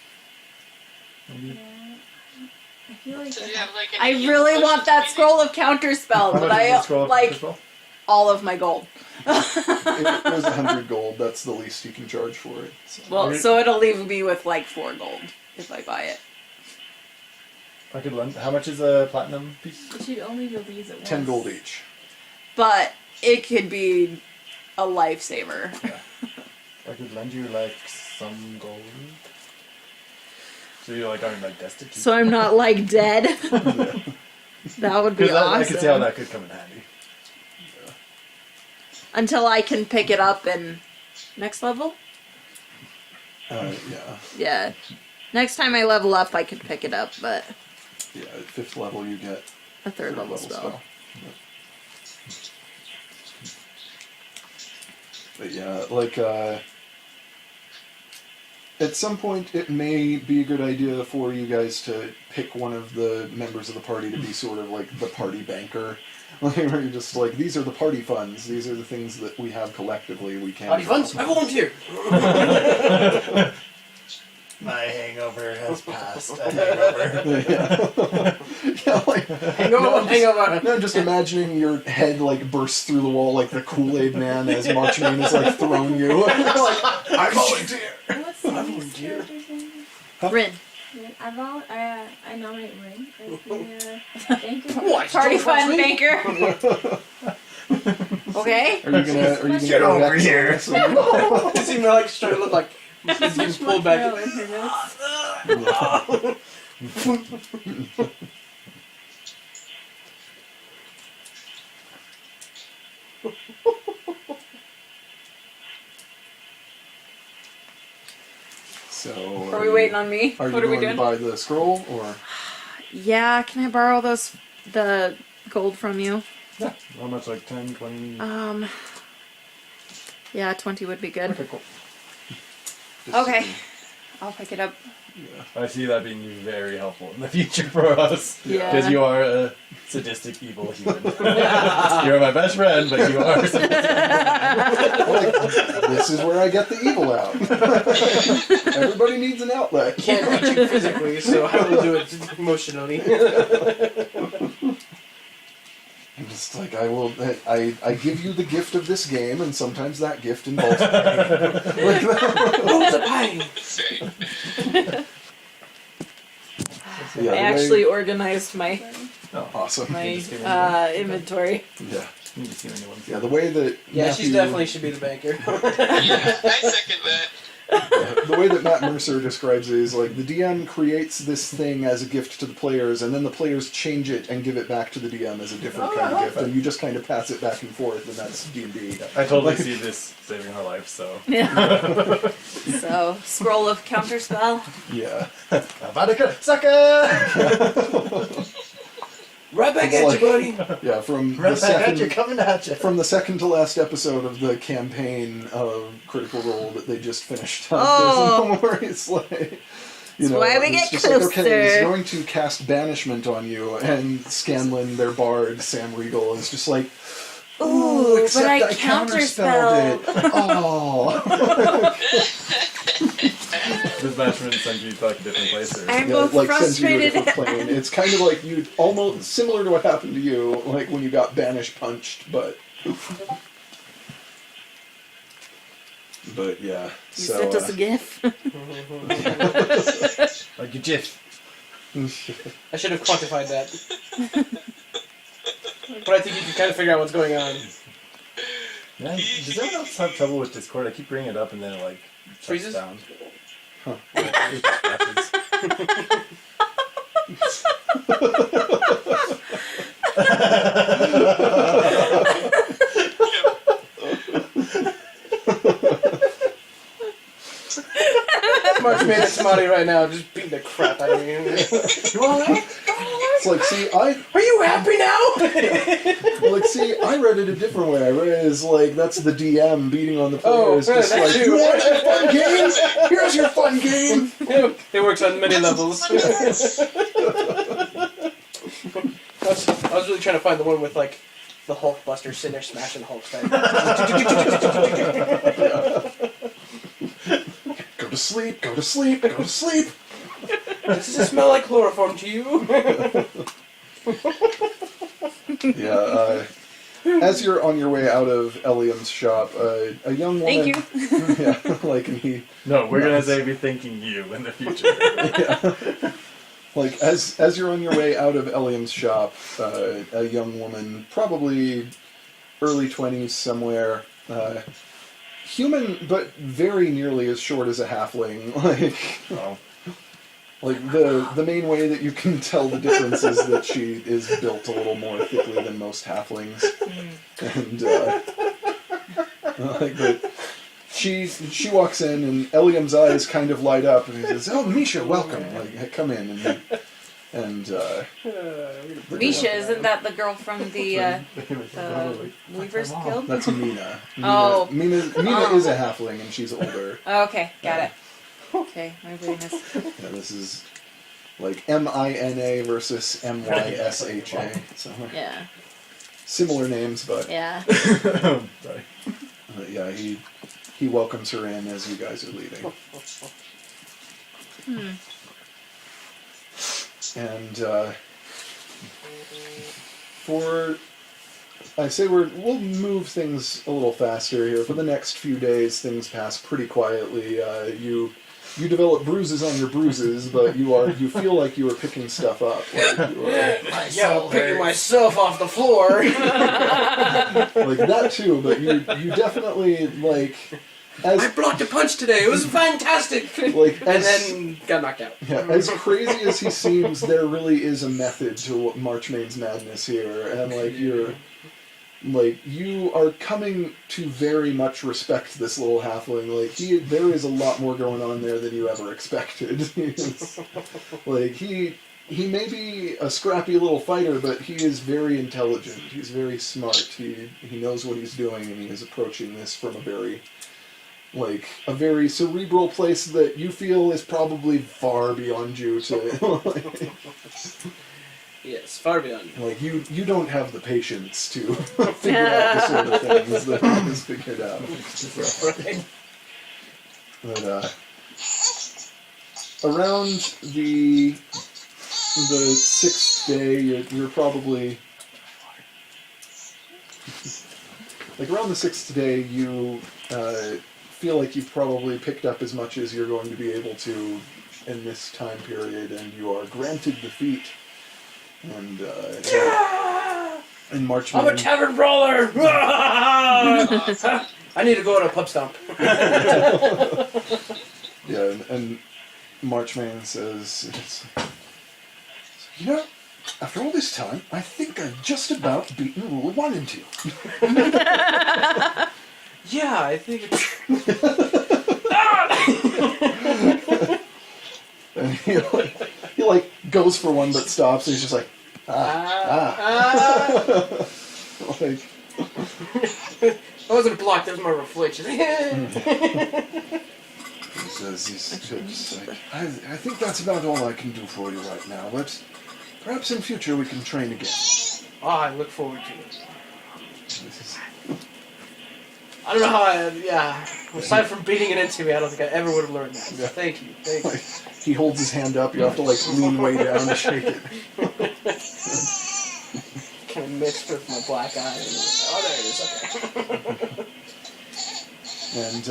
E: I feel like
F: So do you have like
C: I
F: any
C: really
F: potions
C: want that
F: maybe?
C: scroll of counterspell,
D: How
C: but
D: much is the
C: I
D: scroll of
C: like
D: Crystal?
C: all of my gold.
A: It was 100 gold. That's the least you can charge for it. So.
C: Well, so it'll leave me with 4 gold if I buy it.
D: I could lend. How much is a platinum piece?
E: you should only be able to use it once.
A: 10 gold each.
C: But it could be a lifesaver.
D: I could lend you some gold. So you aren't destitute.
C: So I'm not dead. That would be
D: Because
C: awesome.
D: I could see how that could come in handy.
C: Until I can pick it up in next level?
A: Yeah.
C: Yeah. Next time I level up, I can pick it up, but
A: Yeah, at 5th level you get
C: a third level spell.
A: But yeah, at some point it may be a good idea for you guys to pick one of the members of the party to be sort of the party banker. Where you're just these are the party funds, these are the things that we have collectively, we can't...
B: Party funds? I volunteer!
G: My hangover has passed. A hangover.
A: Hangover. No, just imagining your head bursts through the wall like the Kool-Aid Man as Marchman is throwing you. I volunteer.
E: What's the character's name?
C: Rin.
E: I nominate Rin as the banker.
C: Party fund banker. Okay.
A: Are you gonna
G: Get
A: go
G: over
A: next on
G: here.
A: this one?
B: It seemed like trying to look like he's getting
E: Much more
B: pulled back.
E: thorough in her notes.
A: So,
C: Are we waiting on me?
A: Are you
C: What are we
A: going to
C: doing?
A: buy the scroll, or...?
C: Yeah, can I borrow the gold from you?
D: Yeah. How much? 10, 20?
C: Yeah, 20 would be good.
D: Okay, cool.
C: Okay. I'll pick it up.
D: I see that being very helpful in the future for us.
C: Yeah.
D: Because you are a sadistic, evil human. You're my best friend, but you are sadistic.
A: This is where I get the evil out. Everybody needs an outlet.
B: Can't reach you physically, so I will do it emotionally.
A: I'm just I give you the gift of this game, and sometimes that gift involves pain.
B: Oh, the pain!
A: Yeah,
C: I actually organized my
A: awesome.
C: inventory.
A: Yeah.
D: You just see any ones.
A: Yeah, the way that
B: Yeah, she
A: Matthew-
B: definitely should be the banker.
F: Yeah, I second that.
A: the way that Matt Mercer describes it is the DM creates this thing as a gift to the players, and then the players change it and give it back to the DM as a different kind of gift, and you just kind of pass it back and forth, and that's D&D.
D: I totally see this saving her life, so.
C: Yeah. So, scroll of counterspell.
A: Yeah.
D: Avada sucker!
B: Right back
A: It's
B: at you, buddy!
A: Yeah, from the
G: Right back at you,
A: second...
G: coming at you.
A: From the second to last episode of the campaign of Critical Role that they just finished up,
C: Oh.
A: there's a moment where it's You know,
C: why we
A: it's
C: get
A: just like, okay, he's
C: closer.
A: going to cast banishment on you, and Scanlan, their bard, Sam Regal, is just like,
C: Ooh, but
A: except
C: I
A: counterspelled
C: counterspelled.
A: it. Oh.
D: This Mansion sends you to like a different place. Or...
C: I'm
A: Yeah,
C: both
A: like sends you to a
C: frustrated.
A: different plane. It's kind of like you, almost similar to what happened to you, like when you got banish punched, but yeah.
C: You
A: So
C: sent us a gif.
G: Like a GIF.
B: I should have quantified that. But I think you can kind of figure out what's going on.
G: Yeah, does anyone else have trouble with Discord? I keep bringing it up and then it like shuts
B: Freezes?
G: down.
A: Huh.
G: It crashes.
B: Mark's made at somebody right now, just beating the crap out of me.
A: It's like, see,
B: Are you happy now?
A: I read it a different way. I read it as like that's the DM beating on the
B: Oh,
A: players, just
B: that's
A: like,
B: you.
A: you want a fun game? Here's your fun game.
B: It works on many levels. I was really trying to find the one with like the Hulk Buster sitting there smashing Hulk's head.
A: Go to sleep. Go to sleep. Go to sleep.
B: Does it smell like chloroform to you?
A: Yeah. As you're on your way out of Eliam's shop, a young woman.
C: Thank you.
A: Yeah, like and he.
D: No, we're gonna say be thanking you in the future.
A: Yeah. Like as you're on your way out of Eliam's shop, a young woman, probably early 20s somewhere, human but very nearly as short as a halfling. Like the main way that you can tell the difference is that she is built a little more thickly than most halflings, and like but she walks in and Eliam's eyes kind of light up and he says, "Oh, Misha, welcome! Like, come in." And
C: Misha, isn't that the girl from the Weavers Guild?
A: that's Mina.
C: Oh.
A: Mina is a halfling and she's older.
C: Oh, okay, got it. Okay, my brain is.
A: Yeah, this is like Mina versus Mysha. So
C: Yeah,
A: similar names, but
C: yeah.
D: Sorry.
A: yeah, he welcomes her in as you guys are leaving. And we'll move things a little faster here. For the next few days, things pass pretty quietly. You develop bruises on your bruises, but you feel like you are picking stuff up. Like you are,
B: Yeah, picking myself off the floor.
A: like that too, but you definitely like
B: I
A: as
B: blocked a punch today. It was fantastic.
A: like
B: And then got knocked out.
A: yeah, as crazy as he seems, there really is a method to Marchmane's madness here, and you are coming to very much respect this little halfling. Like there is a lot more going on there than you ever expected. He may be a scrappy little fighter, but he is very intelligent. He's very smart. He knows what he's doing, and he is approaching this from a very cerebral place that you feel is probably far beyond you to
B: Yes, far beyond.
A: like you don't have the patience to figure out the sort of things that he has figured out.
B: Right.
A: But around the 6th day, you're probably like around the 6th day you feel like you've probably picked up as much as you're going to be able to in this time period, and you are granted defeat. And Marchman.
B: I'm a tavern brawler! I need to go on a pub stomp.
A: Yeah, and Marchman says, "You know, after all this time, I think I've just about beaten Rule 1 and 2.
B: Yeah, I think it's...
A: And he goes for one but stops, and he's just like, like,
B: I wasn't blocked, that was more of a flinch.
A: says I think that's about all I can do for you right now, but perhaps in future we can train again.
B: I look forward to it. I don't know how aside from beating it into me, I don't think I ever would have learned that.
A: Yeah.
B: Thank you.
A: Like, he holds his hand up, you have to like lean way down to shake it.
B: Kind of mixed with my black eye. Oh, there it is. Okay.
A: And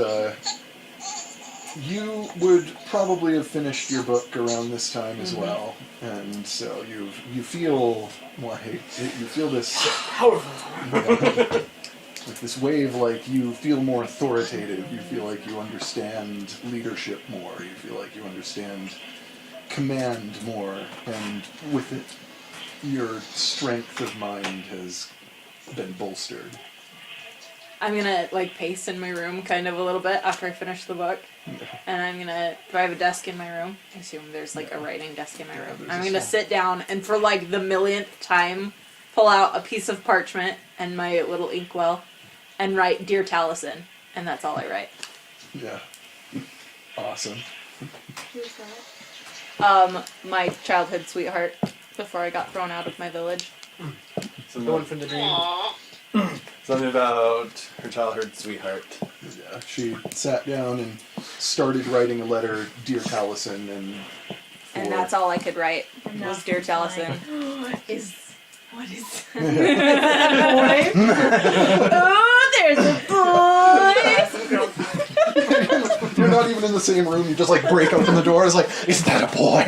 A: you would probably have finished your book around this time as well, and so you feel this
B: Powerful.
A: like this wave, like you feel more authoritative. You feel like you understand leadership more. You feel like you understand command more, and with it, your strength of mind has been bolstered.
C: I'm gonna like pace in my room kind of a little bit after I finish the book. And I'm gonna, do I have a desk in my room? I assume there's like a writing desk in my room. I'm gonna sit down and for like the millionth time pull out a piece of parchment and my little inkwell and write Dear Taliesin. And that's all I write.
A: Yeah. Awesome.
E: Who's that?
C: My childhood sweetheart before I got thrown out of my village.
B: The one from the dream.
F: Aww.
D: Something about her childhood sweetheart.
A: Yeah, she sat down and started writing a letter, Dear Taliesin,
C: And that's all I could write was Dear Taliesin.
E: What is
C: Oh, there's a boy!
A: You're not even in the same room, you just like break open the door, it's like, is that a boy?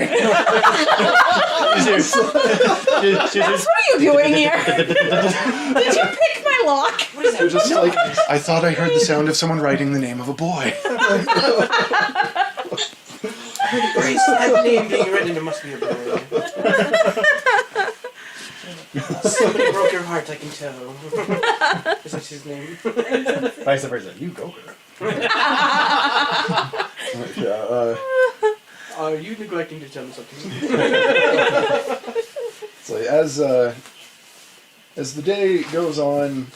C: What are you doing here? Did you pick my lock?
A: You're just like, I thought I heard the sound of someone writing the name of a boy.
B: Grace, that name being written, it must be a boy. Somebody broke your heart, I can tell. Is that his name?
G: Vice versa. You go, girl.
A: Yeah,
B: Are you neglecting to tell me something?
A: so as the day goes on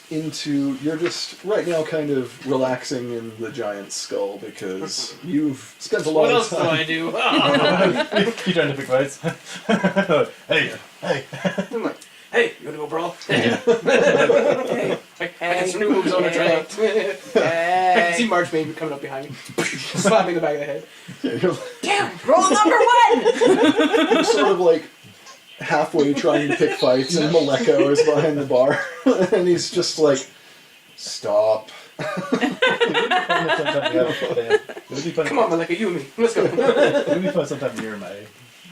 A: into, you're just right now kind of relaxing in the giant's skull because you've spent a lot
B: What
A: of
B: else do
A: time.
B: I do?
D: You trying to pick fights? Hey.
B: I'm like, hey, you wanna go brawl?
C: Hey.
B: I got some new moves on the track. I can see March maybe coming up behind me, slapping the back of the head.
A: Yeah, you're
C: Damn, roll number one!
A: you're sort of like halfway trying to pick fights, and Maleko is behind the bar, and he's just like, stop.
B: Come on, Maleka, you and me. Let's go.
D: It would be fun sometime near my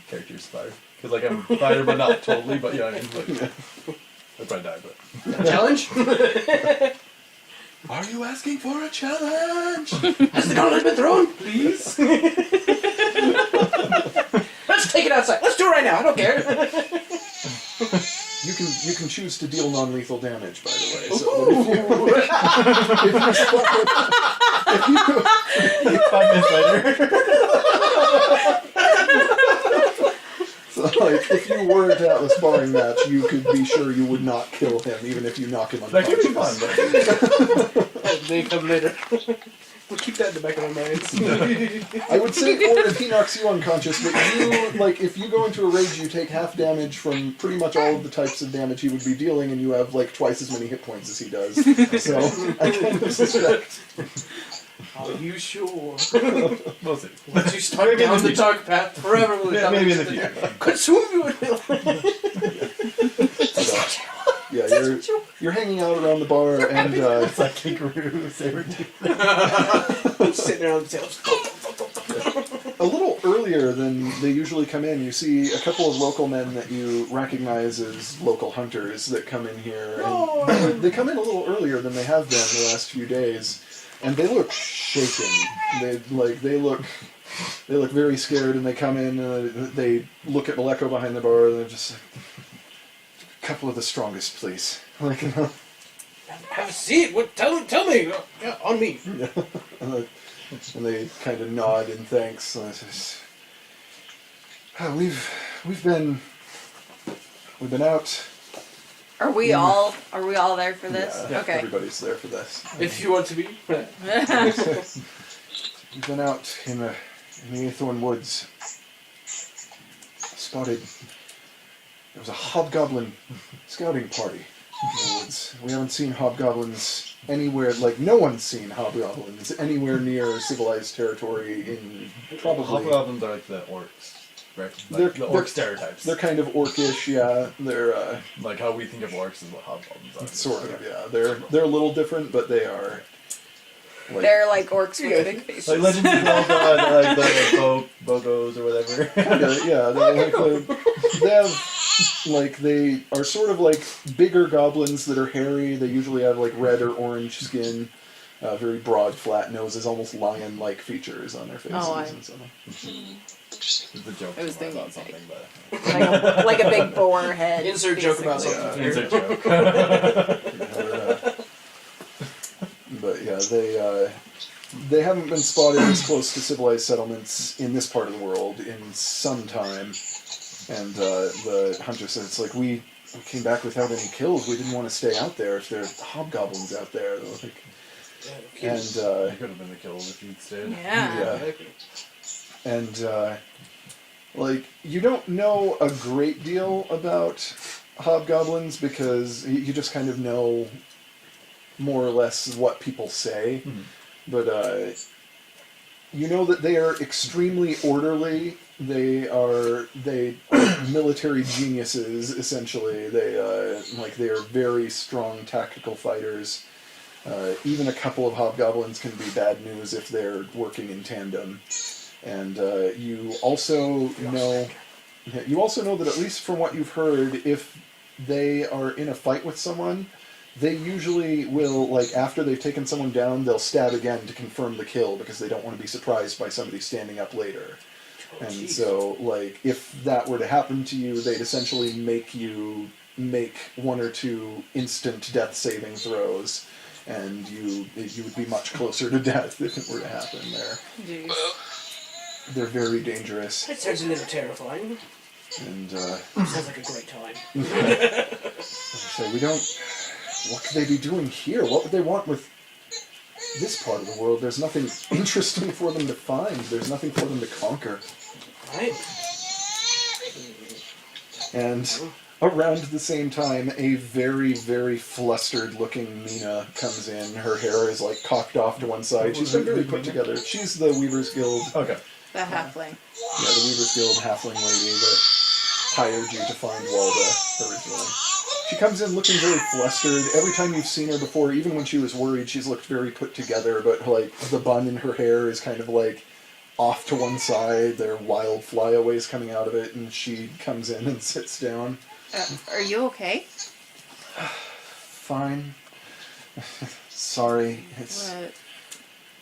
D: character's fire. Because, like, I'm fighter, but not totally, but yeah, I mean, like, I'd probably die, but.
B: Challenge?
A: Are you asking for a challenge?
B: Has the gauntlet been thrown? Please? Let's take it outside. Let's do it right now. I don't care.
A: You can choose to deal non-lethal damage, by the way. So if you
D: 5 minutes later.
A: So, like, if you were to have a sparring match, you could be sure you would not kill him, even if you knock him
D: That
A: unconscious.
D: could be fun, but.
B: They come later. We'll keep that in the back of our minds.
A: I would say, or if he knocks you unconscious, but you, like, if you go into a rage, you take half damage from pretty much all of the types of damage he would be dealing, and you have, like, twice as many hit points as he does. So, I kind of suspect.
B: Are you sure?
D: We'll see.
B: Once you start down the dark path, forever will
D: Yeah, maybe in the future.
B: Consume you.
A: Yeah, you're hanging out around the bar, and
D: It's like kangaroo saber tooth.
B: Sitting around the tails.
A: a little earlier than they usually come in, you see a couple of local men that you recognize as local hunters that come in here. And they come in a little earlier than they have been the last few days, and they look shaken. They look very scared, and they come in. They look at Maleko behind the bar, and they're just like, a couple of the strongest, please. Like, you know.
B: Have a seat. What? Tell me. Yeah, on me.
A: And they kind of nod in thanks. And I says, we've been out.
C: Are we all there for this?
A: Yeah,
C: Okay.
A: everybody's there for this.
B: If you want to be.
A: We've been out in the Aethorn Woods. Spotted. There was a hobgoblin scouting party in the woods. We haven't seen hobgoblins anywhere, like, no one's seen hobgoblins anywhere near civilized territory in probably...
D: Hobgoblins are like the orcs, right?
A: They're-
D: Like the orc stereotypes.
A: They're kind of orcish, yeah. They're,
D: Like how we think of orcs is what hobgoblins are.
A: sort of, yeah. They're a little different, but they are... Like,
C: They're like orcs with big faces.
D: Like Legend of Zelda, like the bogos or whatever.
A: kinda, yeah, they have, like, they are sort of like bigger goblins that are hairy. They usually have, like, red or orange skin, very broad, flat noses, almost lion-like features on their faces. And so.
F: Interesting.
D: It's a joke
C: I was
D: about
C: thinking
D: something, but
C: like a big boar head.
B: Insert joke about
C: basically.
B: something.
D: insert joke.
A: But yeah, they haven't been spotted this close to civilized settlements in this part of the world in some time. And the hunter says, it's like, we came back without any kills. We didn't want to stay out there if there are hobgoblins out there. Like, and
D: You could have been the kills if you'd stayed.
C: Yeah.
A: And like, you don't know a great deal about hobgoblins because you just kind of know more or less what people say.
D: Mhm.
A: But you know that they are extremely orderly. They are military geniuses, essentially. They are very strong tactical fighters. Even a couple of hobgoblins can be bad news if they're working in tandem. And you also know that, at least from what you've heard, if they are in a fight with someone, they usually will, like, after they've taken someone down, they'll stab again to confirm the kill because they don't want to be surprised by somebody standing up later. And so, like, if that were to happen to you, they'd essentially make you make one or two instant death saving throws, and you would be much closer to death if it were to happen there.
C: Jeez.
A: They're very dangerous.
B: That sounds a little terrifying.
A: And,
B: Sounds like a great time.
A: as I say, we don't... What could they be doing here? What would they want with this part of the world? There's nothing interesting for them to find. There's nothing for them to conquer.
B: Right?
A: And around the same time, a very, very flustered-looking Mina comes in. Her hair is, like, cocked off to one side. She's been very put together. She's the Weaver's Guild.
D: Okay.
C: The halfling.
A: Yeah, the Weaver's Guild halfling lady that hired you to find Walda originally. She comes in looking very flustered. Every time you've seen her before, even when she was worried, she's looked very put together, but, like, the bun in her hair is kind of, like, off to one side. There are wild flyaways coming out of it, and she comes in and sits down.
C: Are you okay?
A: Fine. Sorry. It's
C: What?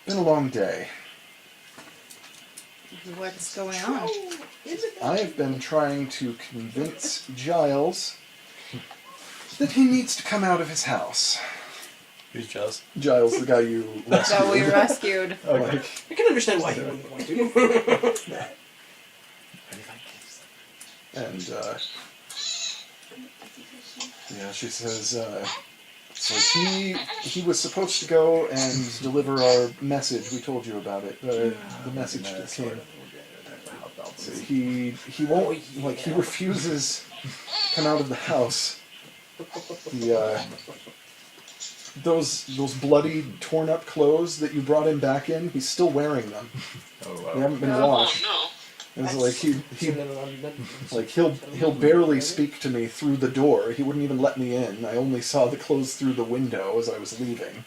A: been a long day.
C: What's going on?
A: I've been trying to convince Giles that he needs to come out of his house.
G: Who's Giles?
A: Giles, the guy you rescued.
C: That we rescued.
A: Like,
B: I can understand why you wouldn't want to.
A: and, yeah, she says, so he was supposed to go and deliver our message. We told you about it. The message to the king. So he won't, like, he refuses to come out of the house. Those bloody, torn up clothes that you brought him back in, he's still wearing them.
D: Oh
A: They
D: wow.
A: haven't been
F: Oh
A: washed.
F: no.
A: It's like he'll barely speak to me through the door. He wouldn't even let me in. I only saw the clothes through the window as I was leaving.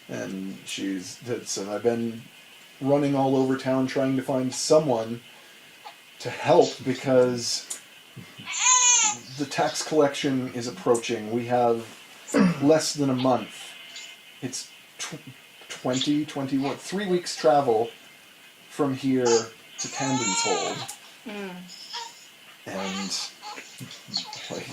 A: And so I've been running all over town trying to find someone to help because the tax collection is approaching. We have less than a month. It's 21, 3 weeks travel from here to Tandon's Hold. And like,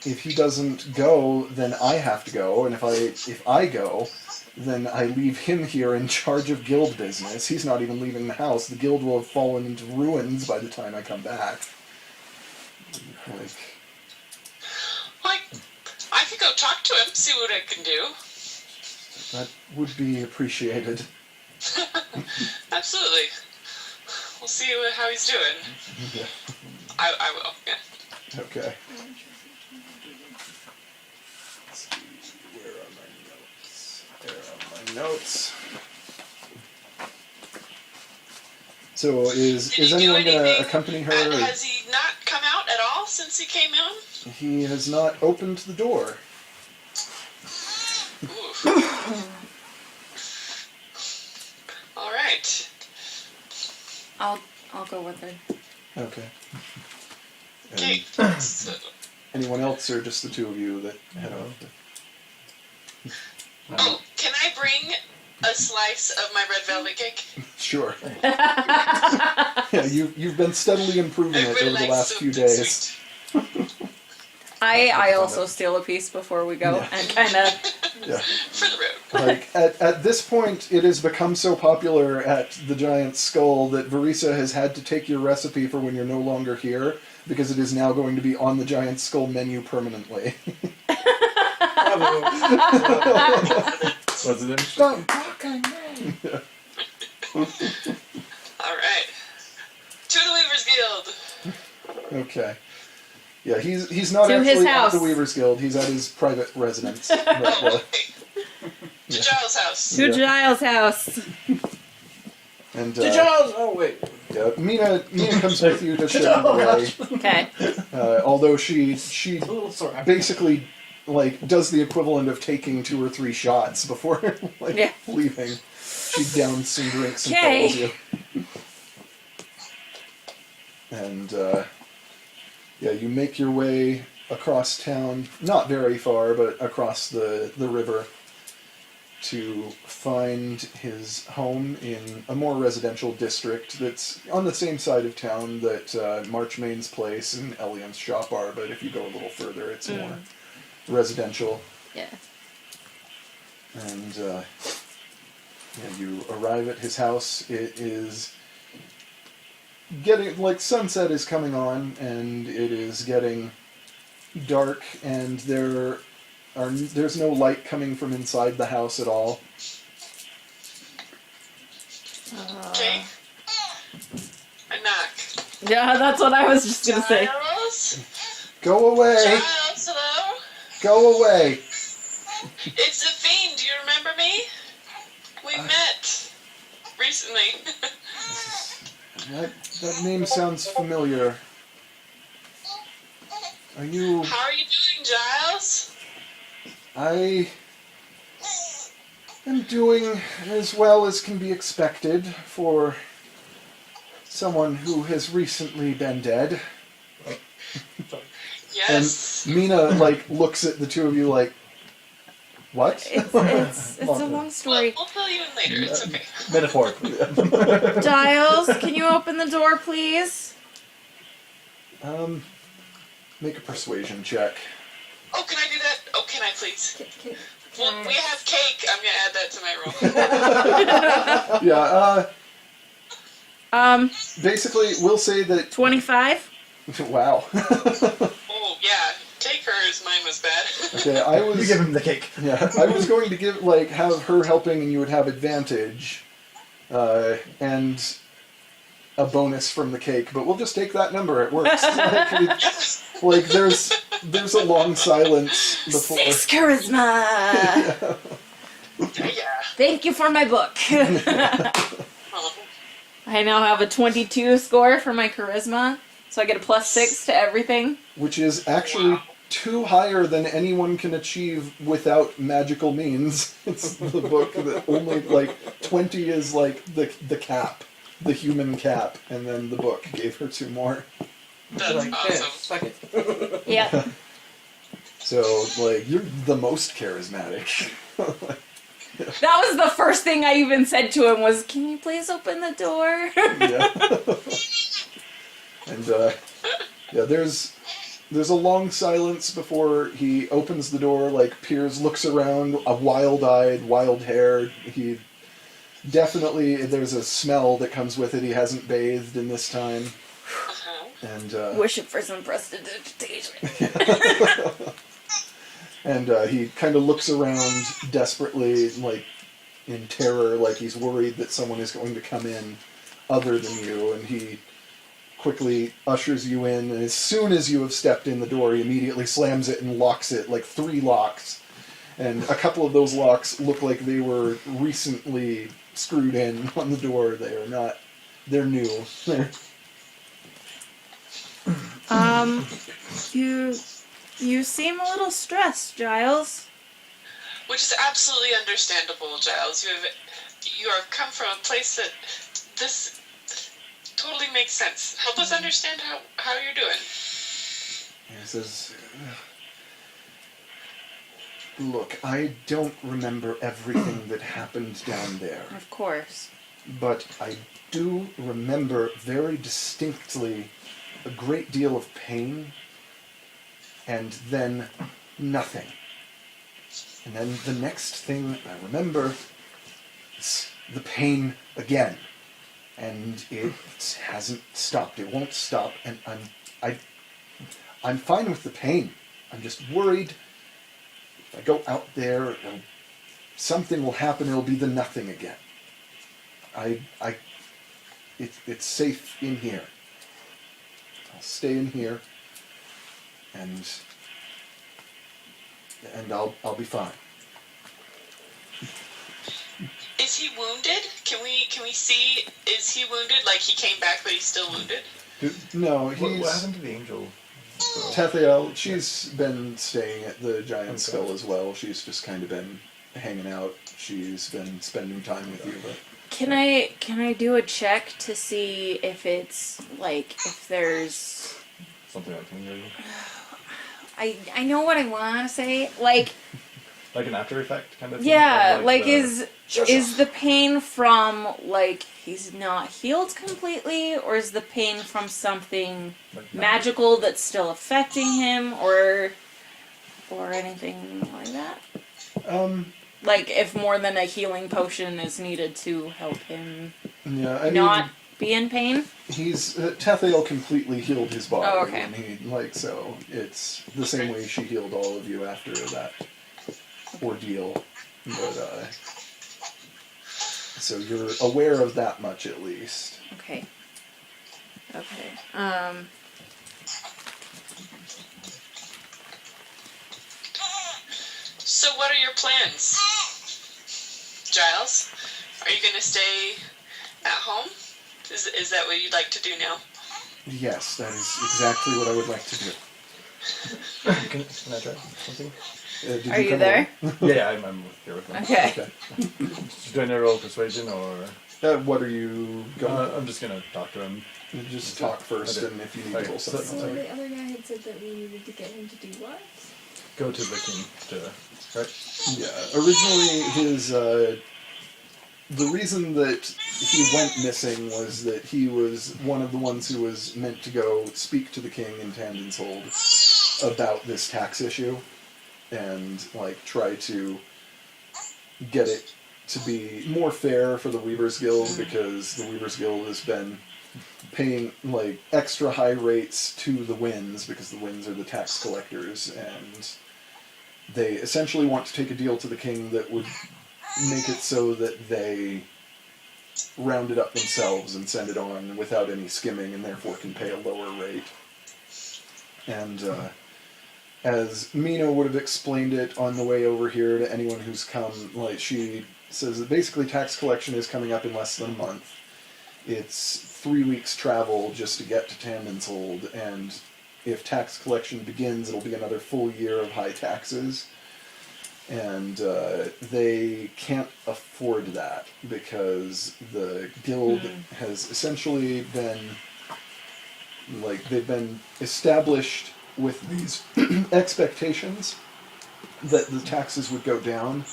A: if he doesn't go, then I have to go, and if I go, then I leave him here in charge of guild business. He's not even leaving the house. The guild will have fallen into ruins by the time I come back.
F: Like, I could go talk to him, see what I can do.
A: That would be appreciated.
F: Absolutely. We'll see how he's doing.
A: Yeah.
F: I will, yeah.
A: Okay. Let's see, where are my notes? There are my notes. So is
F: Did he do
A: anyone going to
F: anything?
A: accompany her?
F: Has he not come out at all since he came in?
A: He has not opened the door.
F: Ooh. All right.
C: I'll go with her.
A: Okay.
F: Okay.
A: And
F: So,
A: anyone else, or just the two of you that head off?
F: oh, can I bring a slice of my red velvet cake?
A: Sure. Yeah, you've been steadily improving it over the last few days.
C: I also steal a piece before we go
A: Yeah.
C: and kind of.
A: Yeah.
F: For the road.
A: Like at this point, it has become so popular at the Giant Skull that Verisa has had to take your recipe for when you're no longer here because it is now going to be on the Giant Skull menu permanently.
D: What's it in?
G: Stop talking, man.
F: All right. To the Weavers Guild.
A: Okay. Yeah, he's not
C: To his
A: actually at
C: house.
A: the Weavers Guild. He's at his private residence. But,
F: Oh, okay. To Giles' house.
C: To
A: Yeah.
C: Giles' house.
A: and
B: To Giles! Oh, wait.
A: yeah, Mina comes with you to show you the way.
C: Okay.
A: Although she
B: A little sore.
A: basically like does the equivalent of taking 2 or 3 shots before like
C: Yeah.
A: leaving. She downs some drinks and
C: Okay.
A: follows you. And yeah, you make your way across town, not very far, but across the river to find his home in a more residential district that's on the same side of town that Marchmain's place and Elian's shop are, but if you go a little further, it's more residential.
C: Yeah.
A: And yeah, you arrive at his house. It is getting, like, sunset is coming on, and it is getting dark, and there's no light coming from inside the house at all.
F: Okay. I knock.
C: Yeah, that's what I was just gonna say.
F: Giles?
A: Go away!
F: Giles, hello?
A: Go away!
F: It's the Fiend. Do you remember me? We met recently.
A: That name sounds familiar. Are you...
F: How are you doing, Giles?
A: I am doing as well as can be expected for someone who has recently been dead.
F: Yes.
A: And Mina, like, looks at the two of you like, what?
C: It's a long story.
F: We'll fill you in later. It's okay.
D: Metaphorically.
C: Giles, can you open the door, please?
A: Make a persuasion check.
F: Oh, can I do that? Oh, can I please?
E: Can
F: Well, we have cake. I'm gonna add that to my roll.
A: Basically, we'll say that...
C: 25?
A: Wow.
F: Oh, yeah. Take hers. Mine was bad.
A: Okay, I
G: You
A: was...
G: give him the cake.
A: Yeah, I was going to give, like, have her helping and you would have advantage. And a bonus from the cake, but we'll just take that number. It works. Like, there's a long silence before...
C: 6 charisma!
F: Yeah.
C: Thank you for my book.
F: Oh,
C: I now have a 22 score for my charisma, so I get a +6 to everything.
A: Which is actually 2 higher than anyone can achieve without magical means. It's the book that only, like, 20 is, like, the cap. The human cap. And then the book gave her 2 more.
F: that's
B: Like, yeah,
F: awesome.
B: suck it.
C: Yeah.
A: So, like, you're the most charismatic.
C: That was the first thing I even said to him was, can you please open the door?
A: Yeah. And, yeah, there's a long silence before he opens the door, like, peers, looks around, a wild-eyed, wild-haired. He definitely, there's a smell that comes with it. He hasn't bathed in this time.
F: Uh-huh.
A: And,
C: Wishing for some prestidigitation.
A: and he kind of looks around desperately, like, in terror, like he's worried that someone is going to come in other than you, and he quickly ushers you in, and as soon as you have stepped in the door, he immediately slams it and locks it, like 3 locks. And a couple of those locks look like they were recently screwed in on the door. They're new.
C: You seem a little stressed, Giles.
F: Which is absolutely understandable, Giles. You are come from a place that this totally makes sense. Help us understand how you're doing.
A: He says, look, I don't remember everything that happened down there,
C: Of course.
A: but I do remember very distinctly a great deal of pain, and then nothing. And then the next thing I remember is the pain again. And it hasn't stopped. It won't stop. And I'm fine with the pain. I'm just worried if I go out there, something will happen. It'll be the nothing again. It's safe in here. I'll stay in here, and I'll be fine.
F: Is he wounded? Can we see? Is he wounded? Like he came back, but he's still wounded?
A: No,
G: What
A: he's
G: happened to the angel?
A: Tethiel. She's been staying at the Giant Skull as well. She's just kind of been hanging out. She's been spending time with you, but.
C: Can I do a check to see if it's like if there's
D: Something like tingling.
C: I know what I want to say, like
D: Like an after effect kind of thing?
C: yeah,
D: Or
C: like
D: the-
C: is the pain from like he's not healed completely, or is the pain from something
D: like
C: magical that's still affecting him, or anything like that? Like if more than a healing potion is needed to help him
A: Yeah, I
C: not be in pain.
A: he's Tethiel completely healed his body.
C: Oh, okay.
A: And so it's the same way she healed all of you after that ordeal. But so you're aware of that much at least.
C: Okay.
F: So what are your plans, Giles? Are you gonna stay at home? Is that what you'd like to do now?
A: Yes, that is exactly what I would like to do.
G: Can I try something?
A: Did
C: Are you
A: come
C: there?
D: Yeah, I'm here with him.
C: Okay.
A: Okay.
D: Do I need to roll persuasion or?
A: What are you going?
D: I'm just gonna talk to him.
A: Just talk first,
D: Okay.
A: and if you need
D: Okay,
A: to roll
D: so-
A: something.
E: So
A: else.
E: the other guy had said that we needed to get him to do what?
D: Go to the king to. Right?
A: Yeah, originally his the reason that he went missing was that he was one of the ones who was meant to go speak to the king in Tandon's Hold about this tax issue and like try to get it to be more fair for the Weavers Guild, because the Weavers Guild has been paying like extra high rates to the Winds because the Winds are the tax collectors, and they essentially want to take a deal to the king that would make it so that they round it up themselves and send it on without any skimming, and therefore can pay a lower rate. And as Mina would have explained it on the way over here to anyone who's come, like she says that basically tax collection is coming up in less than a month. It's 3 weeks travel just to get to Tandon's Hold, and if tax collection begins, it'll be another full year of high taxes. And they can't afford that because the guild has essentially been, like, they've been established with these expectations that the taxes would go down,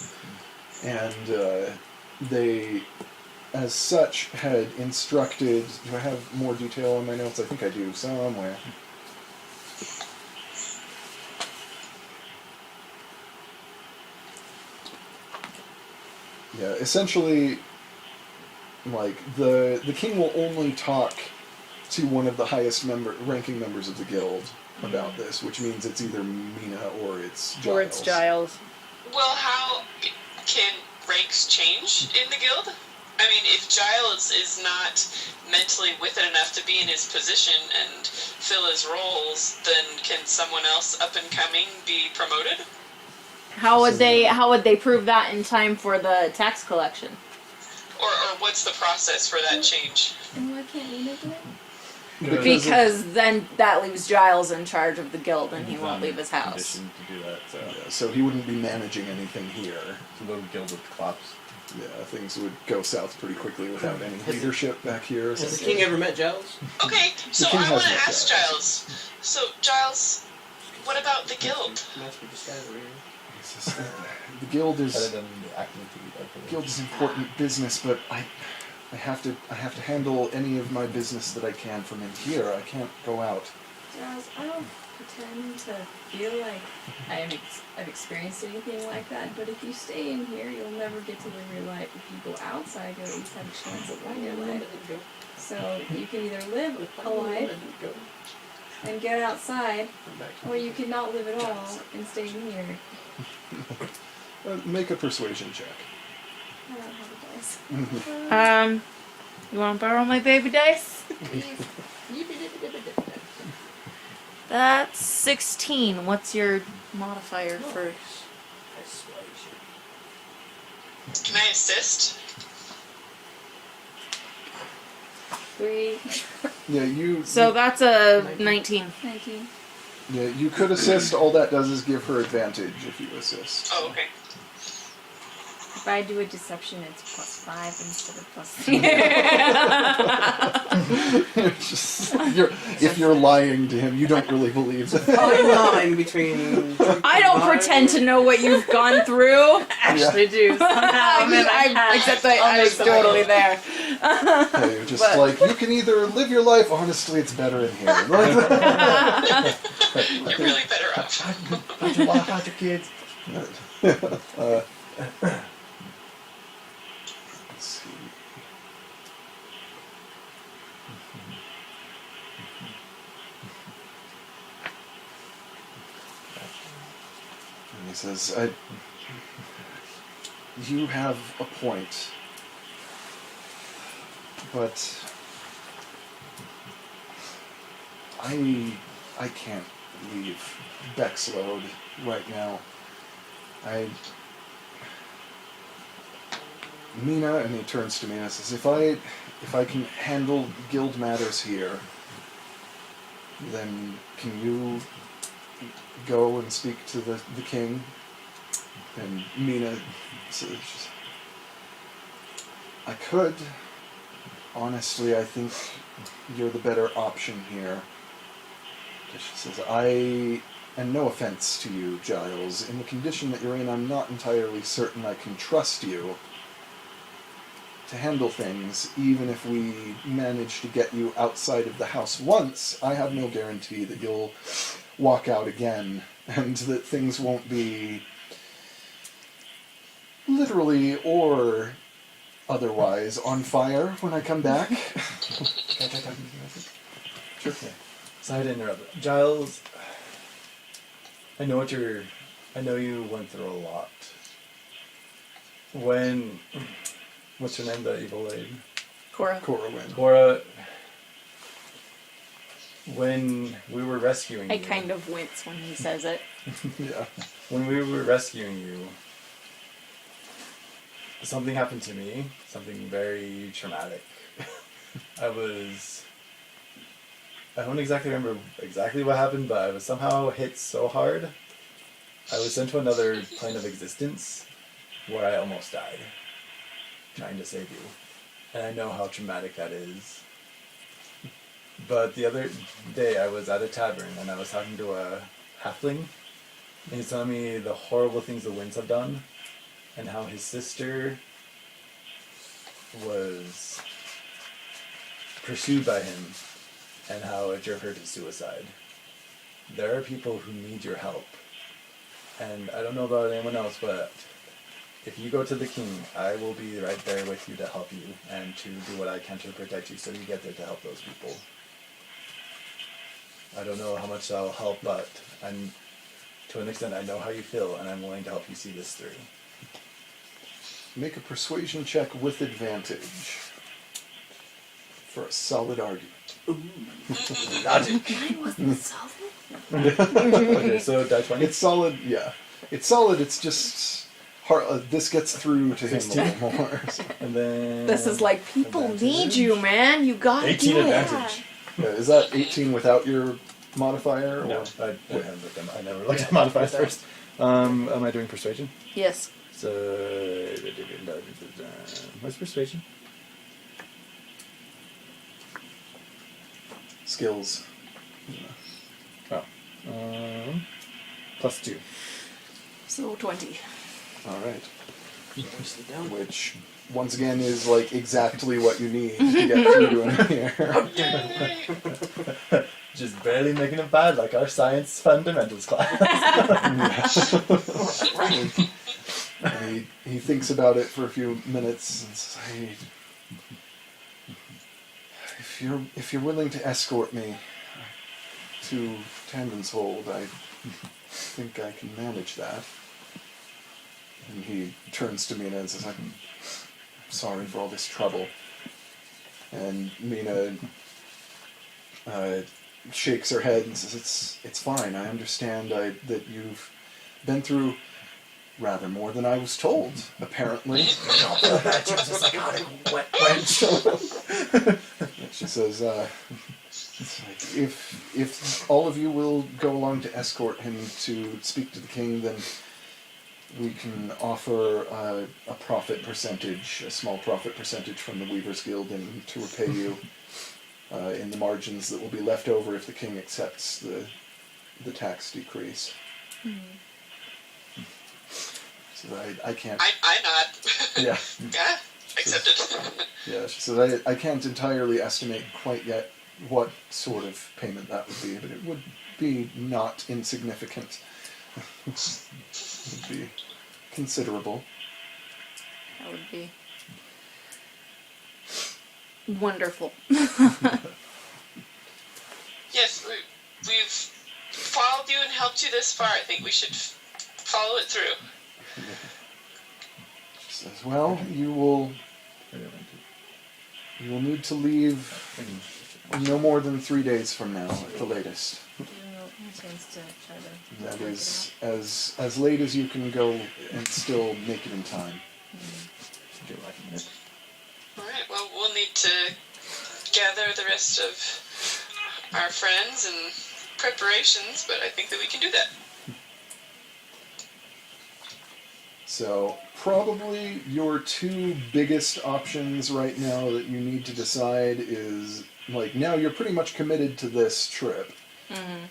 A: and they, as such, had instructed, do I have more detail on my notes? I think I do, somewhere. Yeah, essentially, like, the king will only talk to one of the highest ranking members of the guild about this, which means it's either Mina or it's Giles.
C: Or it's Giles.
F: Well, how can ranks change in the guild? I mean, if Giles is not mentally with it enough to be in his position and fill his roles, then can someone else up and coming be promoted?
C: How would they prove that in time for the tax collection?
F: Or what's the process for that change?
E: And why can't Nina do it?
C: Because then that leaves Giles in charge of the guild and he
D: He's
C: won't
D: on
C: leave his house.
D: condition to do that, so
A: Yeah, so he wouldn't be managing anything here.
D: it's a little guild with claps.
A: Yeah, things would go south pretty quickly without any leadership back here.
B: Has the king ever met Giles?
F: Okay, so
A: king
F: I
A: has
F: want to
A: no
F: ask
A: Giles.
F: Giles. So, Giles, what about the guild?
B: Must be disguised over here.
A: The guild
D: Better
A: is
D: than acting to be like
A: guild is important business, but I have to handle any of my business that I can from in here. I can't go out.
E: Giles, I don't pretend to feel like I've experienced anything like that, but if you stay in here, you'll never get to live your life. If you go outside, you'll at least have a chance at living your life. So you can either live a life and get outside, or you can not live at all and stay in here.
A: Make a persuasion check.
E: I don't have a dice.
C: You want to borrow my baby dice? That's 16. What's your modifier for?
F: Can I assist?
E: 3,
A: Yeah,
C: So that's a 19.
E: 19.
A: yeah, you could assist. All that does is give her advantage if you assist.
F: Oh, okay.
E: If I do a deception, it's +5 instead of +3.
A: If you're lying to him, you don't really believe that.
B: Fine line between.
C: I don't pretend to know what you've gone through.
E: Actually do somehow.
C: Except I was totally there.
A: Yeah, you're just like, you can either live your life. Honestly, it's better in here.
F: You're really better off.
G: Don't you laugh at your kids?
A: Let's see. And he says, you have a point, but I can't leave Bexlode right now. Mina, and he turns to me and says, if I can handle guild matters here, then can you go and speak to the king? And Mina says, I could. Honestly, I think you're the better option here. She says, and no offense to you, Giles, in the condition that you're in, I'm not entirely certain I can trust you to handle things, even if we manage to get you outside of the house once. I have no guarantee that you'll walk out again, and that things won't be literally or otherwise on fire when I come back.
D: Sure. Yeah. Sorry to interrupt. Giles, I know you went through a lot. What's her name, the evil lady?
C: Cora.
A: Wynne.
D: Cora, when we were rescuing
C: I
D: you.
C: kind of wince when he says it.
A: Yeah.
D: When we were rescuing you, something happened to me, something very traumatic. I don't exactly remember exactly what happened, but I was somehow hit so hard. I was sent to another plane of existence where I almost died, trying to save you. And I know how traumatic that is. But the other day I was at a tavern and I was talking to a halfling, and he's telling me the horrible things the winds have done, and how his sister was pursued by him, and how it drove her to suicide. There are people who need your help. And I don't know about anyone else, but if you go to the king, I will be right there with you to help you and to do what I can to protect you so you get there to help those people. I don't know how much that'll help, but to an extent I know how you feel, and I'm willing to help you see this through.
A: make a persuasion check with advantage for a solid argument.
C: Mine wasn't solid.
D: Okay, so die 20.
A: It's solid, yeah. It's solid, it's just hard. This gets through to him a little more. So.
D: And then...
C: This is like, people
D: Advantage.
C: need you, man. You gotta
D: 18
C: do
D: advantage.
A: Yeah, is that 18 without your modifier? Or?
D: No, I haven't looked at I never looked at modifiers first. Am I doing persuasion?
C: it. Yes.
D: So... What's persuasion?
A: Skills.
D: Oh. +2.
C: So 20.
A: Alright. Which, once again, is like exactly what you need to get through to him here.
D: Just barely making it bad, like our science fundamentals class.
A: And he thinks about it for a few minutes and says, "Hey, if you're willing to escort me to Tandon's Hold, I think I can manage that." And he turns to Mina and says, "I'm sorry for all this trouble." And Mina shakes her head and says, "It's fine. I understand that you've been through rather more than I was told, apparently." She says, it's like, if all of you will go along to escort him to speak to the king, then we can offer a profit percentage, a small profit percentage from the Weavers Guild, and to repay you in the margins that will be left over if the king accepts the tax decrease. So I can't...
F: I nod.
A: Yeah.
F: Yeah, accepted.
A: Yeah, she says, I can't entirely estimate quite yet what sort of payment that would be, but it would be not insignificant. It would be considerable.
C: That would be wonderful.
F: Yes, we've followed you and helped you this far. I think we should follow it through.
A: She says, well, you will need to leave no more than 3 days from now at the latest. That is as late as you can go and still make it in time.
F: Alright, well, we'll need to gather the rest of our friends and preparations, but I think that we can do that.
A: So, probably your two biggest options right now that you need to decide is, like, now you're pretty much committed to this trip.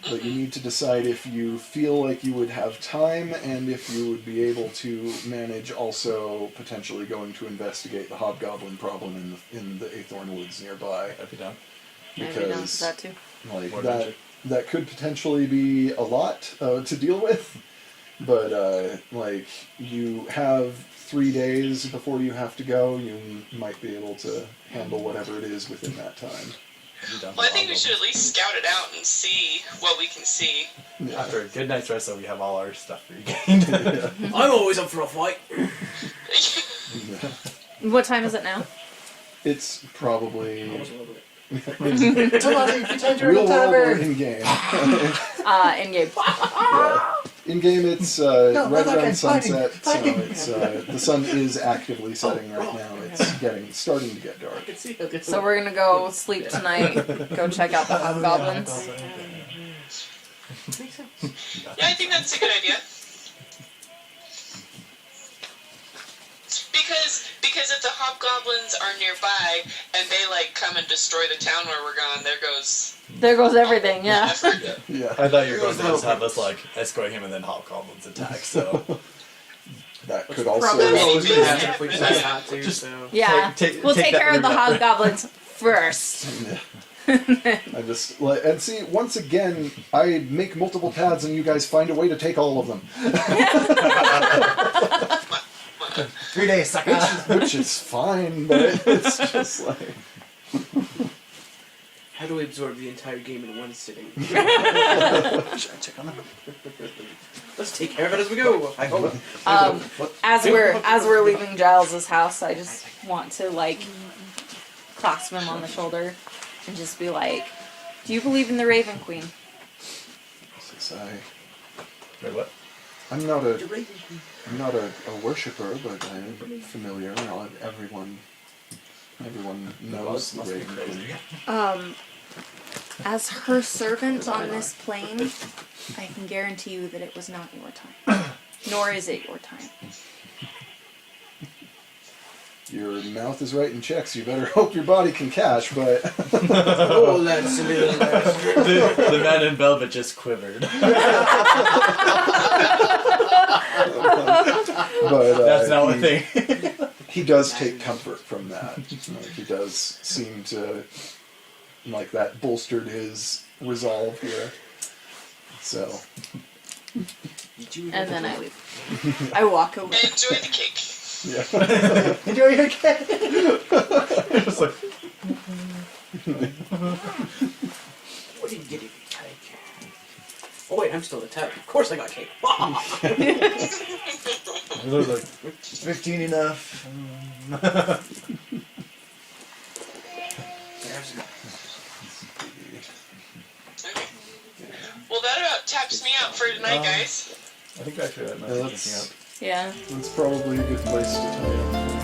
A: But you need to decide if you feel like you would have time and if you would be able to manage also potentially going to investigate the hobgoblin problem in the Athorn Woods nearby.
D: I'd be down.
A: Because
C: that too.
A: like
D: More
A: that could potentially be a lot to deal with. But like you have 3 days before you have to go, you might be able to handle whatever it is within that time.
F: Well, I think we should at least scout it out and see what we can see.
A: Yeah.
D: After a good night's rest, so we have all our stuff regained.
B: I'm always up for a fight.
C: What time is it now?
A: It's probably
G: Real
A: real world or in game.
C: In game.
A: Yeah. In game, it's right
G: look,
A: around
G: it's fighting.
A: sunset, so
G: Fighting.
A: it's the sun is actively setting right now. It's starting to get dark.
C: So we're gonna go sleep tonight. Go check out the hobgoblins.
F: Yeah, I think that's a good idea. Because if the hobgoblins are nearby and they like come and destroy the town where we're gone,
C: There goes everything. Yeah.
F: effort.
A: Yeah,
D: I thought you were going to just have us like escort him and then hobgoblins attack. So
A: that could also.
C: Probably.
B: Well, we could have if we just had to,
D: Just-
B: so.
C: Yeah. We'll take
D: that
C: care of the
D: route.
C: hobgoblins first.
A: I just like and see once again. I make multiple paths, and you guys find a way to take all of them,
G: 3 days, sucker.
A: which is fine. But it's just like
B: How do we absorb the entire game in one sitting?
G: Should I check on them?
B: Let's take care of it as we go. I hope.
C: As we're leaving Giles's house, I just want to like clasp him on the shoulder and just be like, "Do you believe in the Raven Queen?"
A: Says
D: Wait, what?
A: I'm not a worshipper, but I'm familiar. Everyone knows the
D: Must be
A: Raven
D: crazy.
A: Queen.
C: As her servant on this plane, I can guarantee you that it was not your time. Nor is it your time.
A: Your mouth is writing checks. You better hope your body can cash, but...
B: Oh, that's a little
D: The man in velvet just quivered.
A: but
D: That's not a thing.
A: He does take comfort from that. He does seem to... like that bolstered his resolve here. So...
C: And then I leave. I walk away.
F: Enjoy the cake.
A: Yeah.
G: Enjoy your cake!
D: Just like,
B: What did you get if you cake? Oh wait, I'm still the tap. Of course I got cake.
D: it was like
G: 15 enough.
F: Well, that about taps me out for tonight, guys.
D: I think actually that might
A: Yeah,
D: be
A: that's-
D: picking up.
C: Yeah.
A: That's probably a good place to tie up.